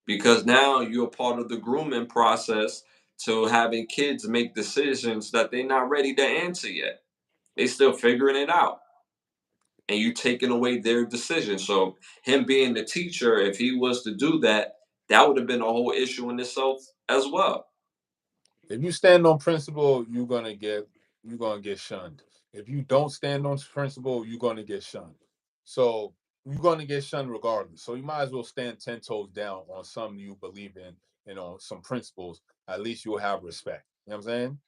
because now you're part of the grooming process to having kids make decisions that they're not ready to answer yet. They still figuring it out, and you taking away their decision. So him being the teacher, if he was to do that, that would have been a whole issue in itself as well. If you stand on principle, you're gonna get shunned. If you don't stand on principle, you're gonna get shunned. So you're gonna get shunned regardless. So you might as well stand 10 toes down on something you believe in and on some principles. At least you'll have respect. You know what I'm saying?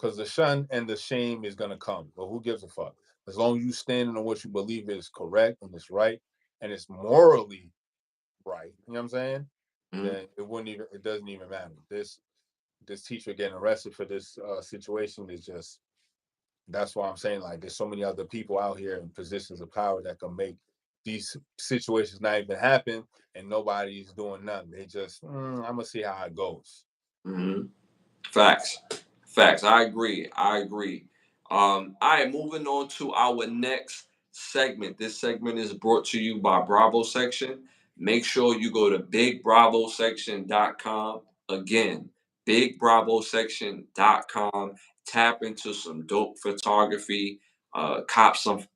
Because the shun and the shame is gonna come. But who gives a fuck? As long as you stand on what you believe is correct and it's right and it's morally right, you know what I'm saying? Mhm. Then it doesn't even matter. This teacher getting arrested for this situation is just, that's why I'm saying, like, there's so many other people out here in positions of power that can make these situations not even happen, and nobody's doing nothing. They just I'm gonna see how it goes. Mhm. Facts. Facts. I agree. I agree. All right, moving on to our next segment. This segment is brought to you by Bravo Section. Make sure you go to bigbravosection.com. Again, bigbravosection.com. Tap into some dope photography. Cop some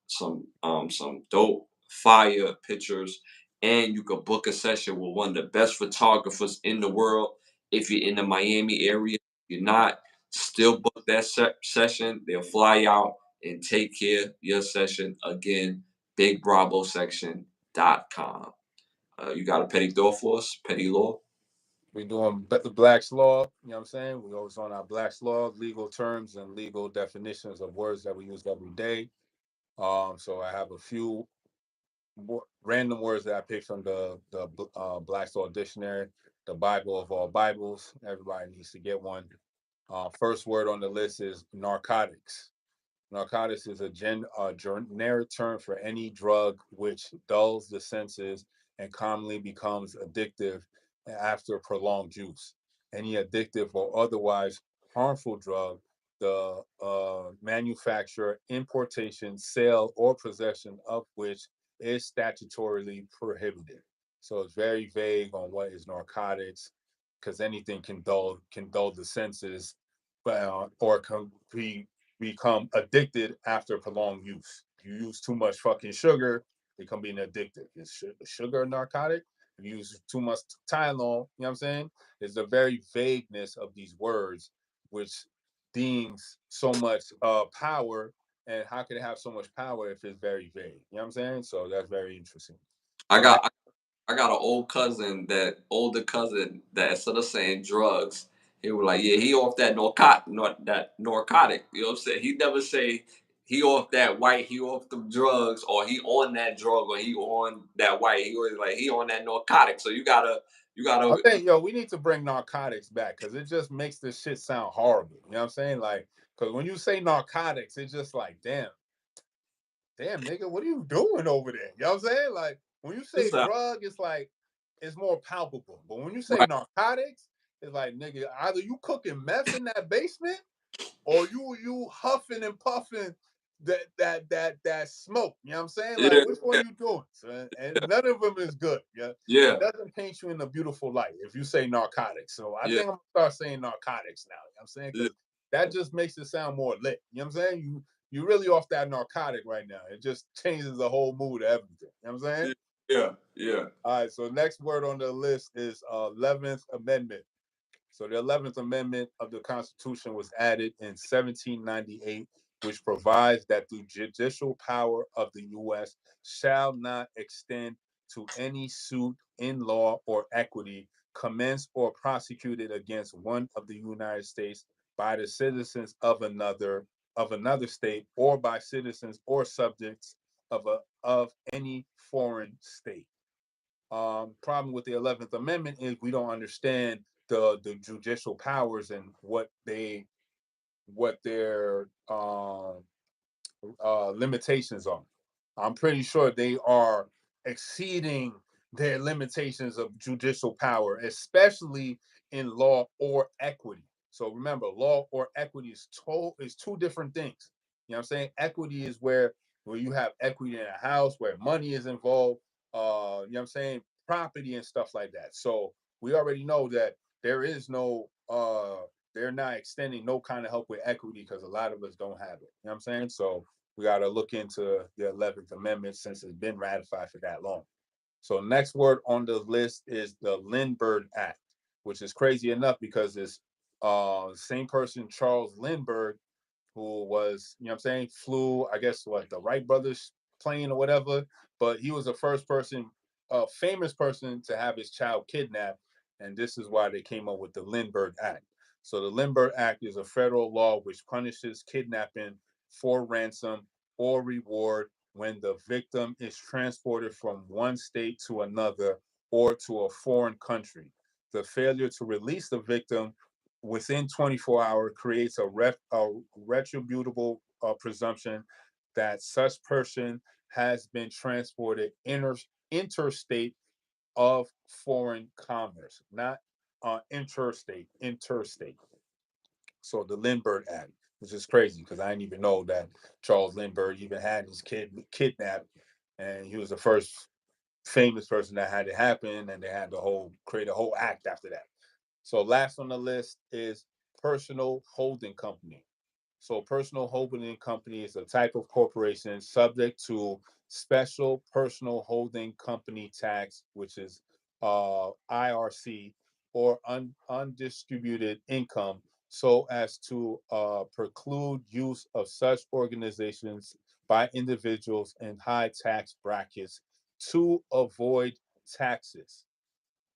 dope fire pictures, and you can book a session with one of the best photographers in the world. If you're in the Miami area, you're not, still book that session. They'll fly out and take care of your session. Again, bigbravosection.com. You got a petty law for us? Petty law? We're doing the Black's Law, you know what I'm saying? We always on our Black's Law, legal terms and legal definitions of words that we use every day. So I have a few random words that I picked from the Black's Law Dictionary, the Bible of all Bibles. Everybody needs to get one. First word on the list is narcotics. Narcotics is a generic term for any drug which dulls the senses and commonly becomes addictive after prolonged use. Any addictive or otherwise harmful drug, the manufacture, importation, sale, or possession of which is statutorily prohibited. So it's very vague on what is narcotics, because anything can dull the senses, but or can become addicted after prolonged use. You use too much fucking sugar, it can be an addictive. Is sugar a narcotic? If you use too much Tylenol, you know what I'm saying? It's the very vagueness of these words, which deems so much power. And how can it have so much power if it's very vague? You know what I'm saying? So that's very interesting. I So next, got I got an older cousin that instead of saying drugs, he was like, yeah, he off that narcotic. You know what I'm saying? He never say he off that white, he off the drugs, or he on that drug, or he on that white. He was like he on that narcotic. So you I gotta think, yo, we need to bring narcotics back because it just makes this shit sound horrible. You know what I'm saying? Like, because when you say narcotics, it's just like, damn, nigga, what are you doing over there? You know what I'm saying? Like, when you say listen, drug, it's like, it's more palpable. But when you say right. narcotics, it's like, nigga, either you cooking meth in that basement or you huffing and puffing that smoke. You know what I'm saying? Yeah, Like, which one yeah, you doing? So, and none of them is good. Yeah, it yeah, doesn't paint you in a beautiful light if you say narcotics. So I yeah, think I'm gonna start saying narcotics now. You know what I'm saying? yeah, Because that just makes it sound more lit. You know what I'm saying? You really off that narcotic right now. It just changes the whole mood of everything. You know what I'm saying? yeah, yeah, yeah. All right. So next word on the list is 11th Amendment. So the 11th Amendment of the Constitution was added in 1798, which provides that the judicial power of the U.S. shall not extend to any suit in law or equity commenced or prosecuted against one of the United States by the citizens of another state or by citizens or subjects of any foreign state. Problem with the 11th Amendment is we don't understand the judicial powers and what their limitations are. I'm pretty sure they are exceeding their limitations of judicial power, especially in law or equity. So remember, law or equity is two different things. You know what I'm saying? Equity is where you have equity in a house, where money is involved. You know what I'm saying? Property and stuff like that. So we already know that there is no they're not extending no kind of help with equity because a lot of us don't have it. You know what I'm saying? So we got to look into the 11th Amendment since it's been ratified for that long. So next word on the list is the Lindbergh Act, which is crazy enough because it's same person, Charles Lindbergh, who was, you know what I'm saying, flew, I guess, what, the Wright brothers plane or whatever. But he was the first person, a famous person, to have his child kidnapped. And this is why they came up with the Lindbergh Act. So the Lindbergh Act is a federal law which punishes kidnapping for ransom or reward when the victim is transported from one state to another or to a foreign country. The failure to release the victim within 24 hours creates a retributable presumption that such person has been transported interstate of foreign commerce, not interstate. So the Lindbergh Act, which is crazy because I didn't even know that Charles Lindbergh even had his kid kidnapped, and he was the first famous person that had it happen, and they had to create a whole act after that. So last on the list is personal holding company. So personal holding company is a type of corporation subject to special personal holding company tax, which is IRC, or undistributed income, so as to preclude use of such organizations by individuals in high tax brackets to avoid taxes.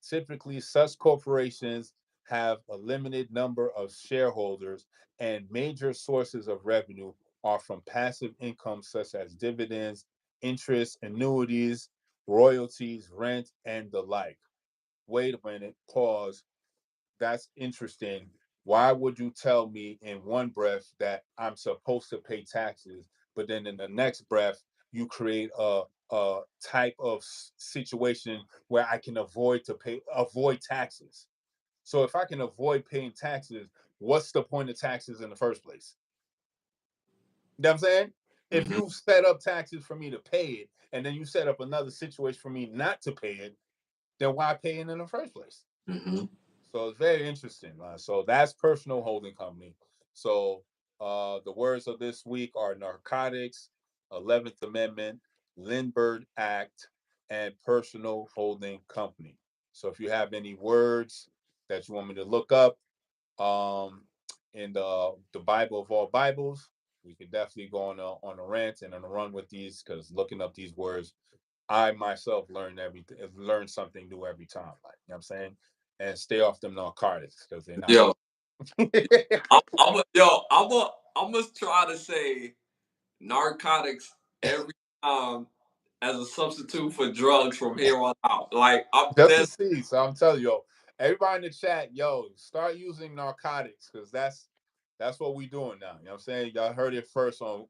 Typically, such corporations have a limited number of shareholders, and major sources of revenue are from passive income such as dividends, interest, annuities, royalties, rent, and the like. Wait a minute, pause. That's interesting. Why would you tell me in one breath that I'm supposed to pay taxes, but then in the next breath you create a type of situation where I can avoid taxes? So if I can avoid paying taxes, what's the point of taxes in the first place? You know what I'm saying? If Mm-hmm. you set up taxes for me to pay it, and then you set up another situation for me not to pay it, then why pay it in the first place? Mm-hmm. So it's very interesting. So that's personal holding company. So the words of this week are narcotics, 11th Amendment, Lindbergh Act, and personal holding company. So if you have any words that you want me to look up um, in the Bible of all Bibles, we could definitely go on a rant and on a run with these, because looking up these words, I myself learn something new every time. Like, you know what I'm saying? And stay off them narcotics because they're not Yo, good. I'm gonna try to say narcotics every time as a substitute for drugs from here on out. Like I'm Just to this. see. So I'm telling you, everybody in the chat, start using narcotics, because that's what we doing now. You know what I'm saying? Y'all heard it first on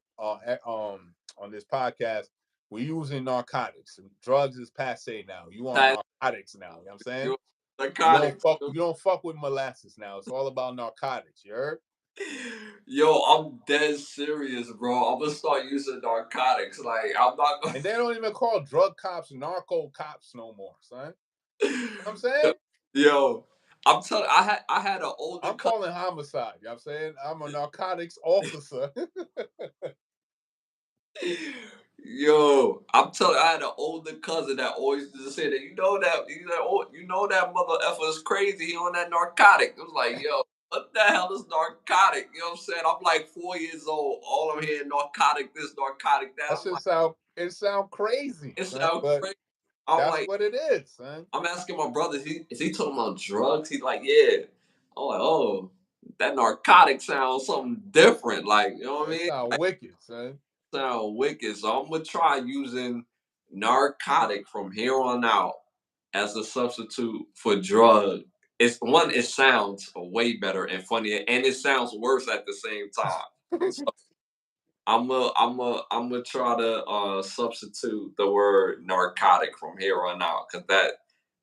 this podcast. We're using narcotics. Drugs is passe now. You on narcotics now. You know what I'm saying? Narcotics. You don't fuck with molasses now. It's all about narcotics. You heard? Yo, I'm dead serious, bro. I'm gonna start using narcotics. Like I'm not gonna. And they don't even call drug cops narco cops no more, son. You know what I'm saying? Yo, I'm telling. I had an older I'm cousin. calling homicide. You know what I'm saying? I'm a narcotics officer. Yo, I'm telling. I had an older cousin that always used to say that. You know that mother effer is crazy. He on that narcotic. It was like, yo, what the hell is narcotic? You know what I'm saying? I'm like 4 years old. All I'm hearing narcotic this, narcotic that. That I'm should like, sound crazy, it son. sounds But crazy. I'm that's like, what it is, son. I'm asking my brother, is he talking about drugs? He's like, yeah. I'm like, oh, that narcotic sounds something different. Like, you know what I It mean? sound Like, wicked, son. sound wicked. So I'm gonna try using narcotic from here on out as a substitute for drug. It sounds way better and funnier, and it sounds worse at the same time. So I'm gonna try to substitute the word narcotic from here on out, because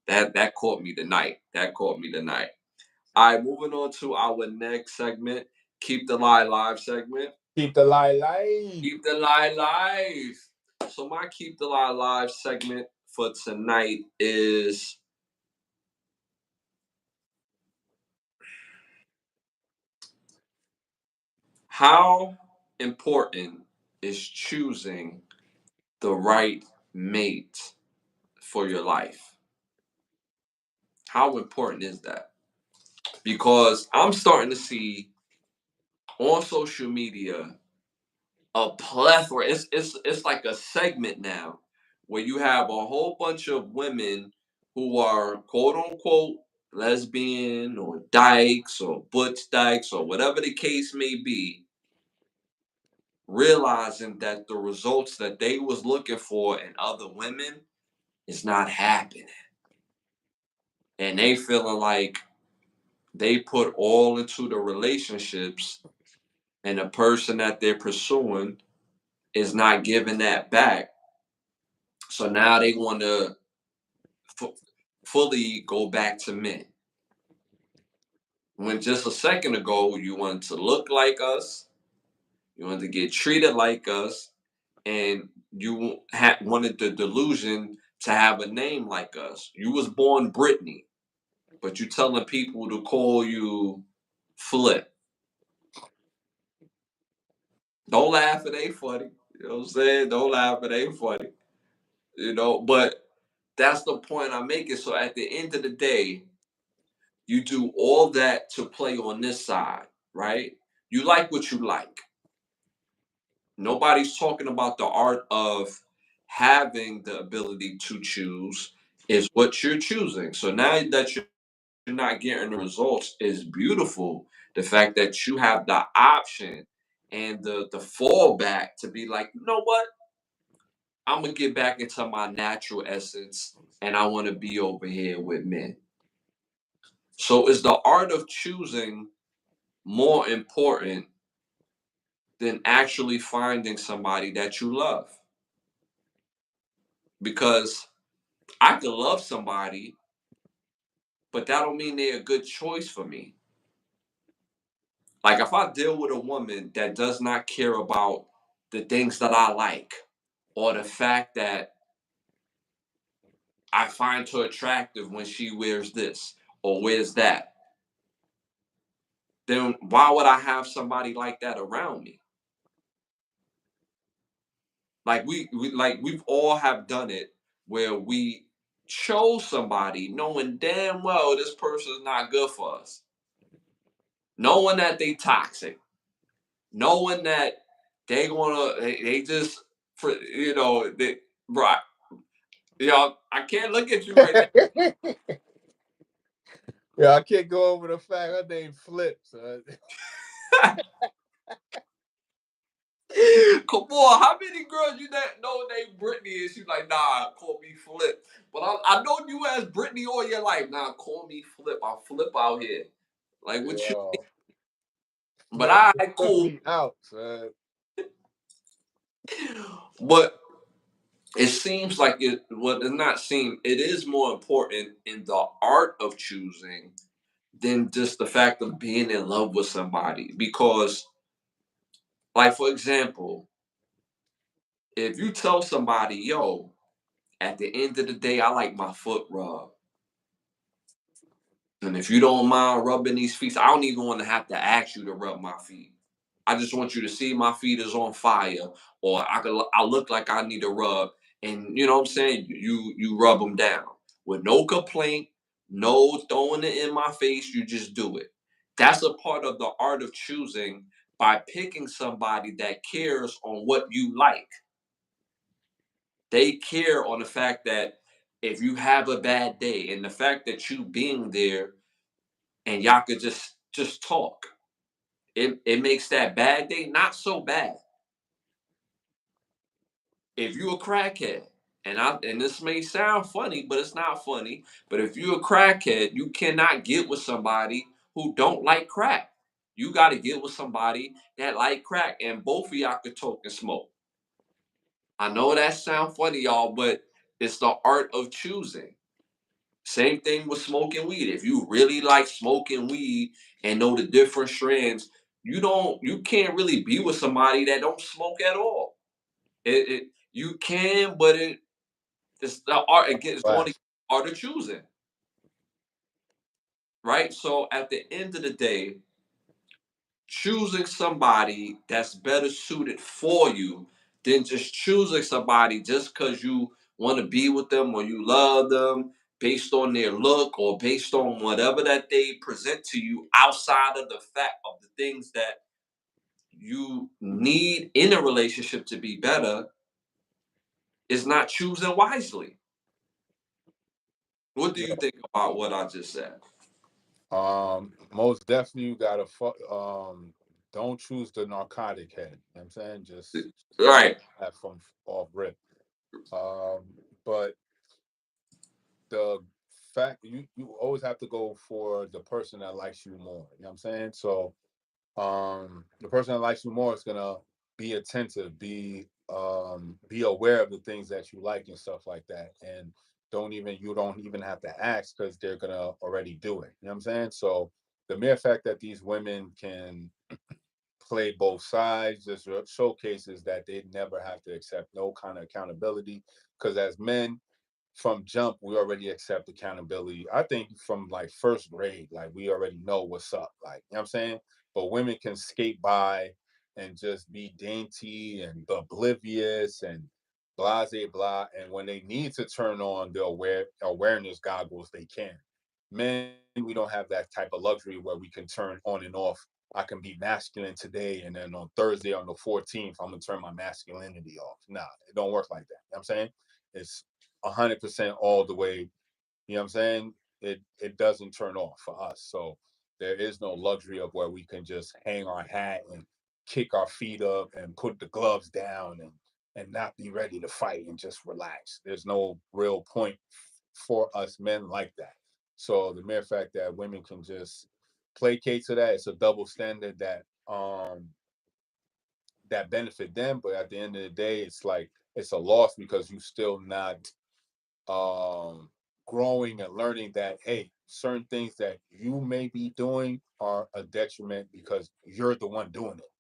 that caught me tonight. That caught me tonight. All right, moving on to our next segment, keep the lie live segment. Keep the lie alive. Keep the lie live. So my keep the lie live segment for tonight is how important is choosing the right mate for your life? How important is that? Because I'm starting to see on social media a plethora. It's like a segment now where you have a whole bunch of women who are quote unquote lesbian or dykes or butch dykes or whatever the case may be, realizing that the results that they was looking for in other women is not happening, and they feeling like they put all into the relationships, and the person that they're pursuing is not giving that back. So now they want to fully go back to men. When just a second ago you wanted to look like us, you wanted to get treated like us, and you wanted the delusion to have a name like us. You was born Brittany, but you telling people to call you Flip. Don't laugh, it ain't funny. You know what I'm saying? Don't laugh, it ain't funny. But that's the point I'm making. So at the end of the day, you do all that to play on this side, right? You like what you like. Nobody's talking about the art of having the ability to choose is what you're choosing. So now that you're not getting the results is beautiful. The fact that you have the option and the fallback to be like, you know what? I'm gonna get back into my natural essence and I want to be over here with men. So is the art of choosing more important than actually finding somebody that you love? Because I could love somebody, but that don't mean they're a good choice for me. Like if I deal with a woman that does not care about the things that I like, or the fact that I find her attractive when she wears this or wears that, then why would I have somebody like that around me? Like we've all have done it where we chose somebody knowing damn well this person is not good for us, knowing that they toxic, knowing that they just for they right. I can't look at you right Yeah, I can't go over the fact her name flips. now. Come on, how many girls you that know named Brittany and she's like, nah, call me Flip. But I know you as Brittany all your life. Nah, call me Flip. I flip out here. Like what you Yo, but flip, I flip cool. me out, son. But it seems like does not seem it is more important in the art of choosing than just the fact of being in love with somebody. Because, like for example, if you tell somebody, yo, at the end of the day, I like my foot rubbed. And if you don't mind rubbing these feet, I don't even want to have to ask you to rub my feet. I just want you to see my feet is on fire, or I look like I need a rub, and you know what I'm saying. You rub them down with no complaint, no throwing it in my face. You just do it. That's a part of the art of choosing by picking somebody that cares on what you like. They care on the fact that if you have a bad day, and the fact that you being there and y'all could just talk. It makes that bad day not so bad. If you a crackhead, and this may sound funny, but it's not funny. But if you a crackhead, you cannot get with somebody who don't like crack. You got to get with somebody that like crack, and both of y'all could talk and smoke. I know that sound funny, y'all, but it's the art of choosing. Same thing with smoking weed. If you really like smoking weed and know the different strands, you can't really be with somebody that don't smoke at all. You can, but it's the art. It's going to Flash. art of choosing, right? So at the end of the day, choosing somebody that's better suited for you than just choosing somebody just because you want to be with them or you love them based on their look or based on whatever that they present to you outside of the fact of the things that you need in a relationship to be better is not choosing wisely. What do you Yeah. think about what I just said? Most definitely you gotta don't choose the narcotic head. You know what I'm saying? Just start Right. that from off rip. Um, but the fact you always have to go for the person that likes you more. You know what I'm saying? So the person that likes you more is gonna be attentive, be aware of the things that you like and stuff like that. And don't even you don't even have to ask because they're gonna already do it. You know what I'm saying? So the mere fact that these women can play both sides just showcases that they never have to accept no kind of accountability. Because as men, from jump, we already accept accountability. I think from like first grade, like we already know what's up. Like, you know what I'm saying? But women can skate by and just be dainty and oblivious and blase blah. And when they need to turn on the awareness goggles, they can. Men, we don't have that type of luxury where we can turn on and off. I can be masculine today, and then on Thursday on the 14th, I'm gonna turn my masculinity off. Nah, it don't work like that. You know what I'm saying? It's 100% all the way. You know what I'm saying? It doesn't turn off for us. So there is no luxury of where we can just hang our hat and kick our feet up and put the gloves down and not be ready to fight and just relax. There's no real point for us men like that. So the mere fact that women can just placate to that, it's a double standard that benefit them, but at the end of the day, it's like it's a loss because you still not um growing and learning that, hey, certain things that you may be doing are a detriment because you're the one doing it,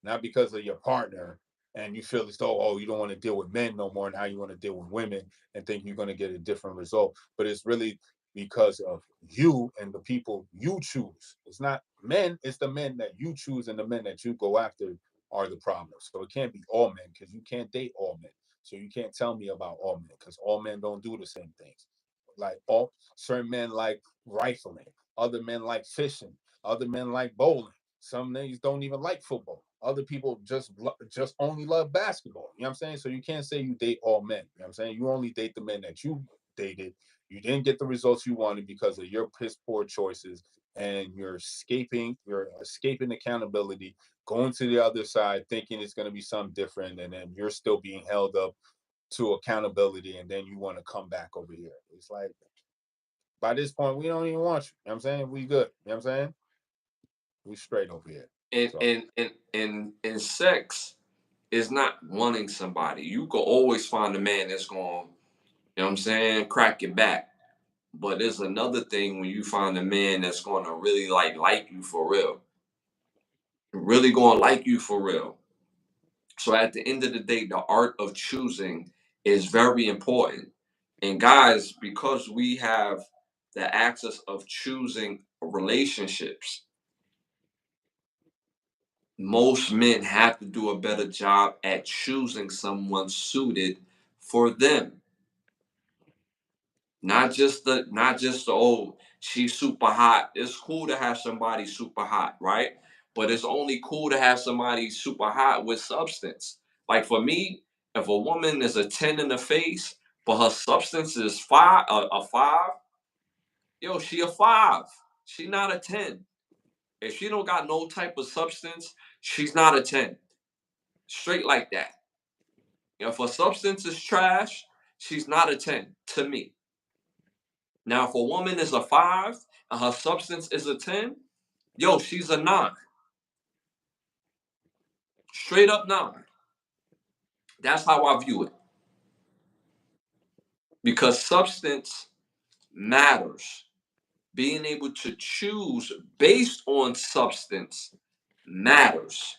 not because of your partner. And you feel as though, oh, you don't want to deal with men no more. Now you want to deal with women and think you're going to get a different result. But it's really because of you and the people you choose. It's not men, it's the men that you choose and the men that you go after are the problem. So it can't be all men because you can't date all men. So you can't tell me about all men because all men don't do the same things. Like all certain men like rifling, other men like fishing, other men like bowling. Some niggas don't even like football. Other people just only love basketball. You know what I'm saying? So you can't say you date all men. You know what I'm saying? You only date the men that you dated. You didn't get the results you wanted because of your piss poor choices, and you're escaping accountability, going to the other side thinking it's going to be something different, and then you're still being held up to accountability, and then you want to come back over here. It's like by this point we don't even want you. You know what I'm saying? We good. You know what I'm saying? We straight over here. And So and sex is not wanting somebody. You can always find a man that's going, you know what I'm saying, crack your back. But there's another thing when you find a man that's going to really like you for real. Really going to like you for real. So at the end of the day, the art of choosing is very important. And guys, because we have the access of choosing relationships, most men have to do a better job at choosing someone suited for them. Not just the oh, she's super hot. It's cool to have somebody super hot, right? But it's only cool to have somebody super hot with substance. Like for me, if a woman is a 10 in the face, but her substance is a five, yo, she a five. She not a 10. If she don't got no type of substance, she's not a 10. Straight like that. If her substance is trash, she's not a 10 to me. Now, if a woman is a five and her substance is a 10, yo, she's a nine. Straight up nine. That's how I view it. Because substance matters. Being able to choose based on substance matters.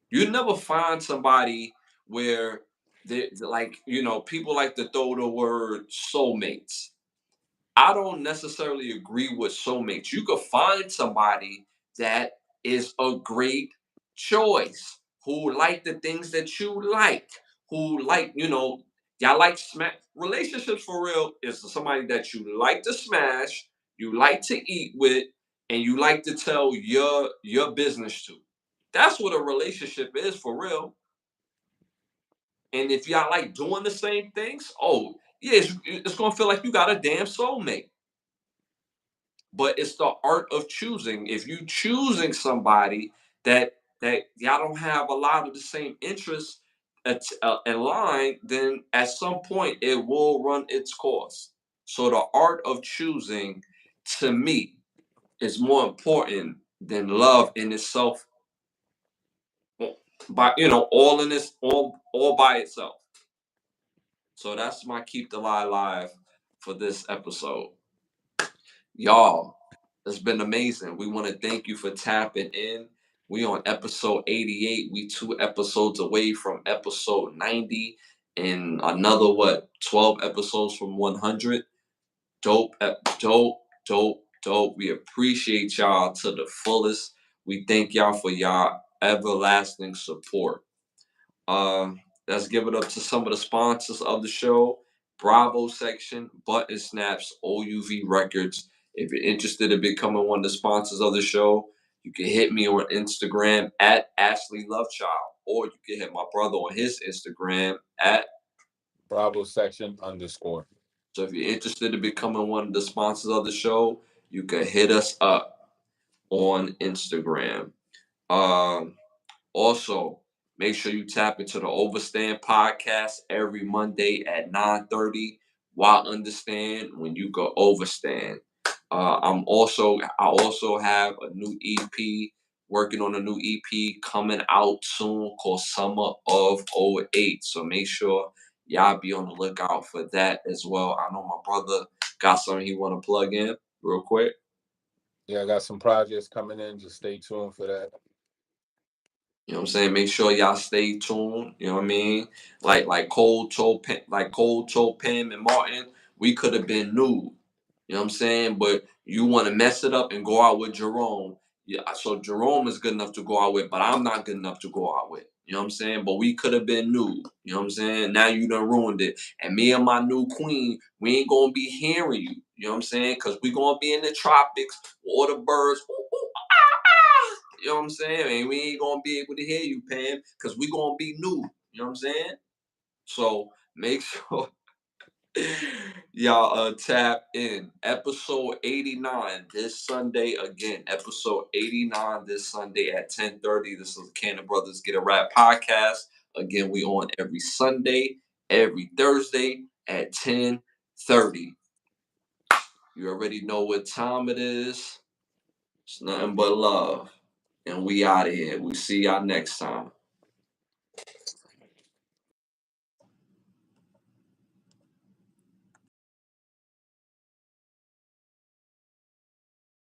You never find somebody where they like, people like to throw the word soulmates. I don't necessarily agree with soulmates. You could find somebody that is a great choice, who like the things that you like, who like, y'all like smash relationships for real is somebody that you like to smash, you like to eat with, and you like to tell your business to. That's what a relationship is for real. And if y'all like doing the same things, oh yeah, it's gonna feel like you got a damn soulmate. But it's the art of choosing. If you choosing somebody that y'all don't have a lot of the same interests aligned, then at some point it will run its course. So the art of choosing, to me, is more important than love in itself. By all in this, all by itself. So that's my keep the lie alive for this episode, y'all. It's been amazing. We want to thank you for tapping in. We on episode 88. We 2 episodes away from episode 90, and another what 12 episodes from 100. Dope, dope, dope, dope. We appreciate y'all to the fullest. We thank y'all for y'all everlasting support. Uh, let's give it up to some of the sponsors of the show. Bravo section, Button Snaps, OUV Records. If you're interested in becoming one of the sponsors of the show, you can hit me on Instagram at Ashley Lovechild, or you can hit my brother on his Instagram at Bravo section _ So if you're interested in becoming one of the sponsors of the show, you can hit us up on Instagram. Um, Also, make sure you tap into the Overstand podcast every Monday at 9:30. Why understand when you go overstand? I also have a new EP, working on a new EP coming out soon called Summer of '08. So make sure y'all be on the lookout for that as well. I know my brother got something he want to plug in real quick. Yeah, I got some projects coming in. Just stay tuned for that. You know what I'm saying? Make sure y'all stay tuned. You know what I mean? Cold Toe Pam and Martin, we could have been new. You know what I'm saying? But you want to mess it up and go out with Jerome. Yeah, so Jerome is good enough to go out with, but I'm not good enough to go out with. You know what I'm saying? But we could have been new. You know what I'm saying? Now you done ruined it. And me and my new queen, we ain't gonna be hearing you. You know what I'm saying? Because we gonna be in the tropics, all the birds. Ooh, ooh, you know what I'm saying? And we ain't gonna be able to hear you, Pam, because we gonna be new. You know what I'm saying? So make sure y'all tap in. Episode 89 this Sunday again. Episode 89 this Sunday at 10:30. This is the Cannon Brothers Get a Rap podcast. Again, we on every Sunday, every Thursday at 10:30. You already know what time it is. It's nothing but love. And we out of here. We see y'all next time.